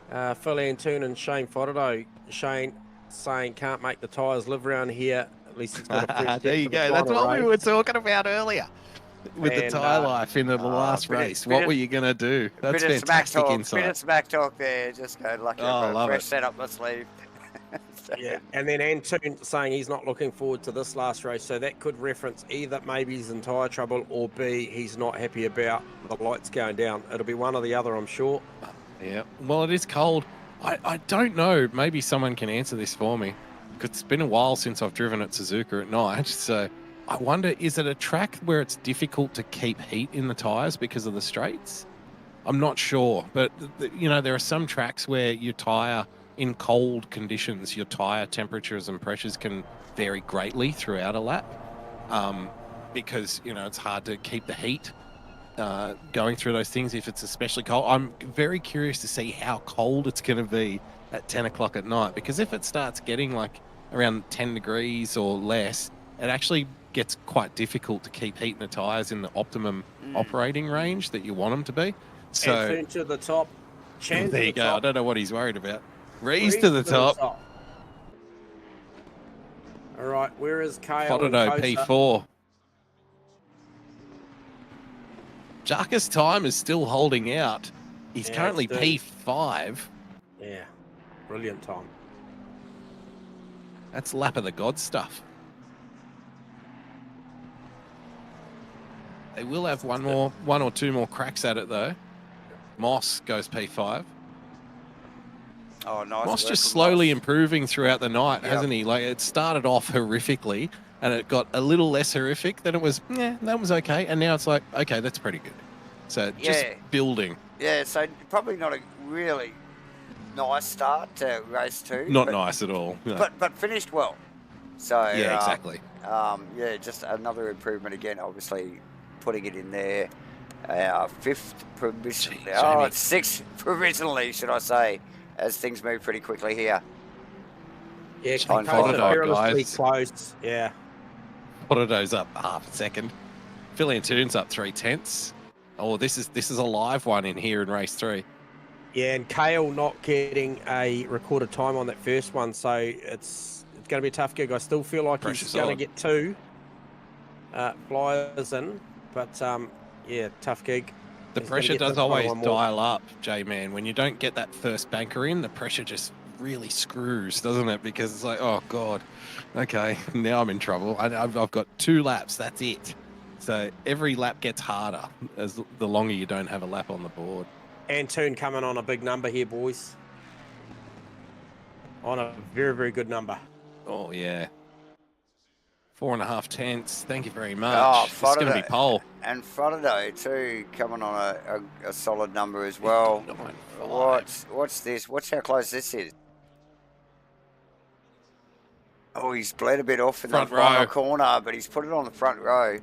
Speaker 5: Phil Antoon and Shane Fodderdo. Shane saying can't make the tyres live around here. At least he's got a first
Speaker 4: There you go. That's what we were talking about earlier. With the tyre life in the last race. What were you going to do? That's fantastic insight.
Speaker 1: Bit of smack talk there. Just go lucky a fresh set up my sleeve.
Speaker 5: Yeah, and then Antoon saying he's not looking forward to this last race, so that could reference either maybe he's in tyre trouble or B, he's not happy about the lights going down. It'll be one or the other, I'm sure.
Speaker 3: Yeah, well, it is cold. I don't know. Maybe someone can answer this for me, because it's been a while since I've driven at Suzuka at night. So I wonder, is it a track where it's difficult to keep heat in the tyres because of the straights? I'm not sure, but you know, there are some tracks where your tyre, in cold conditions, your tyre temperatures and pressures can vary greatly throughout a lap, because, you know, it's hard to keep the heat going through those things if it's especially cold. I'm very curious to see how cold it's going to be at 10 o'clock at night, because if it starts getting like around 10 degrees or less, it actually gets quite difficult to keep heat in the tyres in the optimum operating range that you want them to be. So
Speaker 5: Antoon to the top. Chan
Speaker 3: there you go.
Speaker 5: Top.
Speaker 3: I don't know what he's worried about. Rees to the top.
Speaker 5: All right, where is Kale?
Speaker 3: Fodderdo P4. Jarkus' time is still holding out. He's currently P5.
Speaker 5: Yeah, brilliant time.
Speaker 3: That's lap of the god stuff. They will have one or two more cracks at it though. Moss goes P5.
Speaker 1: Oh, nice.
Speaker 3: Moss just slowly improving throughout the night, hasn't he? Like, it started off horrifically, and it got a little less horrific. Then it was, that was okay. And now it's like, okay, that's pretty good. So just building.
Speaker 1: Yeah, so probably not a really nice start to race 2.
Speaker 3: Not nice at all. No.
Speaker 1: But finished well. So
Speaker 3: yeah, exactly.
Speaker 1: Yeah, just another improvement again. Obviously, putting it in there. 5th provisionally. Oh, it's 6th provisionally, should I say? As things move pretty quickly here.
Speaker 5: Yeah,
Speaker 3: guys.
Speaker 5: Close. Yeah.
Speaker 3: Fodderdo's up half a second. Phil Antoon's up 3/10. Oh, this is a live one in here in race 3.
Speaker 5: Yeah, and Kale not getting a recorded time on that first one, so it's going to be a tough gig. I still feel like he's going to get 2 flyers in, but yeah, tough gig.
Speaker 3: The pressure does always dial up, J-Man. When you don't get that first banker in, the pressure just really screws, doesn't it? Because it's like, oh, God, okay, now I'm in trouble. I've got 2 laps, that's it. So every lap gets harder as the longer you don't have a lap on the board.
Speaker 5: Antoon coming on a big number here, boys. On a very, very good number.
Speaker 3: Oh, yeah. 4.5 tenths. Thank you very much.
Speaker 1: Oh,
Speaker 3: it's going to be pole.
Speaker 1: And Fodderdo too, coming on a solid number as well. What's this? Watch how close this is. Oh, he's bled a bit off in the final corner, but he's put it on the front row.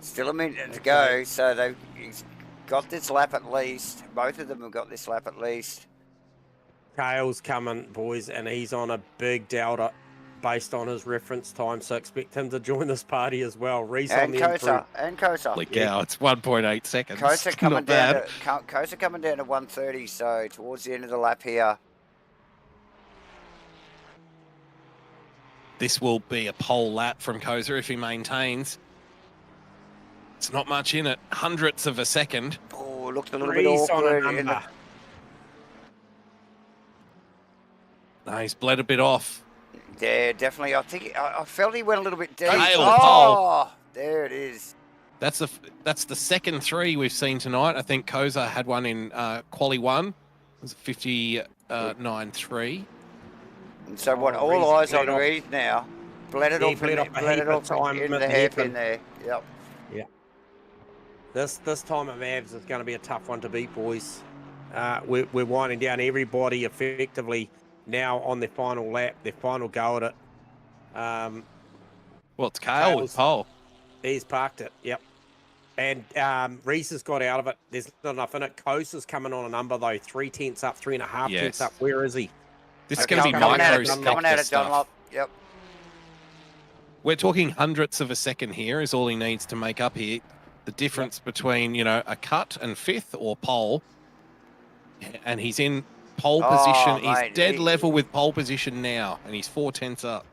Speaker 1: Still a minute to go, so he's got this lap at least. Both of them have got this lap at least.
Speaker 5: Kale's coming, boys, and he's on a big delta. based on his reference time, so expect him to join this party as well. Reese on
Speaker 1: And
Speaker 5: the improve.
Speaker 1: Kosa.
Speaker 3: Holy cow, it's 1.8 seconds.
Speaker 1: Kosa coming
Speaker 3: Not
Speaker 1: down
Speaker 3: bad.
Speaker 1: Kosa coming down to 130, so towards the end of the lap here.
Speaker 3: This will be a pole lap from Koza if he maintains. It's not much in it. Hundredths of a second.
Speaker 1: Oh, looked a little bit
Speaker 5: Reese on a
Speaker 1: awkward.
Speaker 5: number.
Speaker 3: No, he's bled a bit off.
Speaker 1: Yeah, definitely. I think I felt he went a little bit deep.
Speaker 3: Tail
Speaker 1: Oh, there it is.
Speaker 3: That's the second 3 we've seen tonight. I think Koza had one in quali 1. It was a 59.3.
Speaker 1: And so what? All
Speaker 5: Reese
Speaker 1: eyes
Speaker 5: bled
Speaker 1: on
Speaker 5: off.
Speaker 1: Reese now. Bled it
Speaker 5: He
Speaker 1: off.
Speaker 5: bled off a
Speaker 1: Bled
Speaker 5: heap
Speaker 1: it
Speaker 5: of
Speaker 1: off
Speaker 5: time
Speaker 1: in
Speaker 5: at
Speaker 1: the
Speaker 5: the
Speaker 1: hairpin
Speaker 5: hairpin.
Speaker 1: there. Yep.
Speaker 5: This time of abs is going to be a tough one to beat, boys. We're winding down. Everybody effectively now on their final lap, their final go at it.
Speaker 3: Well, it's Kale with pole.
Speaker 5: He's parked it, yep. And Reese has got out of it. There's not enough in it. Kosa's coming on a number, though. 3 tenths up, 3.5 tenths up. Where is he?
Speaker 3: This is
Speaker 1: Okay,
Speaker 3: going to be
Speaker 1: coming out
Speaker 3: micro
Speaker 1: of Dunlop. Yep.
Speaker 3: We're talking hundredths of a second here is all he needs to make up here. The difference between, you know, a cut and 5th or pole. And he's in pole position. He's
Speaker 1: mate,
Speaker 3: dead level with pole position now. And he's 4 tenths up.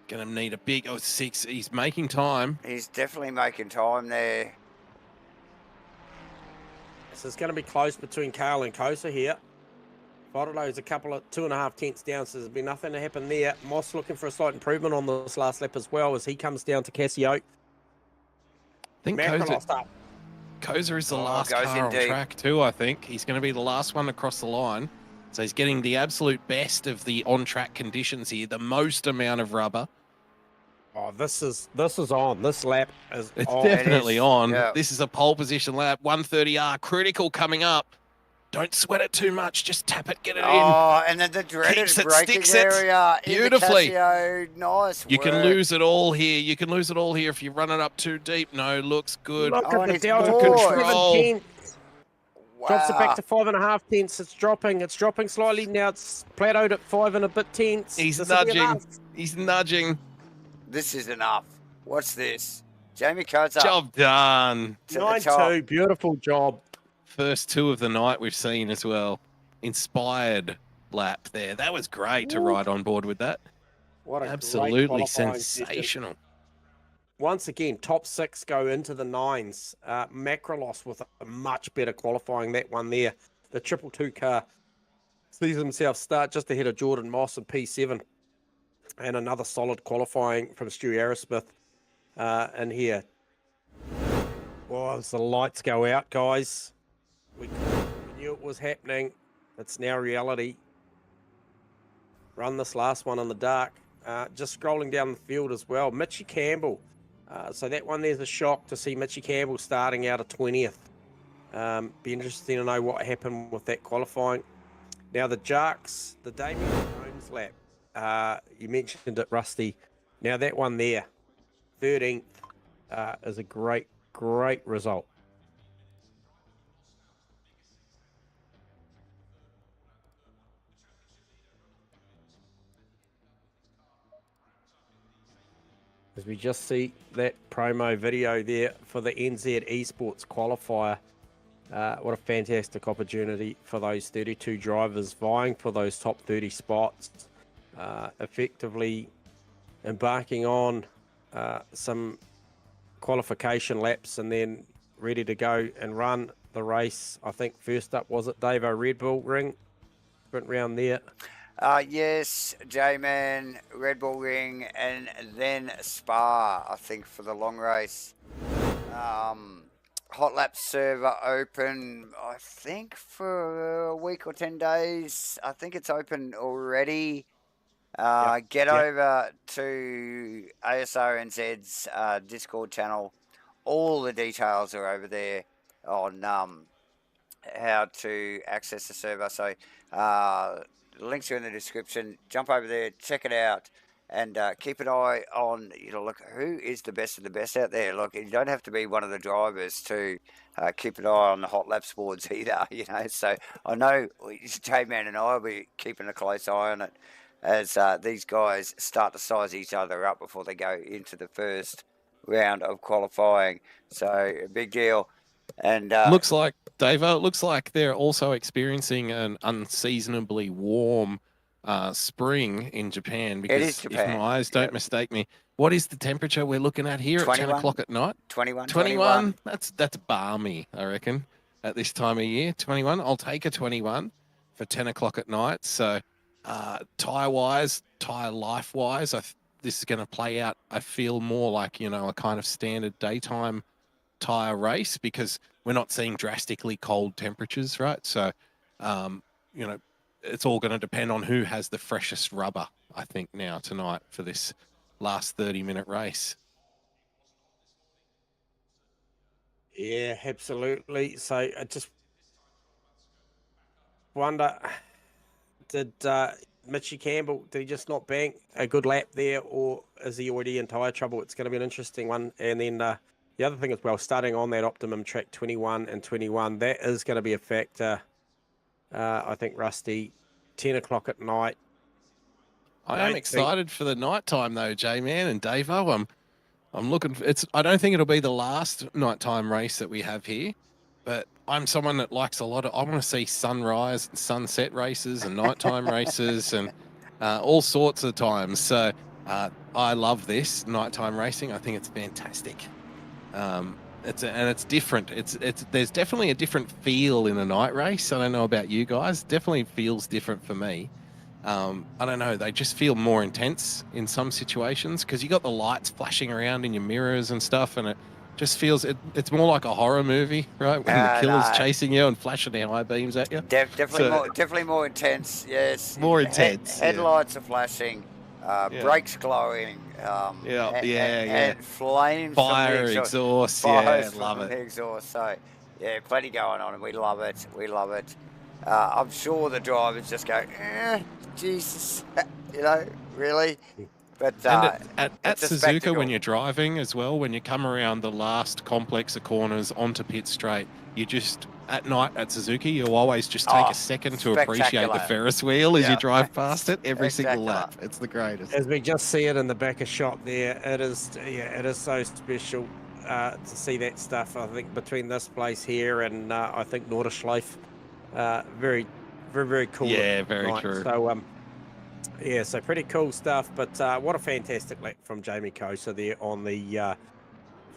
Speaker 3: Going to need a big 6. He's making time.
Speaker 1: He's definitely making time there.
Speaker 5: So it's going to be close between Kale and Kosa here. Fodolo's a couple of 2.5 tenths down, so there's been nothing to happen there. Moss looking for a slight improvement on this last lap as well as he comes down to Casio.
Speaker 3: I think Koza is the last car on track too, I think. He's going to be the last one across the line. So he's getting the absolute best of the on-track conditions here, the most amount of rubber.
Speaker 5: Oh, this is on. This lap is
Speaker 3: It's
Speaker 5: on.
Speaker 3: definitely on.
Speaker 1: Yeah.
Speaker 3: This is a pole position lap. 130R, critical coming up. Don't sweat it too much. Just tap it, get it in.
Speaker 1: Oh, and then the dreaded
Speaker 3: Keeps it,
Speaker 1: braking
Speaker 3: sticks it.
Speaker 1: area.
Speaker 3: Beautifully.
Speaker 1: In the Casio. Nice
Speaker 3: You can
Speaker 1: work.
Speaker 3: lose it all here. You can lose it all here if you run it up too deep. No, looks good.
Speaker 5: Look
Speaker 1: Oh,
Speaker 5: at
Speaker 1: and
Speaker 5: the
Speaker 1: it's
Speaker 5: delta.
Speaker 1: good.
Speaker 5: 17.
Speaker 1: Wow.
Speaker 5: Drops it back to 5.5 tenths. It's dropping. It's dropping slightly now. It's plateaued at 5 and a bit tenths.
Speaker 3: He's
Speaker 5: This will be
Speaker 3: nudging.
Speaker 5: enough.
Speaker 3: He's nudging.
Speaker 1: This is enough. What's this? Jamie Koza.
Speaker 3: Job done.
Speaker 1: To the top.
Speaker 5: 9-2. Beautiful job.
Speaker 3: First 2 of the night we've seen as well. Inspired lap there. That was great to ride on board with that.
Speaker 5: What a great
Speaker 3: Absolutely
Speaker 5: qualifying session.
Speaker 3: sensational.
Speaker 5: Once again, top 6 go into the 9s. Macrolos with a much better qualifying, that one there. The 222 car sees himself start just ahead of Jordan Moss in P7. And another solid qualifying from Stu Aerosmith in here. Well, as the lights go out, guys, we knew it was happening. It's now reality. Run this last one in the dark. Just scrolling down the field as well. Mitchie Campbell. So that one there's a shock to see Mitchie Campbell starting out of 20th. Be interesting to know what happened with that qualifying. Now the Jarks, the Damien Jones lap. You mentioned it, Rusty. Now that one there, 13th, is a great result. As we just see that promo video there for the NZ Esports qualifier. What a fantastic opportunity for those 32 drivers vying for those top 30 spots. Effectively embarking on some qualification laps and then ready to go and run the race. I think first up, was it Davo Red Bull Ring? Sprint round there.
Speaker 1: Yes, J-Man, Red Bull Ring, and then Spa, I think, for the long race. Hot Lap server open, I think, for a week or 10 days. I think it's open already. Get over to Asrnz's Discord channel. All the details are over there on how to access the server. So links are in the description. Jump over there, check it out, and keep an eye on, look, who is the best of the best out there. Look, you don't have to be one of the drivers to keep an eye on the Hot Laps boards either, So I know J-Man and I will be keeping a close eye on it. as these guys start to size each other up before they go into the first round of qualifying. So a big deal. And
Speaker 3: looks like, Davo, it looks like they're also experiencing an unseasonably warm spring in Japan, because
Speaker 1: it is Japan.
Speaker 3: if my eyes don't mistake me, what is the temperature we're looking at here
Speaker 1: 21,
Speaker 3: at 10 o'clock at night?
Speaker 1: 21.
Speaker 3: That's balmy, I reckon, at this time of year. 21. I'll take a 21 for 10 o'clock at night. So tyre-wise, tyre life-wise, this is going to play out, I feel, more like, you know, a kind of standard daytime tyre race, because we're not seeing drastically cold temperatures, right? So, you know, it's all going to depend on who has the freshest rubber, I think, now tonight for this last 30-minute race.
Speaker 5: Yeah, absolutely. So I just wonder, did Mitchy Campbell, did he just not bank a good lap there, or is he already in tyre trouble? It's going to be an interesting one. And then the other thing as well, starting on that optimum track 21 and 21, that is going to be a factor. I think, Rusty, 10 o'clock at night.
Speaker 3: I am excited for the nighttime though, J-Man and Davo. I'm looking for, I don't think it'll be the last nighttime race that we have here, but I'm someone that likes I want to see sunrise and sunset races and nighttime races and all sorts of times. So I love this nighttime racing. I think it's fantastic. It's different. There's definitely a different feel in a night race. I don't know about you guys. Definitely feels different for me. I don't know. They just feel more intense in some situations, because you got the lights flashing around in your mirrors and stuff, and it just feels it's more like a horror movie, right? When the killer's chasing you and flashing their high beams at you.
Speaker 1: Definitely more intense. Yes,
Speaker 3: more intense.
Speaker 1: Headlights are flashing. Brakes glowing, and flames,
Speaker 3: fire from the exhaust, love it.
Speaker 1: Exhaust. So, yeah, plenty going on, and we love it. I'm sure the drivers just go, Jesus, you know, really. But
Speaker 3: at Suzuka, when you're driving as well, when you come around the last complex of corners onto pit straight, you just, at night at Suzuka, you always just take a second to appreciate the Ferris wheel as you drive past it every single lap. It's the greatest.
Speaker 5: As we just see it in the back of shot there, it is so special to see that stuff. I think between this place here and I think Norderschleife, very, very, very cool.
Speaker 3: Yeah, very true.
Speaker 5: So so pretty cool stuff. But what a fantastic lap from Jamie Kosa there on the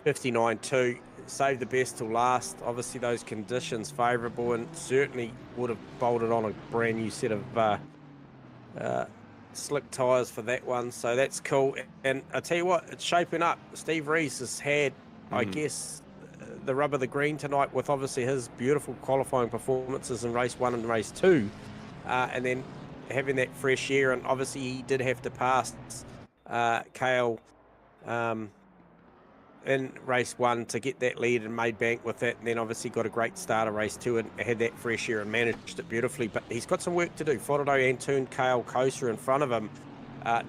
Speaker 5: 59.2. Saved the best till last. Obviously, those conditions favourable, and certainly would have bolted on a brand new set of slick tyres for that one. So that's cool. And I tell you what, it's shaping up. Steve Rees has had, I guess, the rub of the green tonight, with obviously his beautiful qualifying performances in race 1 and race 2, and then having that fresh air. And obviously he did have to pass Kale in race 1 to get that lead, and made bank with it, and then obviously got a great start of race 2 and had that fresh air and managed it beautifully. But he's got some work to do. Fodado, Antoon, Kale, Kosa in front of him.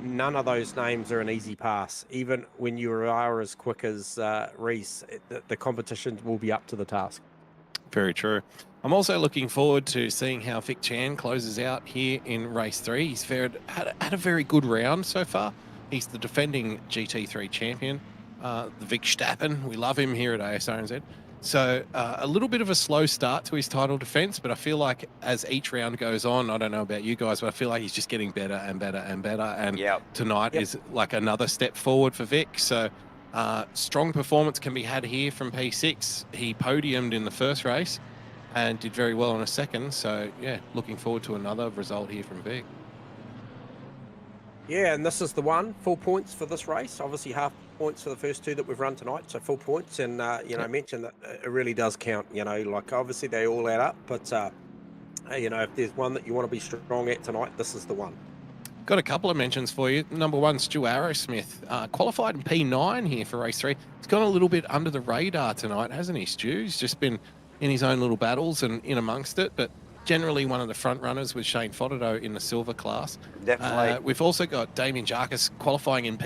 Speaker 5: None of those names are an easy pass. Even when you are as quick as Rees, the competition will be up to the task.
Speaker 3: Very true. I'm also looking forward to seeing how Vic Chan closes out here in race 3. He's had a very good round so far. He's the defending GT3 champion, the Vic Stappen. We love him here at Asrnz. So a little bit of a slow start to his title defense, but I feel like as each round goes on, I don't know about you guys, but I feel like he's just getting better and better and better. And tonight is like another step forward for Vic. So strong performance can be had here from P6. He podiumed in the first race and did very well in a second. So yeah, looking forward to another result here from Vic.
Speaker 5: Yeah, and this is the one, full points for this race. Obviously half points for the first 2 that we've run tonight, so full points. And you know, I mentioned that it really does count. You know, like obviously they all add up, but you know, if there's one that you want to be strong at tonight, this is the one.
Speaker 3: Got a couple of mentions for you. Number 1, Stu Arrowsmith, qualified in P9 here for race 3. He's gone a little bit under the radar tonight, hasn't he, Stu? He's just been in his own little battles and in amongst it, but generally one of the front runners with Shane Fodado in the silver class.
Speaker 1: Definitely.
Speaker 3: We've also got Damien Jarkus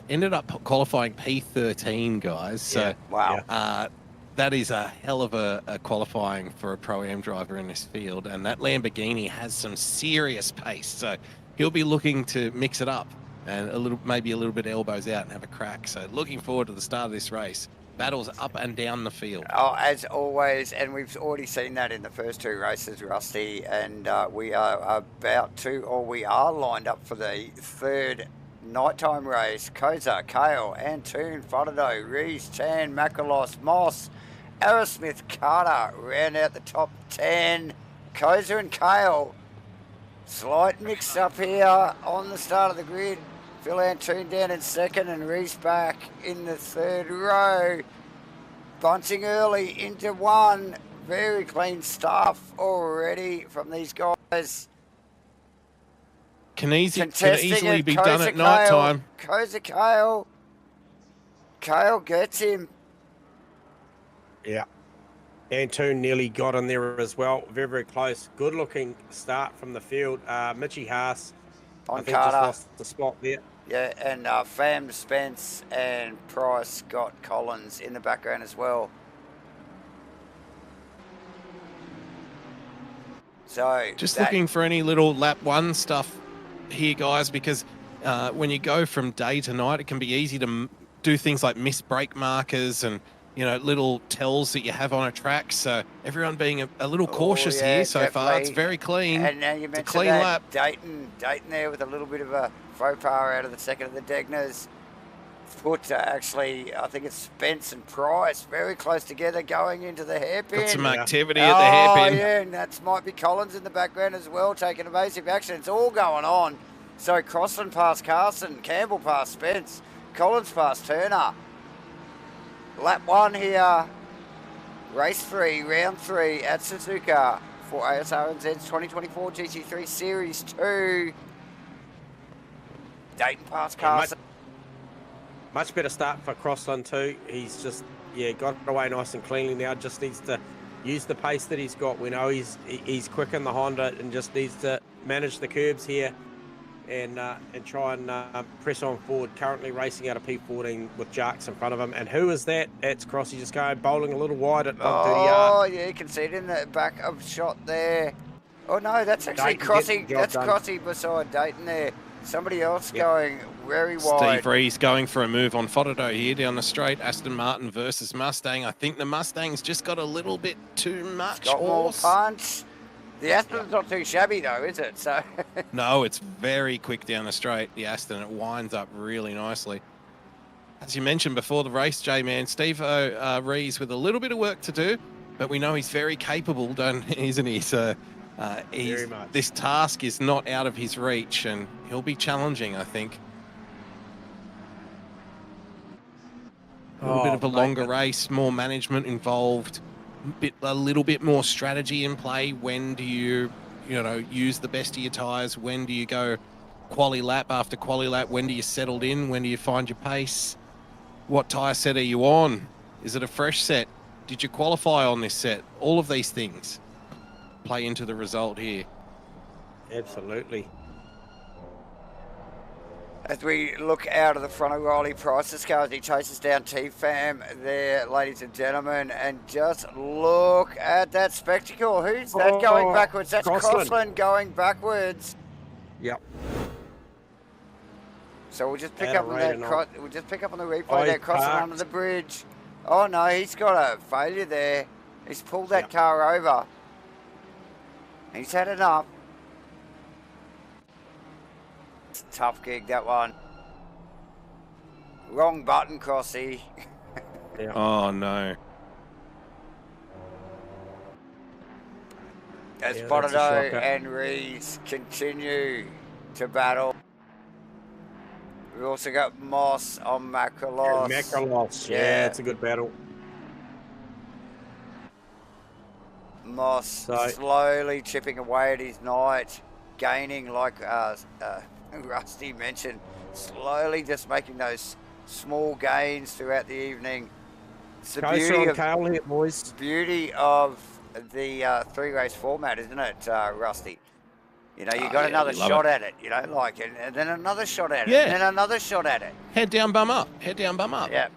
Speaker 3: ended up qualifying P13, guys. So
Speaker 1: wow.
Speaker 3: That is a hell of a qualifying for a Pro-Am driver in this field. And that Lamborghini has some serious pace. So he'll be looking to mix it up and maybe a little bit elbows out and have a crack. So looking forward to the start of this race. Battles up and down the field.
Speaker 1: Oh, as always, and we've already seen that in the first 2 races, Rusty, and we are lined up for the 3rd nighttime race. Koza, Kale, Antoon, Fodado, Rees, Chan, Makalos, Moss, Aerosmith, Carter round out the top 10. Koza and Kale, slight mix up here on the start of the grid. Phil Antoon down in 2nd and Rees back in the 3rd row. Bunching early into 1. Very clean stuff already from these guys.
Speaker 3: Can easily be done at night time.
Speaker 1: Koza Kale. Kale gets him.
Speaker 5: Yeah. Antoon nearly got in there as well. Very, very close. Good looking start from the field. Mitchie Haas,
Speaker 1: On
Speaker 5: I think,
Speaker 1: Carter.
Speaker 5: just lost the spot there.
Speaker 1: Yeah, and Fam Spence and Price got Collins in the background as well. So
Speaker 3: just looking for any little lap 1 stuff here, guys, because when you go from day to night, it can be easy to do things like miss brake markers and little tells that you have on a track. So everyone being a little cautious here so far. It's very clean.
Speaker 1: And now you mentioned
Speaker 3: it's a clean
Speaker 1: that
Speaker 3: lap.
Speaker 1: Dayton there with a little bit of a faux pas out of the 2nd of the Degners. Foot actually, I think it's Spence and Price very close together going into the hairpin.
Speaker 3: Got some activity at the hairpin.
Speaker 1: Oh yeah, and that might be Collins in the background as well, taking evasive action. It's all going on. So Crossland past Carson, Campbell past Spence, Collins past Turner. Lap 1 here, race 3, round 3 at Suzuka for Asrnz's 2024 GT3 Series 2. Dayton past Carson.
Speaker 5: Much better start for Crossland too. He's just, got it away nice and cleanly now. Just needs to use the pace that he's got. We know he's quick in the Honda and just needs to manage the curbs here and try and press on forward. Currently racing out of P14 with Jarks in front of him. And who is that? It's Crossy just going bowling a little wide at 130
Speaker 1: Oh, yeah, you can see it in the back of shot there. Oh, no, that's actually Crossy. That's Crossy beside Dayton there. Somebody else going very wide.
Speaker 3: Steve Rees going for a move on Fodado here down the straight. Aston Martin versus Mustang. I think the Mustang's just got a little bit too much
Speaker 1: Got more
Speaker 3: horse.
Speaker 1: punch. The Aston's not too shabby though, is it? So
Speaker 3: no, it's very quick down the straight. The Aston, it winds up really nicely. As you mentioned before the race, J-Man, Steve Rees with a little bit of work to do, but we know he's very capable, isn't he? So this task is not out of his reach, and he'll be challenging, I think. A little bit of a longer race, more management involved, a little bit more strategy in play. When do you use the best of your tyres? When do you go quali lap after quali lap? When do you settle in? When do you find your pace? What tyre set are you on? Is it a fresh set? Did you qualify on this set? All of these things play into the result here.
Speaker 5: Absolutely.
Speaker 1: As we look out of the front of Riley Price's car as he chases down T-Fam there, ladies and gentlemen, and just look at that spectacle. Who's that going backwards? That's Crossland going backwards.
Speaker 5: Yep.
Speaker 1: So we'll just pick up on that. We'll just pick up on the replay there, Crossland under the bridge. Oh no, he's got a failure there. He's pulled that car over. He's had enough. It's a tough gig, that one. Wrong button, Crossy.
Speaker 3: Oh no.
Speaker 1: As Fodado and Rees continue to battle. We've also got Moss on Makalos.
Speaker 5: Makalos, yeah, it's a good battle.
Speaker 1: Moss slowly chipping away at his night, gaining, like Rusty mentioned, slowly just making those small gains throughout the evening. It's the beauty of the 3-race format, isn't it, Rusty? You know, you got another shot at it, you know, like, and then another shot at it, and then another shot at it.
Speaker 3: Head down, bum up. Head down, bum up.
Speaker 1: Yeah.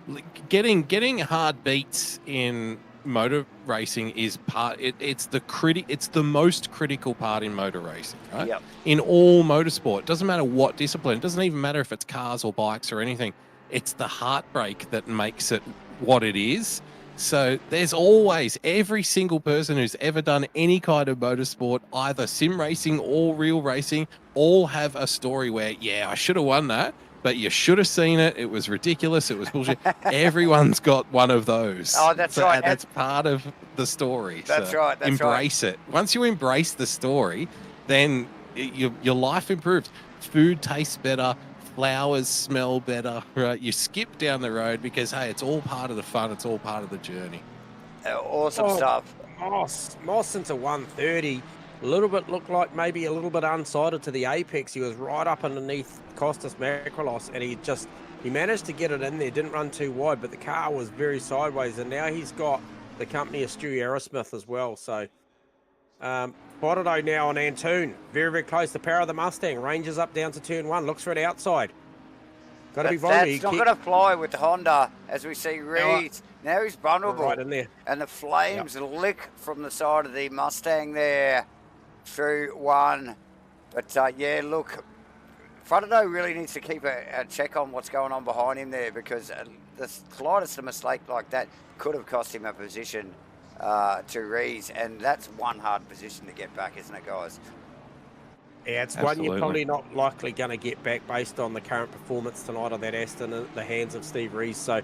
Speaker 3: Getting hard beats in motor racing is it's the most critical part in motor racing, right?
Speaker 1: Yep.
Speaker 3: In all motorsport, it doesn't matter what discipline, it doesn't even matter if it's cars or bikes or anything. It's the heartbreak that makes it what it is. So there's always, every single person who's ever done any kind of motorsport, either sim racing or real racing, all have a story where, yeah, I should have won that, but you should have seen it. It was ridiculous. It was bullshit. Everyone's got one of those.
Speaker 1: Oh, that's right.
Speaker 3: And that's part of the story.
Speaker 1: That's right. That's
Speaker 3: embrace it. Once you embrace the story, then your life improves. Food tastes better. Flowers smell better, right? You skip down the road because, hey, it's all part of the fun. It's all part of the journey.
Speaker 1: Awesome stuff.
Speaker 5: Moss into 130. A little bit looked like maybe a little bit unsighted to the apex. He was right up underneath Costas Makrolos, and he managed to get it in there. Didn't run too wide, but the car was very sideways. And now he's got the company of Stu Aerosmith as well. So, Bodo now on Antoon. Very, very close. The power of the Mustang. Ranges up down to turn 1. Looks for it outside. Got to be vulnerable.
Speaker 1: That's not going to fly with the Honda, as we see Reed. Now he's vulnerable.
Speaker 5: Right in there.
Speaker 1: And the flames lick from the side of the Mustang there through 1. But, yeah, look, Frodo really needs to keep a check on what's going on behind him there, because the slightest mistake like that could have cost him a position to Rees, and that's one hard position to get back, isn't it, guys?
Speaker 5: Yeah, it's one you're probably not likely going to get back based on the current performance tonight on that Aston in the hands of Steve Rees. So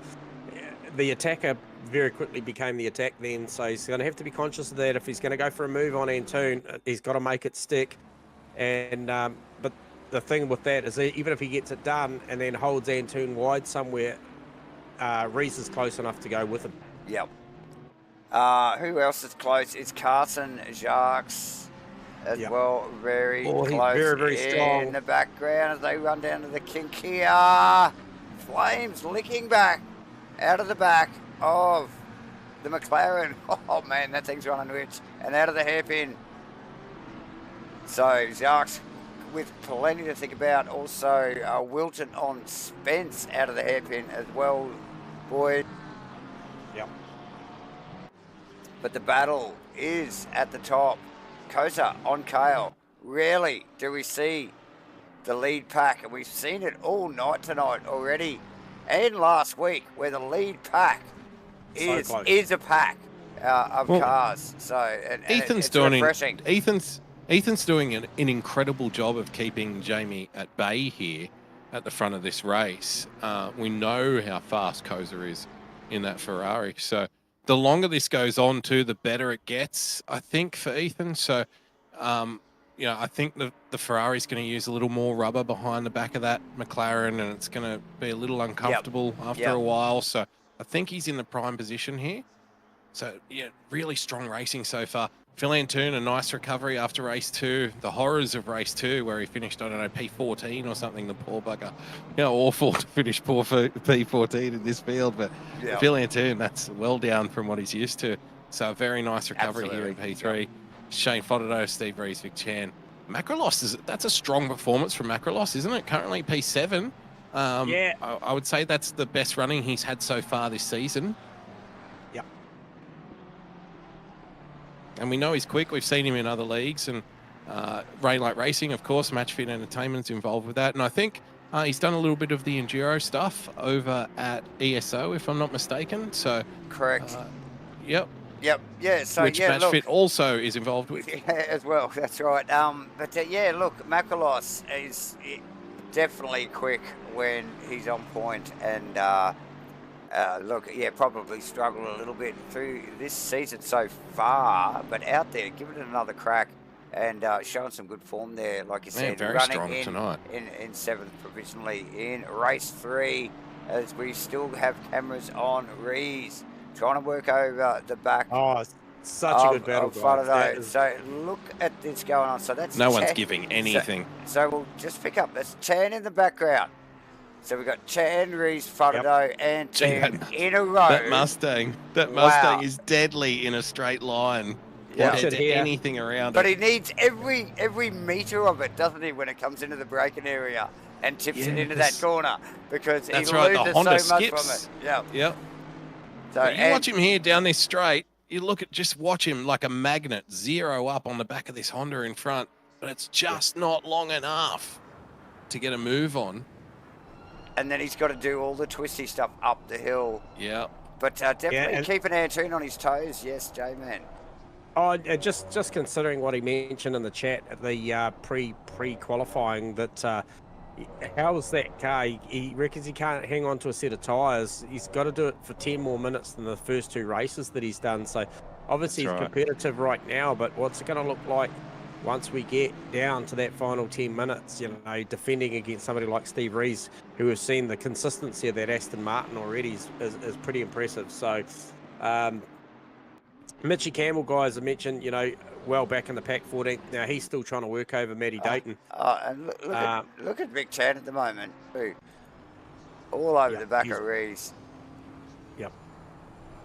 Speaker 5: the attacker very quickly became the attack then, so he's going to have to be conscious of that. If he's going to go for a move on Antoon, he's got to make it stick. And but the thing with that is even if he gets it done and then holds Antoon wide somewhere, Rees is close enough to go with him.
Speaker 1: Yep. Who else is close? It's Carson Jacques as well. Very close. He's
Speaker 5: very, very strong.
Speaker 1: In the background as they run down to the kink here. Flames licking back out of the back of the McLaren. Oh, man, that thing's running rich. And out of the hairpin. So Jacques with plenty to think about. Also, Wilton on Spence out of the hairpin as well, Boyd.
Speaker 5: Yep.
Speaker 1: But the battle is at the top. Kosa on Kale. Rarely do we see the lead pack, and we've seen it all night tonight already, and last week, where the lead pack is a pack of cars. So and
Speaker 3: Ethan's doing refreshing. Ethan's doing an incredible job of keeping Jamie at bay here at the front of this race. We know how fast Kosa is in that Ferrari, so the longer this goes on too, the better it gets, I think, for Ethan. So, I think the Ferrari's going to use a little more rubber behind the back of that McLaren, and it's going to be a little uncomfortable after a while. So I think he's in the prime position here. So, yeah, really strong racing so far. Phil Antoon, a nice recovery after race 2. The horrors of race 2, where he finished, I don't know, P14 or something, the poor bugger. Awful to finish poor P14 in this field. But Phil Antoon, that's well down from what he's used to. So a very nice recovery here in P3. Shane Fodado, Steve Rees, Vic Chan. Makrolos, that's a strong performance from Makrolos, isn't it? Currently P7. I would say that's the best running he's had so far this season. And we know he's quick. We've seen him in other leagues. And Rainlight Racing, of course, MatchFit Entertainment's involved with that. And I think he's done a little bit of the enduro stuff over at ESO, if I'm not mistaken. So
Speaker 1: correct.
Speaker 3: Yep.
Speaker 1: Yeah. So
Speaker 3: which MatchFit also is involved with.
Speaker 1: Yeah, as well. That's right. But look, Makrolos is definitely quick when he's on point, and probably struggled a little bit through this season so far, but out there, give it another crack, and showing some good form there, like you said.
Speaker 3: Very
Speaker 1: running
Speaker 3: strong tonight.
Speaker 1: In 7th provisionally in race 3, as we still have cameras on Rees, trying to work over the back.
Speaker 5: Oh, such a good battle, guys.
Speaker 1: So look at this going on. So that's
Speaker 3: no one's giving anything.
Speaker 1: So we'll just pick up. That's Chan in the background. So we've got Chan, Rees, Frodo, and Tim in a row.
Speaker 3: That Mustang is deadly in a straight line. Compared to anything around
Speaker 1: but
Speaker 3: it.
Speaker 1: He needs every metre of it, doesn't he, when it comes into the braking area and tips it into that corner, because he loses
Speaker 3: the Honda
Speaker 1: so much
Speaker 3: skips.
Speaker 1: from it. Yeah.
Speaker 3: Yep.
Speaker 1: So,
Speaker 3: you watch him here down this straight, you watch him like a magnet, 0 up on the back of this Honda in front, but it's just not long enough to get a move on.
Speaker 1: And then he's got to do all the twisty stuff up the hill.
Speaker 3: Yeah.
Speaker 1: But definitely keeping Antoon on his toes. Yes, J-Man.
Speaker 5: Oh, just considering what he mentioned in the chat at the pre-qualifying, that how's that car? He reckons he can't hang on to a set of tyres. He's got to do it for 10 more minutes than the first 2 races that he's done. So obviously he's competitive right now, but what's it going to look like once we get down to that final 10 minutes, you know, defending against somebody like Steve Rees, who has seen the consistency of that Aston Martin already is pretty impressive. So Mitchie Campbell, guys, I mentioned, you know, well back in the pack 14th. Now he's still trying to work over Matty Dayton.
Speaker 1: And look at Vic Chan at the moment, too. All over the back of Rees.
Speaker 5: Yep.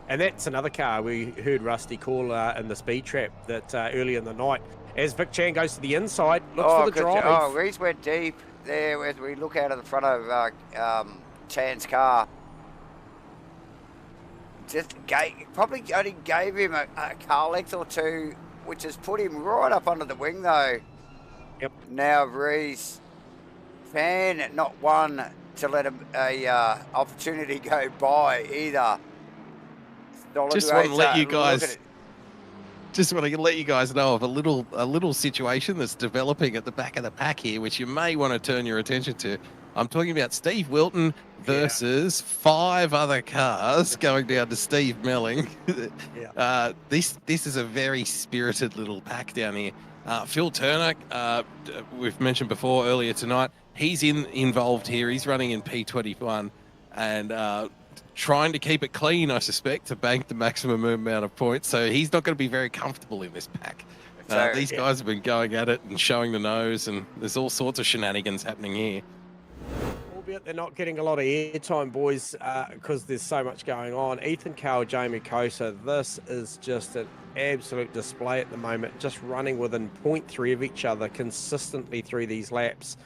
Speaker 5: And that's another car we heard Rusty call in the speed trap that early in the night. As Vic Chan goes to the inside, looks for the drive.
Speaker 1: Oh, Rees went deep there as we look out of the front of Chan's car. Probably only gave him a car length or two, which has put him right up under the wing, though.
Speaker 5: Yep.
Speaker 1: Now Rees, Fan not one to let a opportunity go by either.
Speaker 4: Just want to let you guys. Just want to let you guys know of a little situation that's developing at the back of the pack here, which you may want to turn your attention to. I'm talking about Steve Wilton versus 5 other cars going down to Steve Melling. This is a very spirited little pack down here. Phil Turner, we've mentioned before earlier tonight, he's involved here. He's running in P21 and trying to keep it clean, I suspect, to bank the maximum amount of points. So he's not going to be very comfortable in this pack. These guys have been going at it and showing the nose, and there's all sorts of shenanigans happening here.
Speaker 5: Albeit they're not getting a lot of airtime, boys, because there's so much going on. Ethan Cowell, Jamie Kosa, this is just an absolute display at the moment, just running within 0.3 of each other consistently through these laps.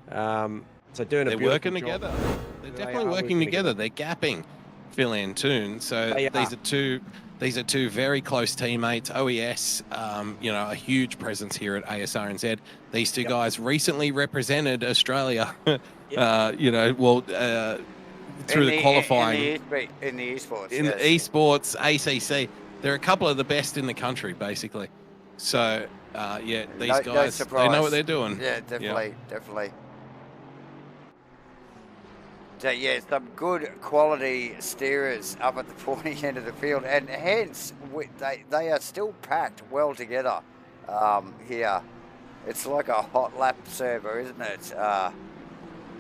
Speaker 5: So doing
Speaker 4: They're working together. They're definitely working together. They're gapping Phil Antoon. So these are two very close teammates. OES, you know, a huge presence here at Asrnz. These two guys recently represented Australia. You know, well, through the qualifying
Speaker 1: in the esports.
Speaker 4: In the esports, ACC, they're a couple of the best in the country, basically. So yeah, these guys, they know what they're doing.
Speaker 1: Yeah, definitely. So, yeah, some good quality steerers up at the pointy end of the field, and hence they are still packed well together here. It's like a hot lap server, isn't it?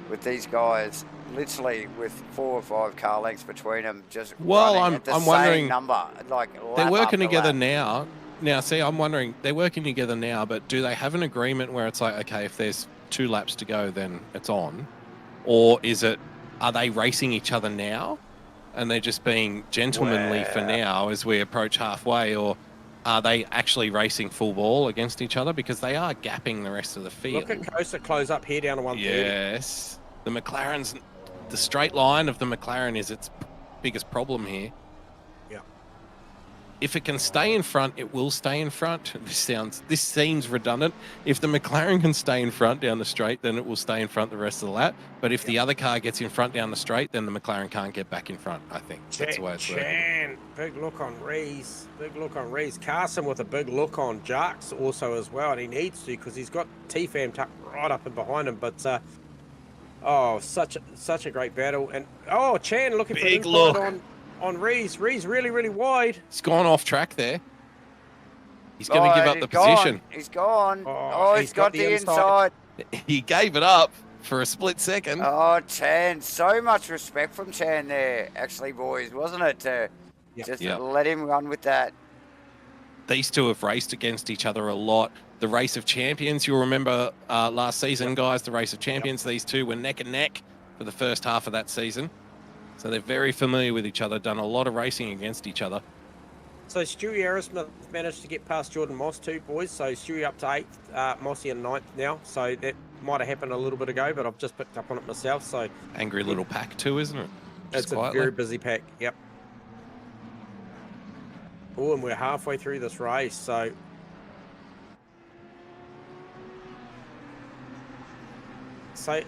Speaker 1: With these guys, literally with 4 or 5 car lengths between them, just running at the same
Speaker 4: wondering,
Speaker 1: number. Like
Speaker 4: they're working together now. Now, see, I'm wondering, they're working together now, but do they have an agreement where it's like, okay, if there's 2 laps to go, then it's on, or are they racing each other now, and they're just being gentlemanly for now as we approach halfway, or are they actually racing full ball against each other, because they are gapping the rest of the field?
Speaker 5: Look at Costa close up here down to 130.
Speaker 4: Yes, the straight line of the McLaren is its biggest problem here.
Speaker 5: Yeah.
Speaker 4: If it can stay in front, it will stay in front. This seems redundant. If the McLaren can stay in front down the straight, then it will stay in front the rest of the lap. But if the other car gets in front down the straight, then the McLaren can't get back in front, I think. That's the way it's working.
Speaker 5: Big look on Rees. Big look on Rees. Carson with a big look on Jarks also as well, and he needs to, because he's got T-Fam tucked right up and behind him. But such a great battle. And Chan looking for
Speaker 4: big look
Speaker 5: on Rees. Rees really wide.
Speaker 4: He's gone off track there. He's going to give up the position.
Speaker 1: He's gone. He's got the inside.
Speaker 4: He gave it up for a split second.
Speaker 1: Oh, Chan. So much respect from Chan there, actually, boys, wasn't it? Let him run with that.
Speaker 4: These two have raced against each other a lot. The Race of Champions, you'll remember last season, guys, the Race of Champions, these two were neck and neck for the first half of that season. So they're very familiar with each other, done a lot of racing against each other.
Speaker 5: So Stewie Aerosmith managed to get past Jordan Moss too, boys. So Stewie up to 8th, Mossy in 9th now. So that might have happened a little bit ago, but I've just picked up on it myself. So
Speaker 4: angry little pack too, isn't it?
Speaker 5: It's a very busy pack, yep. Oh, and we're halfway through this race, so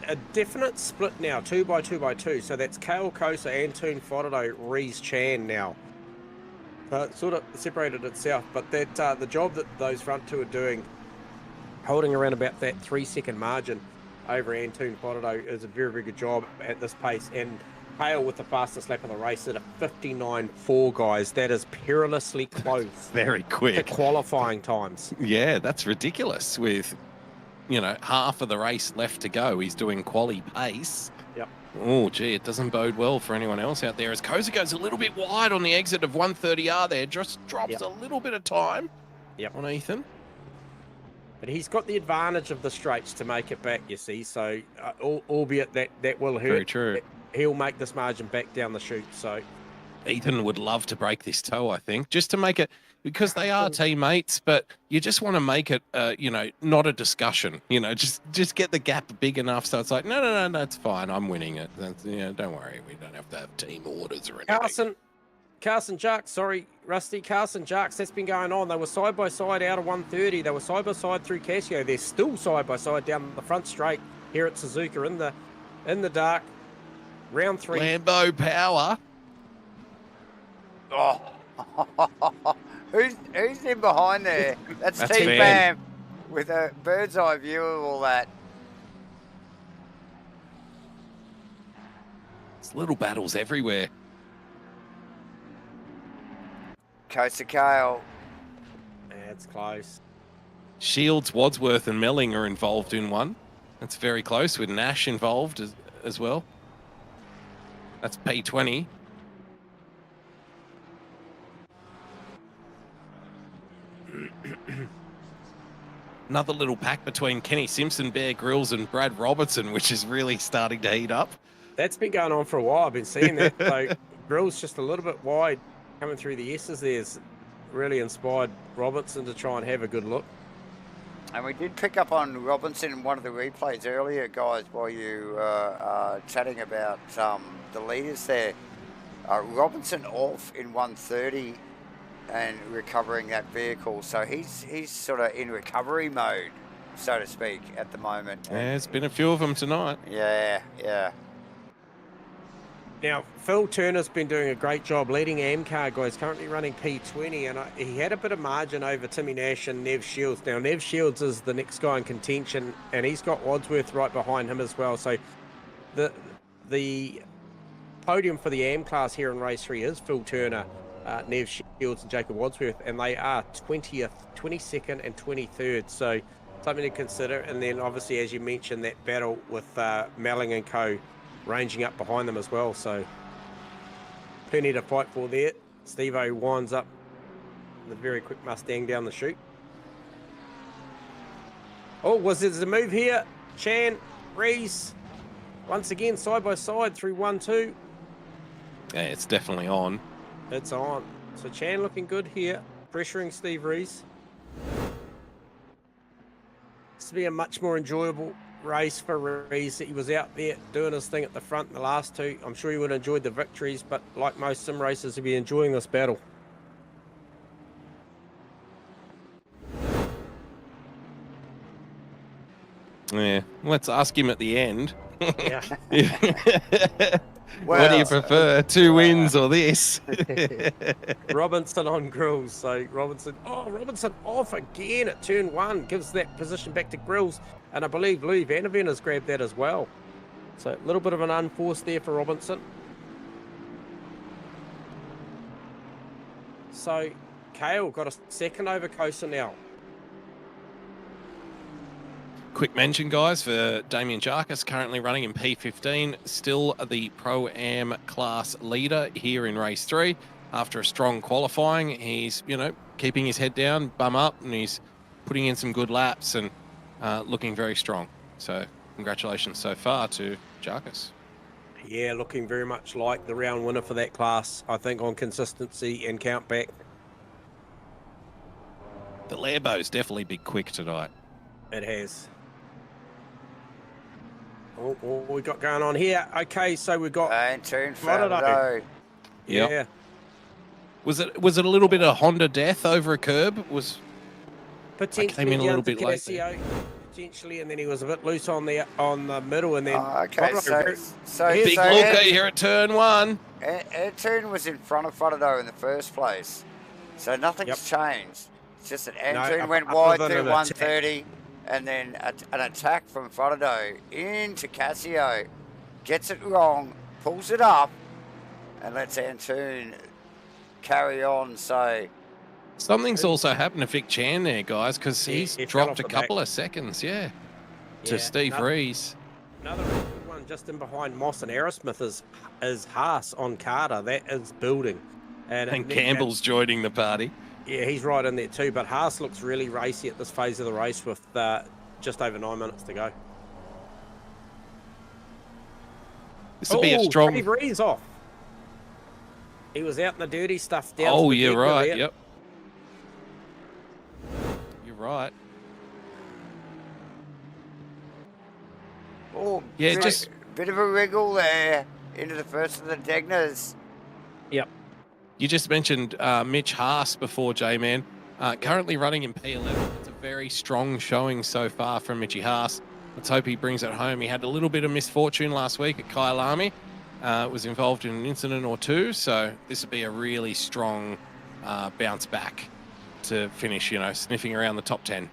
Speaker 5: a definite split now, 2 by 2 by 2. So that's Kale Kosa, Antoon Fodado, Rees Chan now. It sort of separated itself, but that the job that those front two are doing, holding around about that 3-second margin over Antoon Fodado, is a very, very good job at this pace. And Kale with the fastest lap of the race at a 59.4, guys. That is perilously close.
Speaker 4: Very quick.
Speaker 5: To qualifying times.
Speaker 4: Yeah, that's ridiculous. With, you know, half of the race left to go, he's doing quali pace.
Speaker 5: Yep.
Speaker 4: Oh, gee, it doesn't bode well for anyone else out there as Kosa goes a little bit wide on the exit of 130R there. Just drops a little bit of time on Ethan.
Speaker 5: But he's got the advantage of the straights to make it back, you see. So, albeit that will hurt.
Speaker 4: Very true.
Speaker 5: He'll make this margin back down the chute. So,
Speaker 4: Ethan would love to break this toe, I think, just to make it, because they are teammates, but you just want to make it, you know, not a discussion. You know, just get the gap big enough so it's like, no, it's fine. I'm winning it. That's, you know, don't worry. We don't have to have team orders or anything.
Speaker 5: Carson Jarks, sorry, Rusty. Carson Jarks, that's been going on. They were side by side out of 130. They were side by side through Casio. They're still side by side down the front straight here at Suzuka in the dark. Round 3.
Speaker 4: Lambo power.
Speaker 1: Oh, who's in behind there? That's
Speaker 4: That's
Speaker 1: Team
Speaker 4: Van.
Speaker 1: Bam with a bird's eye view of all that.
Speaker 4: It's little battles everywhere.
Speaker 1: Kosa Kale.
Speaker 5: That's close.
Speaker 4: Shields, Wadsworth, and Melling are involved in one. That's very close, with Nash involved as well. That's P20. Another little pack between Kenny Simpson, Bear Grylls, and Brad Robertson, which is really starting to heat up.
Speaker 5: That's been going on for a while. I've been seeing that. So Grylls just a little bit wide coming through the S's there's really inspired Robertson to try and have a good look.
Speaker 1: And we did pick up on Robinson in one of the replays earlier, guys, while you are chatting about the leaders there. Robinson off in 130 and recovering that vehicle. So he's sort of in recovery mode, so to speak, at the moment.
Speaker 4: Yeah, there's been a few of them tonight.
Speaker 1: Yeah.
Speaker 5: Now, Phil Turner's been doing a great job leading AMCAR, guys, currently running P20, and he had a bit of margin over Timmy Nash and Nev Shields. Now, Nev Shields is the next guy in contention, and he's got Wadsworth right behind him as well. So the podium for the AM class here in race 3 is Phil Turner, Nev Shields, and Jacob Wadsworth, and they are 20th, 22nd, and 23rd. So something to consider. And then, obviously, as you mentioned, that battle with Melling and co. ranging up behind them as well, so plenty to fight for there. Steve-O winds up the very quick Mustang down the chute. Oh, there's a move here? Chan, Rees, once again side by side through 1-2.
Speaker 4: Yeah, it's definitely on.
Speaker 5: It's on. So Chan looking good here, pressuring Steve Rees. This will be a much more enjoyable race for Rees. He was out there doing his thing at the front in the last 2. I'm sure he would have enjoyed the victories, but like most sim racers, he'll be enjoying this battle.
Speaker 4: Yeah, let's ask him at the end.
Speaker 5: Yeah.
Speaker 4: What do you prefer, 2 wins or this?
Speaker 5: Robinson on Grills. So Robinson off again at turn 1, gives that position back to Grills, and I believe Louis Vanaven has grabbed that as well. So a little bit of an unforced there for Robinson. So Kale got a second over Kosa now.
Speaker 4: Quick mention, guys, for Damien Jarkus, currently running in P15, still the Pro-Am class leader here in race 3. After a strong qualifying, he's, you know, keeping his head down, bum up, and he's putting in some good laps and looking very strong. So congratulations so far to Jarkus.
Speaker 5: Yeah, looking very much like the round winner for that class, I think, on consistency and count back.
Speaker 4: The Lambo's definitely been quick tonight.
Speaker 5: It has. What we got going on here? Okay, so we've got
Speaker 1: And turn Fernando.
Speaker 5: Yeah.
Speaker 4: Was it a little bit of Honda death over a curb?
Speaker 5: Potentially
Speaker 4: I came in a little bit late
Speaker 5: Casio, potentially, and then he was a bit loose on the middle, and then
Speaker 1: okay, so
Speaker 4: big looker here at turn 1.
Speaker 1: Antoon was in front of Frodo in the first place, so nothing's changed. It's just that Antoon went wide through 130, and then an attack from Frodo into Casio, gets it wrong, pulls it up, and lets Antoon carry on. So
Speaker 4: something's also happened to Vic Chan there, guys, because he's dropped a couple of seconds, to Steve Rees.
Speaker 5: Another good one just in behind Moss and Aerosmith is Haas on Carter. That is building. And
Speaker 4: Campbell's joining the party.
Speaker 5: Yeah, he's right in there too, but Haas looks really racy at this phase of the race with just over 9 minutes to go.
Speaker 4: This will be a strong...
Speaker 5: Steve Rees off. He was out in the dirty stuff down.
Speaker 4: Oh, you're right, yep. You're right.
Speaker 1: Oh, yeah, just bit of a wriggle there into the first of the Degners.
Speaker 5: Yep.
Speaker 4: You just mentioned Mitch Haas before, J-Man. Currently running in P11. It's a very strong showing so far from Mitchy Haas. Let's hope he brings it home. He had a little bit of misfortune last week at Kyalami. Was involved in an incident or two, so this would be a really strong bounce back to finish, sniffing around the top 10.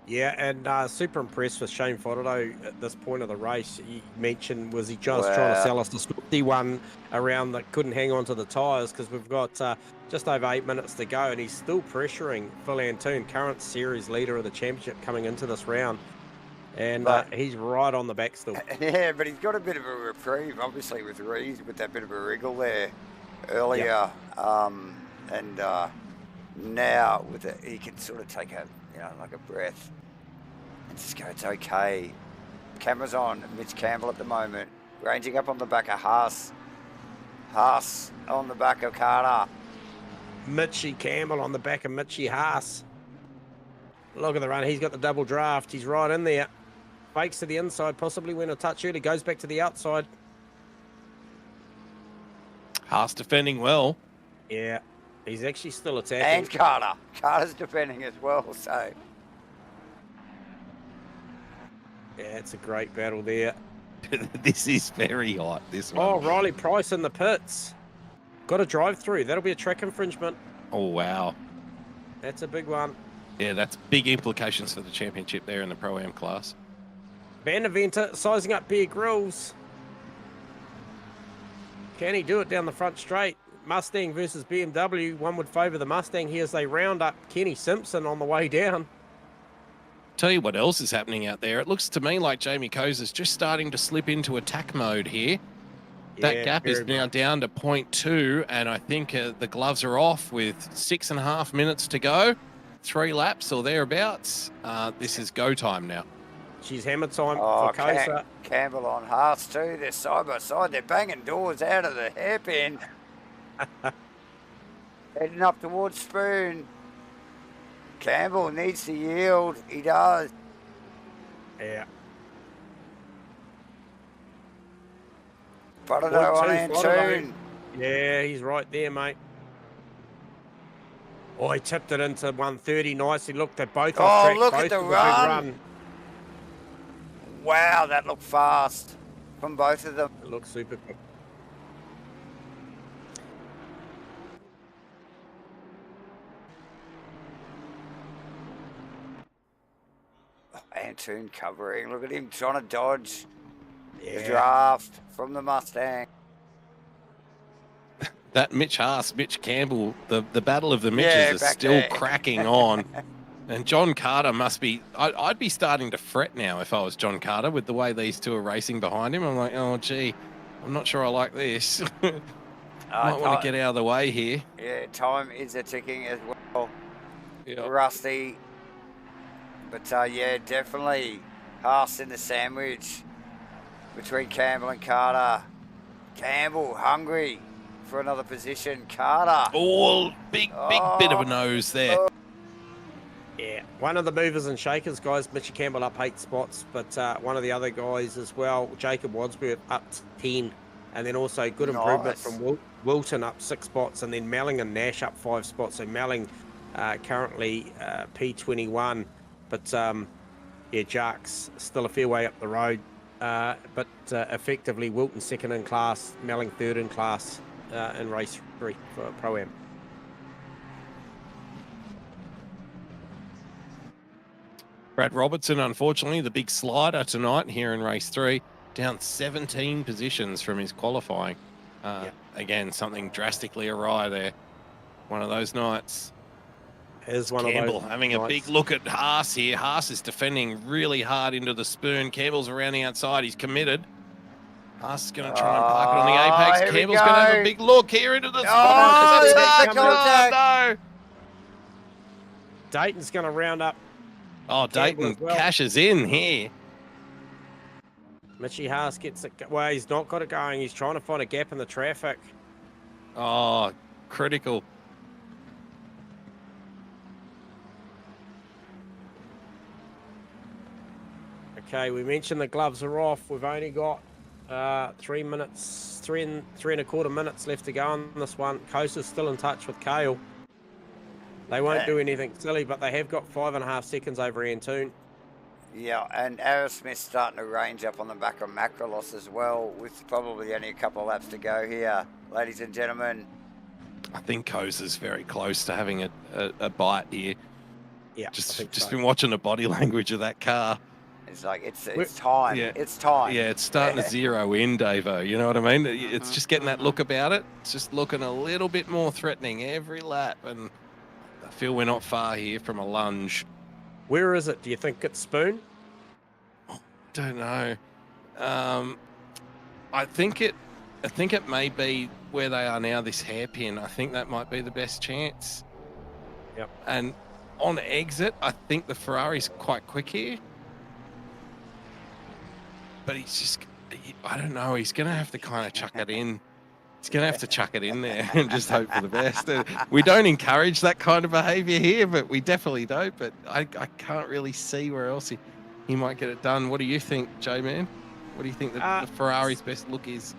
Speaker 5: Yeah, and super impressed with Shane Foddo at this point of the race. He mentioned, was he just trying to sell us the Swifty one around that couldn't hang on to the tyres, because we've got just over 8 minutes to go, and he's still pressuring Phil Antoon, current series leader of the championship, coming into this round. And he's right on the back still.
Speaker 1: Yeah, but he's got a bit of a reprieve, obviously, with Rees, with that bit of a wriggle there earlier. Yep. And now with it, he can sort of take a, like a breath and just go, it's okay. Camera's on Mitch Campbell at the moment, ranging up on the back of Haas. Haas on the back of Carter.
Speaker 5: Mitchy Campbell on the back of Mitchy Haas. Look at the run. He's got the double draft. He's right in there. Fakes to the inside, possibly went a touch early, goes back to the outside.
Speaker 4: Haas defending well.
Speaker 5: Yeah, he's actually still attacking.
Speaker 1: And Carter. Carter's defending as well, so.
Speaker 5: Yeah, it's a great battle there.
Speaker 4: This is very hot, this one.
Speaker 5: Oh, Riley Price in the pits. Got a drive through. That'll be a track infringement.
Speaker 4: Oh, wow.
Speaker 5: That's a big one.
Speaker 4: Yeah, that's big implications for the championship there in the Pro-Am class.
Speaker 5: Van Deventer sizing up Bear Grylls. Can he do it down the front straight? Mustang versus BMW. One would favour the Mustang here as they round up Kenny Simpson on the way down.
Speaker 4: Tell you what else is happening out there. It looks to me like Jamie Coase is just starting to slip into attack mode here. That gap is now down to 0.2, and I think the gloves are off with 6.5 minutes to go. 3 laps or thereabouts. This is go time now.
Speaker 5: She's hammer time for Coase.
Speaker 1: Campbell on Haas too. They're side by side. They're banging doors out of the hairpin. Heading up towards Spoon. Campbell needs to yield. He does.
Speaker 5: Yeah.
Speaker 1: Frodo on Antoon.
Speaker 5: Yeah, he's right there, mate. Oh, he tipped it into 130 nicely. Looked at both off track.
Speaker 1: Look at the run. Wow, that looked fast from both of them.
Speaker 5: It looks super quick.
Speaker 1: Antoon covering. Look at him trying to dodge the draft from the Mustang.
Speaker 4: That Mitch Campbell, the battle of the Mitches is still cracking on. And John Carter must be... I'd be starting to fret now if I was John Carter with the way these two are racing behind him. I'm like, oh, gee, I'm not sure I like this. Might want to get out of the way here.
Speaker 1: Yeah, time is a ticking as well.
Speaker 4: Yep.
Speaker 1: Rusty. But, yeah, definitely Haas in the sandwich between Campbell and Carter. Campbell hungry for another position. Carter.
Speaker 4: Oh, big bit of a nose there.
Speaker 5: Yeah, one of the movers and shakers, guys. Mitchy Campbell up 8 spots, but one of the other guys as well, Jacob Wadsworth, up 10. And then also good improvement from Wilton up 6 spots, and then Melling and Nash up 5 spots. So Melling currently P21, but yeah, Jark's still a fair way up the road. But effectively Wilton second in class, Melling third in class in race 3 for Pro-Am.
Speaker 4: Brad Robertson, unfortunately, the big slider tonight here in race 3, down 17 positions from his qualifying. Again, something drastically awry there. One of those nights.
Speaker 5: Here's one
Speaker 4: Campbell
Speaker 5: of those
Speaker 4: having
Speaker 5: nights.
Speaker 4: a big look at Haas here. Haas is defending really hard into the spoon. Campbell's around the outside. He's committed. Haas is going to try and park it on the apex. Campbell's going to have a big look here into the spoon.
Speaker 5: No. Dayton's going to round up.
Speaker 4: Oh, Dayton cashes in here.
Speaker 5: Mitchie Haas gets it. Well, he's not got it going. He's trying to find a gap in the traffic.
Speaker 4: Oh, critical.
Speaker 5: Okay, we mentioned the gloves are off. We've only got 3 minutes, three and a quarter minutes left to go on this one. Kosa's still in touch with Kale. They won't do anything silly, but they have got 5.5 seconds over Antoon.
Speaker 1: Yeah, and Aerosmith's starting to range up on the back of Macrolos as well, with probably only a couple of laps to go here, ladies and gentlemen.
Speaker 4: I think Kosa's very close to having a bite here.
Speaker 5: Yeah,
Speaker 4: just been watching the body language of that car.
Speaker 1: It's like, it's time.
Speaker 4: Yeah.
Speaker 1: It's time.
Speaker 4: Yeah, it's starting to zero in, Davo. You know what I mean? It's just getting that look about it. It's just looking a little bit more threatening every lap. And I feel we're not far here from a lunge.
Speaker 5: Where is it? Do you think it's Spoon?
Speaker 4: Don't know. I think it may be where they are now, this hairpin. I think that might be the best chance.
Speaker 5: Yep.
Speaker 4: And on exit, I think the Ferrari's quite quick here. But he's just, I don't know, he's going to have to kind of chuck it in. He's going to have to chuck it in there and just hope for the best. We don't encourage that kind of behaviour here, but we definitely don't. But I can't really see where else he might get it done. What do you think, J-Man? What do you think the Ferrari's best look is?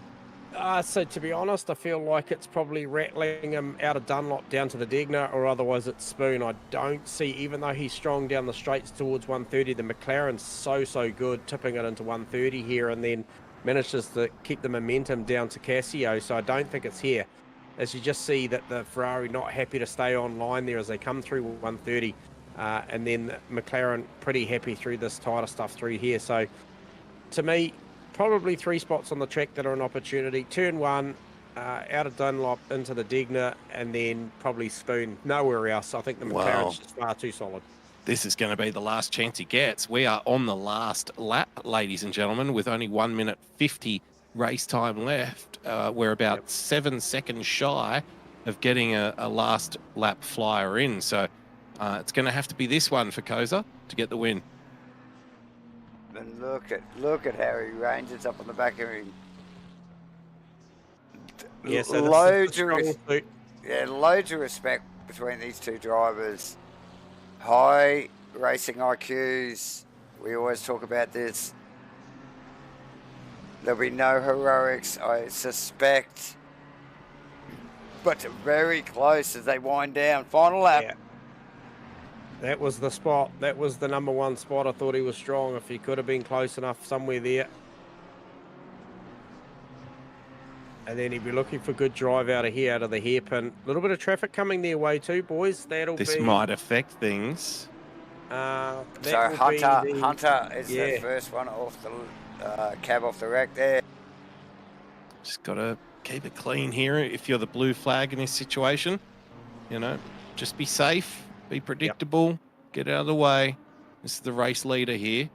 Speaker 5: So to be honest, I feel like it's probably rattling him out of Dunlop down to the Degner, or otherwise it's Spoon. I don't see, even though he's strong down the straights towards 130, the McLaren's so good, tipping it into 130 here, and then manages to keep the momentum down to Casio. So I don't think it's here. As you just see that the Ferrari not happy to stay online there as they come through 130, and then McLaren pretty happy through this tighter stuff through here. So to me, probably 3 spots on the track that are an opportunity. Turn 1, out of Dunlop into the Degner, and then probably Spoon. Nowhere else. I think the McLaren's just far too solid.
Speaker 4: This is going to be the last chance he gets. We are on the last lap, ladies and gentlemen, with only 1 minute 50 race time left. We're about 7 seconds shy of getting a last lap flyer in. So it's going to have to be this one for Kosa to get the win.
Speaker 1: And look at how he ranges up on the back of him.
Speaker 5: Yeah, so
Speaker 1: loads of respect between these two drivers. High racing IQs. We always talk about this. There'll be no heroics, I suspect. But very close as they wind down. Final lap.
Speaker 5: Yeah. That was the spot. That was the number 1 spot. I thought he was strong. If he could have been close enough somewhere there. And then he'd be looking for good drive out of here, out of the hairpin. A little bit of traffic coming their way too, boys.
Speaker 4: This might affect things.
Speaker 1: So Hunter is the first one off the cab off the rack there.
Speaker 4: Just got to keep it clean here if you're the blue flag in this situation. You know, just be safe. Be predictable, get out of the way. This is the race leader here.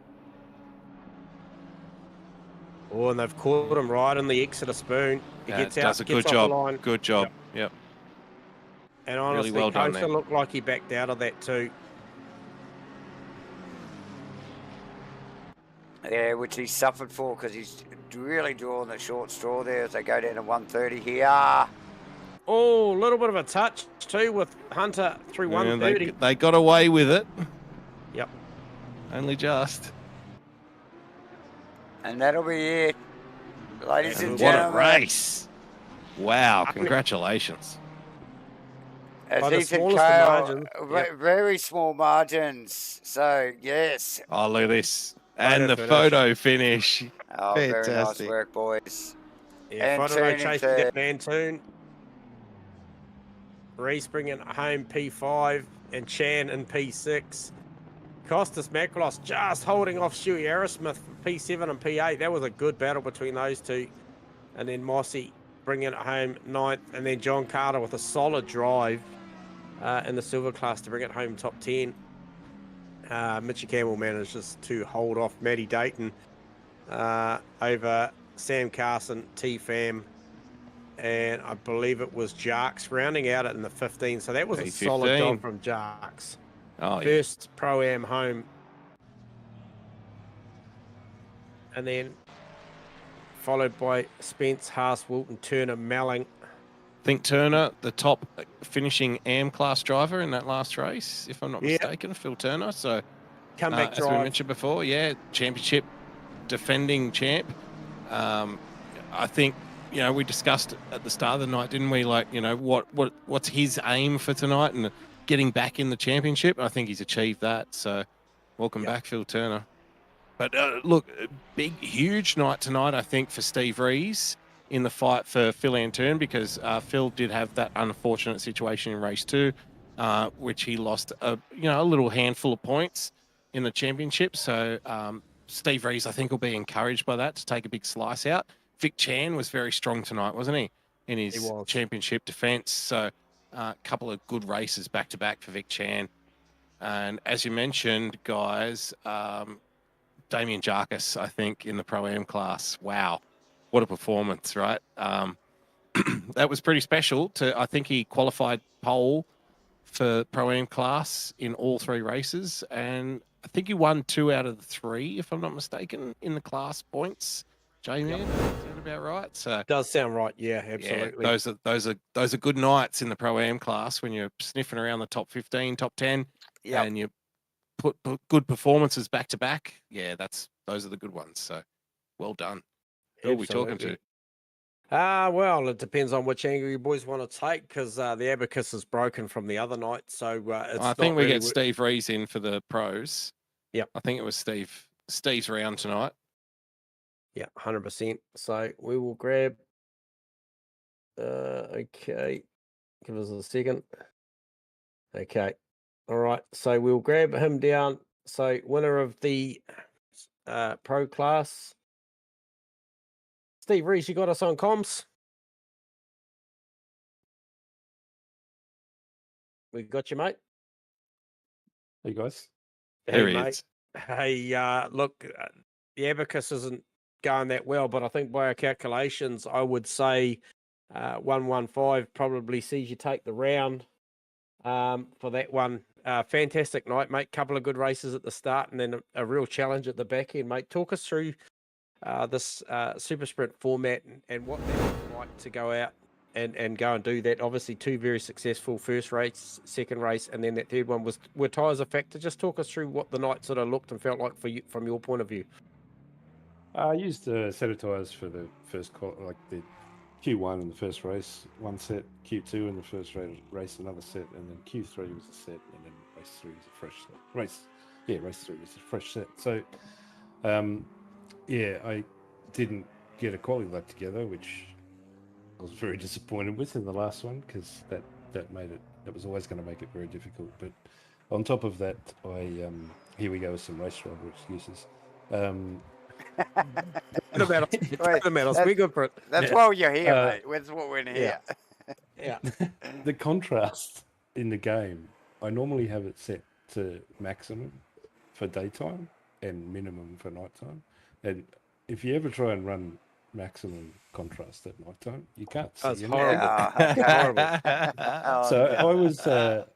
Speaker 5: Oh, and they've caught him right on the exit of Spoon. He gets out,
Speaker 4: does a
Speaker 5: gets
Speaker 4: good job.
Speaker 5: The line.
Speaker 4: Good job. Yep.
Speaker 5: And honestly,
Speaker 4: really well done
Speaker 5: Kosa
Speaker 4: there.
Speaker 5: looked like he backed out of that too.
Speaker 1: Yeah, which he suffered for because he's really drawing the short straw there as they go down to 130 here.
Speaker 5: Oh, a little bit of a touch too with Hunter through 130.
Speaker 4: They got away with it.
Speaker 5: Yep.
Speaker 4: Only just.
Speaker 1: And that'll be it. Ladies and
Speaker 3: What a
Speaker 1: gentlemen,
Speaker 3: race. Wow, congratulations.
Speaker 1: as
Speaker 5: By the
Speaker 1: Ethan
Speaker 5: smallest of
Speaker 1: Cale,
Speaker 5: margins,
Speaker 1: very small margins. So, yes.
Speaker 3: Oh, look at this.
Speaker 5: Photo
Speaker 3: And the
Speaker 5: finish.
Speaker 3: photo finish.
Speaker 1: Oh, very nice
Speaker 3: Fantastic.
Speaker 1: work, boys.
Speaker 5: Yeah,
Speaker 1: And
Speaker 5: Photo
Speaker 1: Toon
Speaker 5: chasing
Speaker 1: into
Speaker 5: down Antoon. Reese bringing home P5 and Chan in P6. Costas Maklos just holding off Stewie Aerosmith for P7 and P8. That was a good battle between those two. And then Mossy bringing it home 9th. And then John Carter with a solid drive in the silver class to bring it home top 10. Mitchy Campbell manages to hold off Matty Dayton over Sam Carson, T-Fam, and I believe it was Jarks rounding out it in the 15. So that was a
Speaker 3: P15.
Speaker 5: solid job from Jarks.
Speaker 3: Oh, yeah.
Speaker 5: First Pro-Am home. And then followed by Spence, Haas, Wilton, Turner, Malling.
Speaker 3: I think Turner, the top finishing AM class driver in that last race, if I'm not mistaken, Phil Turner. So,
Speaker 5: Comeback
Speaker 3: as
Speaker 5: drive.
Speaker 3: we mentioned before, yeah, championship defending champ. I think, you know, we discussed at the start of the night, didn't we? Like, you know, what's his aim for tonight and getting back in the championship. I think he's achieved that. So, welcome back, Phil Turner. But look, big, huge night tonight, I think, for Steve Rees in the fight for Phil Antoon, because Phil did have that unfortunate situation in race 2, which he lost a little handful of points in the championship. So Steve Rees, I think, will be encouraged by that to take a big slice out. Vic Chan was very strong tonight, wasn't he, in his championship defence? So a couple of good races back to back for Vic Chan. And as you mentioned, guys, Damien Jarkis, I think, in the Pro-Am class. Wow. What a performance, right? That was pretty special. I think he qualified pole for Pro-Am class in all 3 races. And I think he won 2 out of the 3, if I'm not mistaken, in the class points. J-Man, is that about right? So
Speaker 5: does sound right. Yeah, absolutely.
Speaker 3: Yeah, those are good nights in the Pro-Am class when you're sniffing around the top 15, top 10, and you put good performances back to back. Yeah, those are the good ones. So well done. Who are we talking to?
Speaker 5: Well, it depends on which angle you boys want to take, because the abacus is broken from the other night. So it's
Speaker 3: I think we get Steve Rees in for the pros.
Speaker 5: Yep.
Speaker 3: I think it was Steve's round tonight.
Speaker 5: Yeah, 100%. So we will grab. Okay, give us a second. Okay, all right. So we'll grab him down. So winner of the pro class, Steve Rees. You got us on comms? We got you, mate.
Speaker 7: Hey guys.
Speaker 3: There he
Speaker 5: mate.
Speaker 3: is.
Speaker 5: Hey, look, the abacus isn't going that well, but I think by our calculations, I would say 115 probably sees you take the round for that one. Fantastic night, mate. Couple of good races at the start and then a real challenge at the back end, mate. Talk us through this super sprint format and what that was like to go out and go and do that. Obviously 2 very successful first race, second race, and then that third one were tyres a factor. Just talk us through what the night sort of looked and felt like for you from your point of view.
Speaker 7: I used a set of tyres for the first like the Q1 in the first race, one set, Q2 in the first race, another set, and then Q3 was a set, and then race 3 was a fresh set. Race 3 was a fresh set. So, I didn't get a quality lap together, which I was very disappointed with in the last one, because that made it. That was always going to make it very difficult. But on top of that, here we go with some race driver excuses.
Speaker 5: We're good for it.
Speaker 1: That's why you're here, mate. That's what we're here.
Speaker 5: Yeah.
Speaker 7: The contrast in the game, I normally have it set to maximum for daytime and minimum for nighttime. And if you ever try and run maximum contrast at nighttime, you can't see
Speaker 5: That's
Speaker 7: anything.
Speaker 5: horrible.
Speaker 7: So I was to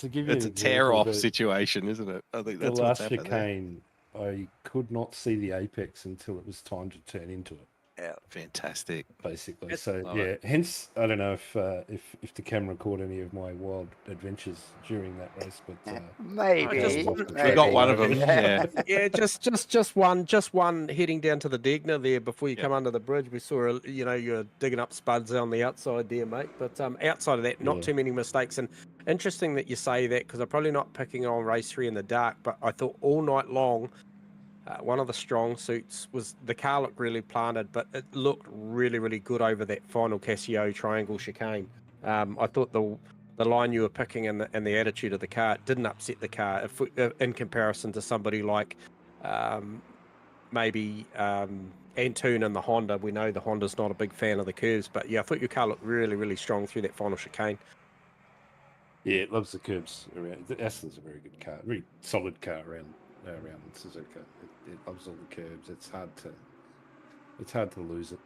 Speaker 7: give you
Speaker 3: It's a tear-off situation, isn't it? I think that's
Speaker 7: the
Speaker 3: what's
Speaker 7: last
Speaker 3: happened there.
Speaker 7: chicane. I could not see the apex until it was time to turn into it.
Speaker 1: Yeah.
Speaker 3: Fantastic.
Speaker 7: basically.
Speaker 5: It's-
Speaker 7: So
Speaker 3: Love
Speaker 7: yeah,
Speaker 3: it.
Speaker 7: hence I don't know if the camera caught any of my wild adventures during that race, but
Speaker 1: Maybe.
Speaker 5: just-
Speaker 3: We got one of them. Yeah.
Speaker 5: Yeah, just one heading down to the Degner there before you
Speaker 3: Yep.
Speaker 5: come under the bridge. We saw, you're digging up spuds on the outside there, mate. But outside of that, not
Speaker 7: Yeah.
Speaker 5: too many mistakes. And interesting that you say that, because I'm probably not picking on race 3 in the dark, but I thought all night long, one of the strong suits was the car looked really planted, but it looked really, really good over that final Casio triangle chicane. I thought the line you were picking and the attitude of the car didn't upset the car in comparison to somebody like maybe Antoon and the Honda. We know the Honda's not a big fan of the curves, but yeah, I thought your car looked really, really strong through that final chicane.
Speaker 7: yeah, it loves the curbs around. The Aston's a very good car, very solid car around Suzuka. It loves all the curbs. It's hard to lose it.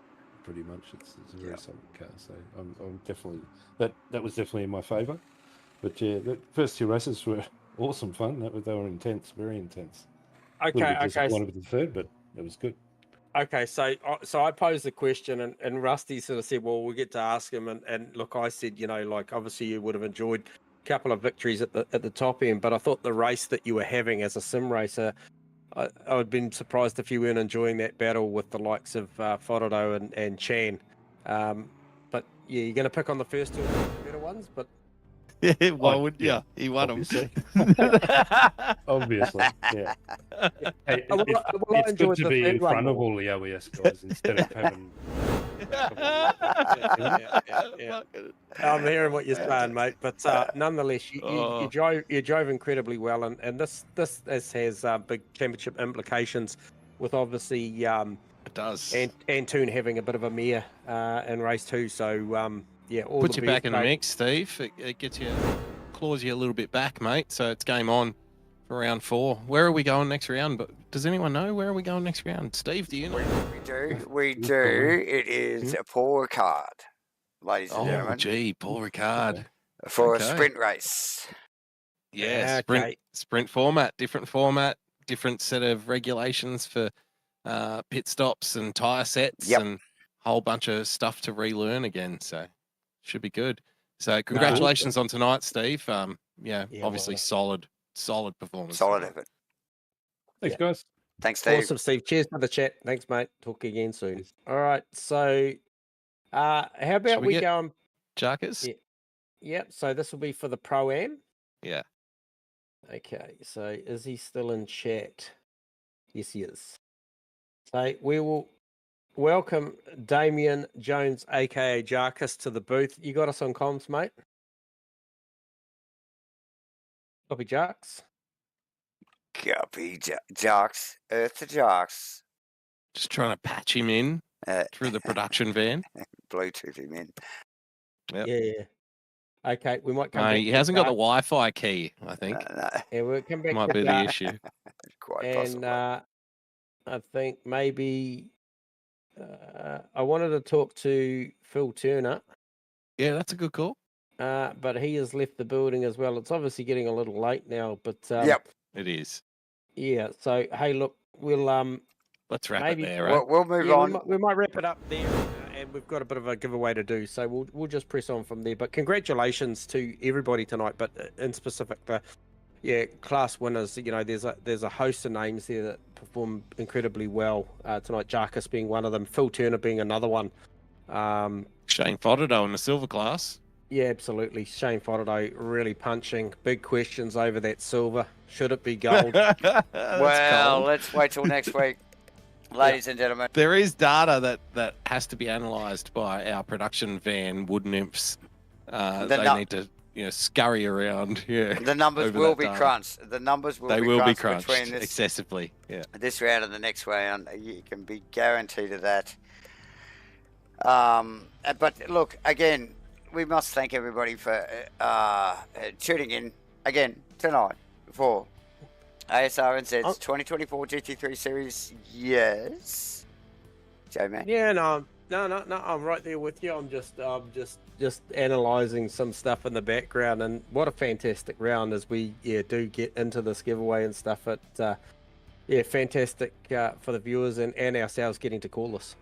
Speaker 7: Pretty much, it's a very solid car. So I'm definitely that was definitely in my favour. But yeah, the first 2 races were awesome fun. They were intense, very intense. A little bit disappointed with the third, but it was good.
Speaker 5: Okay, so I posed the question, and Rusty sort of said, well, we'll get to ask him. And look, I said, like, obviously you would have enjoyed a couple of victories at the top end, but I thought the race that you were having as a sim racer, I would have been surprised if you weren't enjoying that battle with the likes of Forodo and Chan. But yeah, you're going to pick on the first 2 better ones, but
Speaker 4: Yeah, why would you?
Speaker 7: yeah,
Speaker 4: He won them.
Speaker 7: obviously. Obviously, yeah. Hey,
Speaker 5: I
Speaker 7: it's good
Speaker 5: enjoyed
Speaker 7: to
Speaker 5: the
Speaker 7: be
Speaker 5: third
Speaker 7: in
Speaker 5: one
Speaker 7: front of
Speaker 5: more.
Speaker 7: all the OES guys instead of having.
Speaker 5: Yeah. I'm hearing what you're saying, mate. But nonetheless, you drove incredibly well, and this has big championship implications, with obviously
Speaker 4: It does.
Speaker 5: Antoon having a bit of a mare in race 2. So yeah, all
Speaker 4: Puts
Speaker 5: the
Speaker 4: you back
Speaker 5: best,
Speaker 4: in the
Speaker 5: mate.
Speaker 4: mix, Steve. It gets you, claws you a little bit back, mate. So it's game on for round 4. Where are we going next round? But does anyone know where are we going next round? Steve, do you know?
Speaker 1: We do. It is a Paul Ricard, ladies and
Speaker 4: Oh,
Speaker 1: gentlemen,
Speaker 4: gee, Paul Ricard.
Speaker 1: for
Speaker 4: Okay.
Speaker 1: a sprint race.
Speaker 4: Yeah,
Speaker 5: Okay.
Speaker 4: sprint format, different set of regulations for pit stops and tyre sets
Speaker 1: Yep.
Speaker 4: and a whole bunch of stuff to relearn again. So should be good. So congratulations on tonight, Steve. Yeah, obviously
Speaker 5: well
Speaker 4: solid performance.
Speaker 1: Solid
Speaker 4: tonight.
Speaker 1: effort.
Speaker 7: Thanks, guys.
Speaker 1: Thanks, Steve.
Speaker 5: Awesome, Steve. Cheers for the chat. Thanks, mate. Talk again soon. All right. So, how about
Speaker 4: Shall we
Speaker 5: we
Speaker 4: get-
Speaker 5: go and
Speaker 4: Jarkers?
Speaker 5: Yeah. Yep. So this will be for the Pro-Am.
Speaker 4: Yeah.
Speaker 5: Okay. So is he still in chat? Yes, he is. So we will welcome Damien Jones, aka Jarkus, to the booth. You got us on comms, mate? Copy, Jarks.
Speaker 1: Copy, Jocks. Earth to Jocks.
Speaker 4: Just trying to patch him in through the production van.
Speaker 1: Bluetooth him in.
Speaker 4: Yep.
Speaker 5: Yeah. Okay, we might come back.
Speaker 4: He
Speaker 5: to
Speaker 4: hasn't got the
Speaker 5: Dark.
Speaker 4: Wi-Fi key, I think.
Speaker 1: No,
Speaker 5: Yeah, we'll come back
Speaker 4: Might
Speaker 5: to
Speaker 4: be the
Speaker 5: Dark.
Speaker 4: issue.
Speaker 1: quite
Speaker 5: And
Speaker 1: possible.
Speaker 5: I think maybe I wanted to talk to Phil Turner,
Speaker 4: Yeah, that's a good call.
Speaker 5: but he has left the building as well. It's obviously getting a little late now, but
Speaker 1: Yep.
Speaker 4: It is.
Speaker 5: yeah. So hey, look, we'll
Speaker 4: Let's wrap
Speaker 5: maybe-
Speaker 4: it there, right?
Speaker 1: We'll move
Speaker 5: yeah,
Speaker 1: on.
Speaker 5: we might wrap it up there, and we've got a bit of a giveaway to do, so we'll just press on from there. But congratulations to everybody tonight, but in specific the class winners. You know, there's a host of names there that perform incredibly well tonight. Jarkus being one of them, Phil Turner being another one.
Speaker 4: Shane Fodderdo in the silver class.
Speaker 5: Yeah, absolutely. Shane Fodderdo really punching. Big questions over that silver. Should it be gold?
Speaker 1: Well, let's wait till next week, ladies and gentlemen.
Speaker 4: There is data that has to be analysed by our production van wood nymphs. They need to scurry around. Yeah,
Speaker 1: The numbers
Speaker 4: over
Speaker 1: will
Speaker 4: that
Speaker 1: be
Speaker 4: data.
Speaker 1: crunched. The numbers will
Speaker 4: They
Speaker 1: be
Speaker 4: will be
Speaker 1: crunched
Speaker 4: crunched
Speaker 1: between this
Speaker 4: excessively. Yeah.
Speaker 1: round and the next round. You can be guaranteed of that. But look, again, we must thank everybody for tuning in again tonight for Asrnz's 2024 GT3 series. Yes, J-Man.
Speaker 5: Yeah, no, I'm right there with you. I'm just analysing some stuff in the background, and what a fantastic round as we do get into this giveaway and stuff. It fantastic for the viewers and ourselves getting to call this.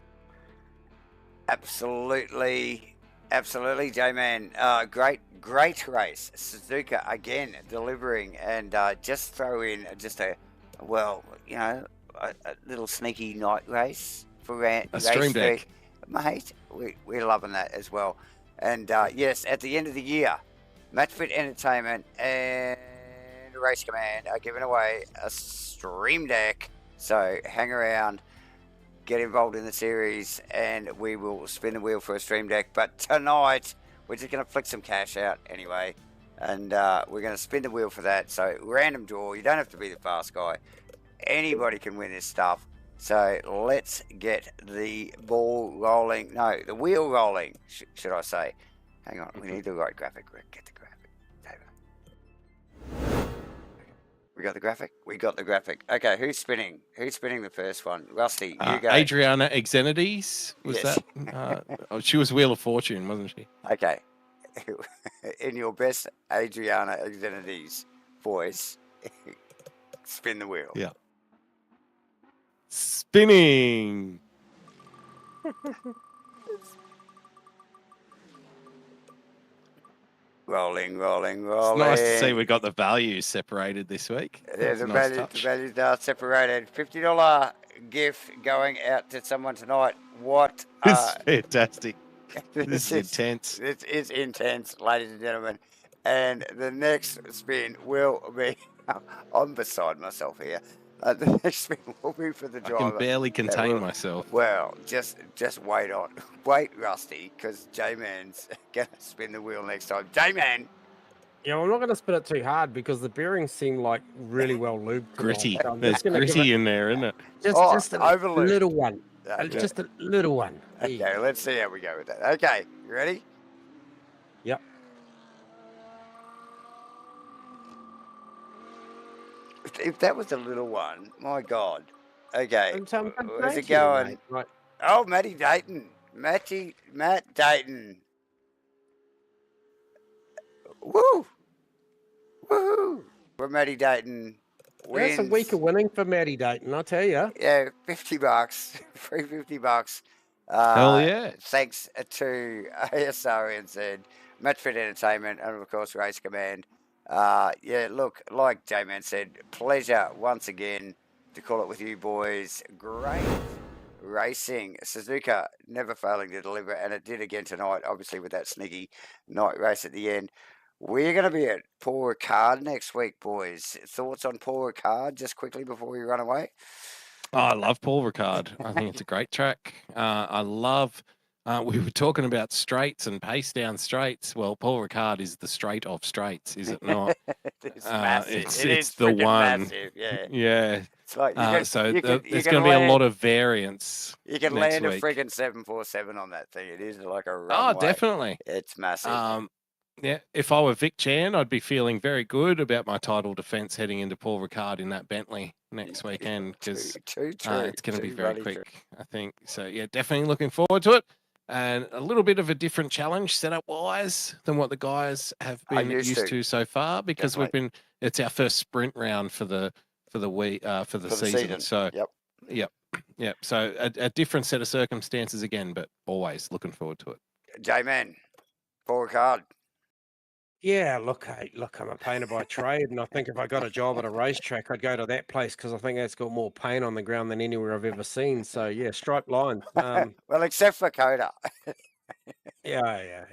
Speaker 1: Absolutely, J-Man. Great race. Suzuka again delivering, and just throw in just a little sneaky night race for race
Speaker 3: stream
Speaker 1: 3.
Speaker 3: deck.
Speaker 1: Mate, we're loving that as well. And yes, at the end of the year, MATCHFIT Entertainment and Race Command are giving away a stream deck. So hang around, get involved in the series, and we will spin the wheel for a stream deck. But tonight, we're just going to flick some cash out anyway, and we're going to spin the wheel for that. So random draw. You don't have to be the fast guy. Anybody can win this stuff. So let's get the ball rolling. No, the wheel rolling, should I say. Hang on, we need the right graphic. Get the graphic. David. We got the graphic? We got the graphic. Okay, who's spinning? Who's spinning the first one? Rusty, you go.
Speaker 4: Adriana Exenides, was
Speaker 1: Yes.
Speaker 4: that? She was Wheel of Fortune, wasn't she?
Speaker 1: Okay. In your best Adriana Exenides voice, spin the wheel.
Speaker 4: Yeah. Spinning.
Speaker 1: Rolling.
Speaker 4: It's nice to see we got the values separated this week.
Speaker 1: Yeah, the values are separated. $50 gift going out to someone tonight. What?
Speaker 4: It's fantastic. This is intense.
Speaker 1: It is intense, ladies and gentlemen. And the next spin will be... I'm beside myself here. The next spin will be for the driver.
Speaker 4: I can barely contain myself.
Speaker 1: Well, just wait on. Wait, Rusty, because J-Man's going to spin the wheel next time. J-Man!
Speaker 5: Yeah, I'm not going to spin it too hard because the bearings seem like really well lubed.
Speaker 4: Gritty.
Speaker 5: So
Speaker 4: There's gritty in there, isn't it?
Speaker 5: Just a
Speaker 1: overload.
Speaker 5: little one.
Speaker 1: Okay.
Speaker 5: Just a little one.
Speaker 1: Okay, let's see how we go with that. Okay, you ready?
Speaker 5: Yep.
Speaker 1: If that was a little one, my God. Okay, where's it
Speaker 5: you,
Speaker 1: going?
Speaker 5: mate. Right.
Speaker 1: Oh, Matt Dayton. Woo! Woohoo! For Matty Dayton wins.
Speaker 5: That's a week of winning for Matty Dayton, I tell you.
Speaker 1: Yeah, $50. Free $50.
Speaker 4: Hell yeah.
Speaker 1: Thanks to Asrnz, MATCHFIT Entertainment, and of course Race Command. Yeah, look, like J-Man said, pleasure once again to call it with you boys. Great racing. Suzuka never failing to deliver, and it did again tonight, obviously with that sneaky night race at the end. We're going to be at Paul Ricard next week, boys. Thoughts on Paul Ricard just quickly before we run away?
Speaker 4: Oh, I love Paul Ricard. I think it's a great track. I love... we were talking about straights and pace down straights. Well, Paul Ricard is the straight of straights, is it not?
Speaker 1: It's massive.
Speaker 4: It's the one.
Speaker 1: Massive, yeah.
Speaker 4: Yeah.
Speaker 1: It's like
Speaker 4: There's going to be a lot of variance.
Speaker 1: You can
Speaker 4: next
Speaker 1: land a
Speaker 4: week.
Speaker 1: friggin' 747 on that thing. It is like a runway.
Speaker 4: Oh, definitely.
Speaker 1: It's massive.
Speaker 4: Yeah, if I were Vic Chan, I'd be feeling very good about my title defence heading into Paul Ricard in that Bentley next weekend because it's going to be very quick, I think. So, yeah, definitely looking forward to it. And a little bit of a different challenge setup-wise than what the guys have been used to so far because it's our first sprint round for the season. So, yep. So a different set of circumstances again, but always looking forward to it.
Speaker 1: J-Man, Paul Ricard.
Speaker 5: Yeah, look, I'm a painter by trade, and I think if I got a job at a racetrack, I'd go to that place because I think that's got more paint on the ground than anywhere I've ever seen. So, yeah, striped line.
Speaker 1: Well, except for Coda.
Speaker 5: Yeah.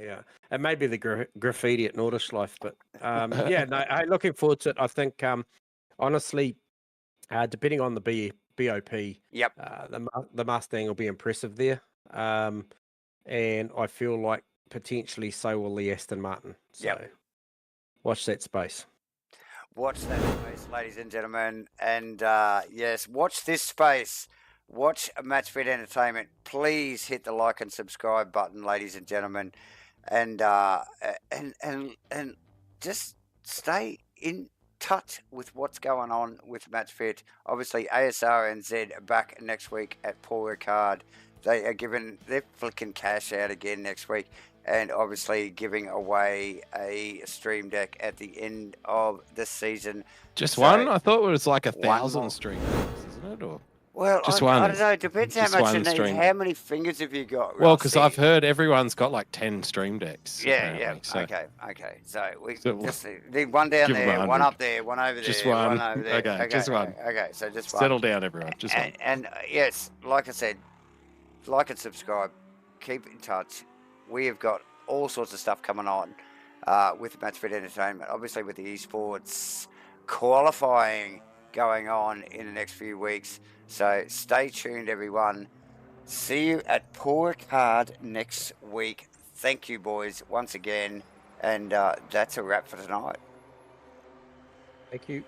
Speaker 5: And maybe the graffiti at Nordschleife, but yeah, no, looking forward to it. I think, honestly, depending on the BOP,
Speaker 1: Yep.
Speaker 5: The Mustang will be impressive there. And I feel like potentially so will the Aston Martin. So watch that space.
Speaker 1: Watch that space, ladies and gentlemen. And yes, watch this space. Watch MATCHFIT Entertainment. Please hit the like and subscribe button, ladies and gentlemen. And just stay in touch with what's going on with MATCHFIT. Obviously, Asrnz back next week at Paul Ricard. They're flicking cash out again next week. And obviously giving away a stream deck at the end of the season.
Speaker 4: Just one? I thought it was like 1,000 stream decks, isn't it?
Speaker 1: Well,
Speaker 4: Just
Speaker 1: I
Speaker 4: one.
Speaker 1: don't know. It depends how
Speaker 4: Just
Speaker 1: much
Speaker 4: one
Speaker 1: you need.
Speaker 4: stream
Speaker 1: How many fingers have you got?
Speaker 4: Well, because
Speaker 1: Rusty?
Speaker 4: I've heard everyone's got like 10 stream decks.
Speaker 1: Yeah,
Speaker 4: apparently, so
Speaker 1: okay. So we
Speaker 4: So
Speaker 1: just need one down
Speaker 4: give 'em
Speaker 1: there, one
Speaker 4: 100.
Speaker 1: up there, one over
Speaker 4: Just
Speaker 1: there,
Speaker 4: one.
Speaker 1: over there.
Speaker 4: Okay, just one.
Speaker 1: Okay, so just one.
Speaker 4: settle down, everyone. Just one.
Speaker 1: And yes, like I said, like and subscribe. Keep in touch. We have got all sorts of stuff coming on with MatchFit Entertainment. Obviously, with the esports qualifying going on in the next few weeks. So stay tuned, everyone. See you at Poor Card next week. Thank you, boys, once again. And that's a wrap for tonight.
Speaker 2: Thank you.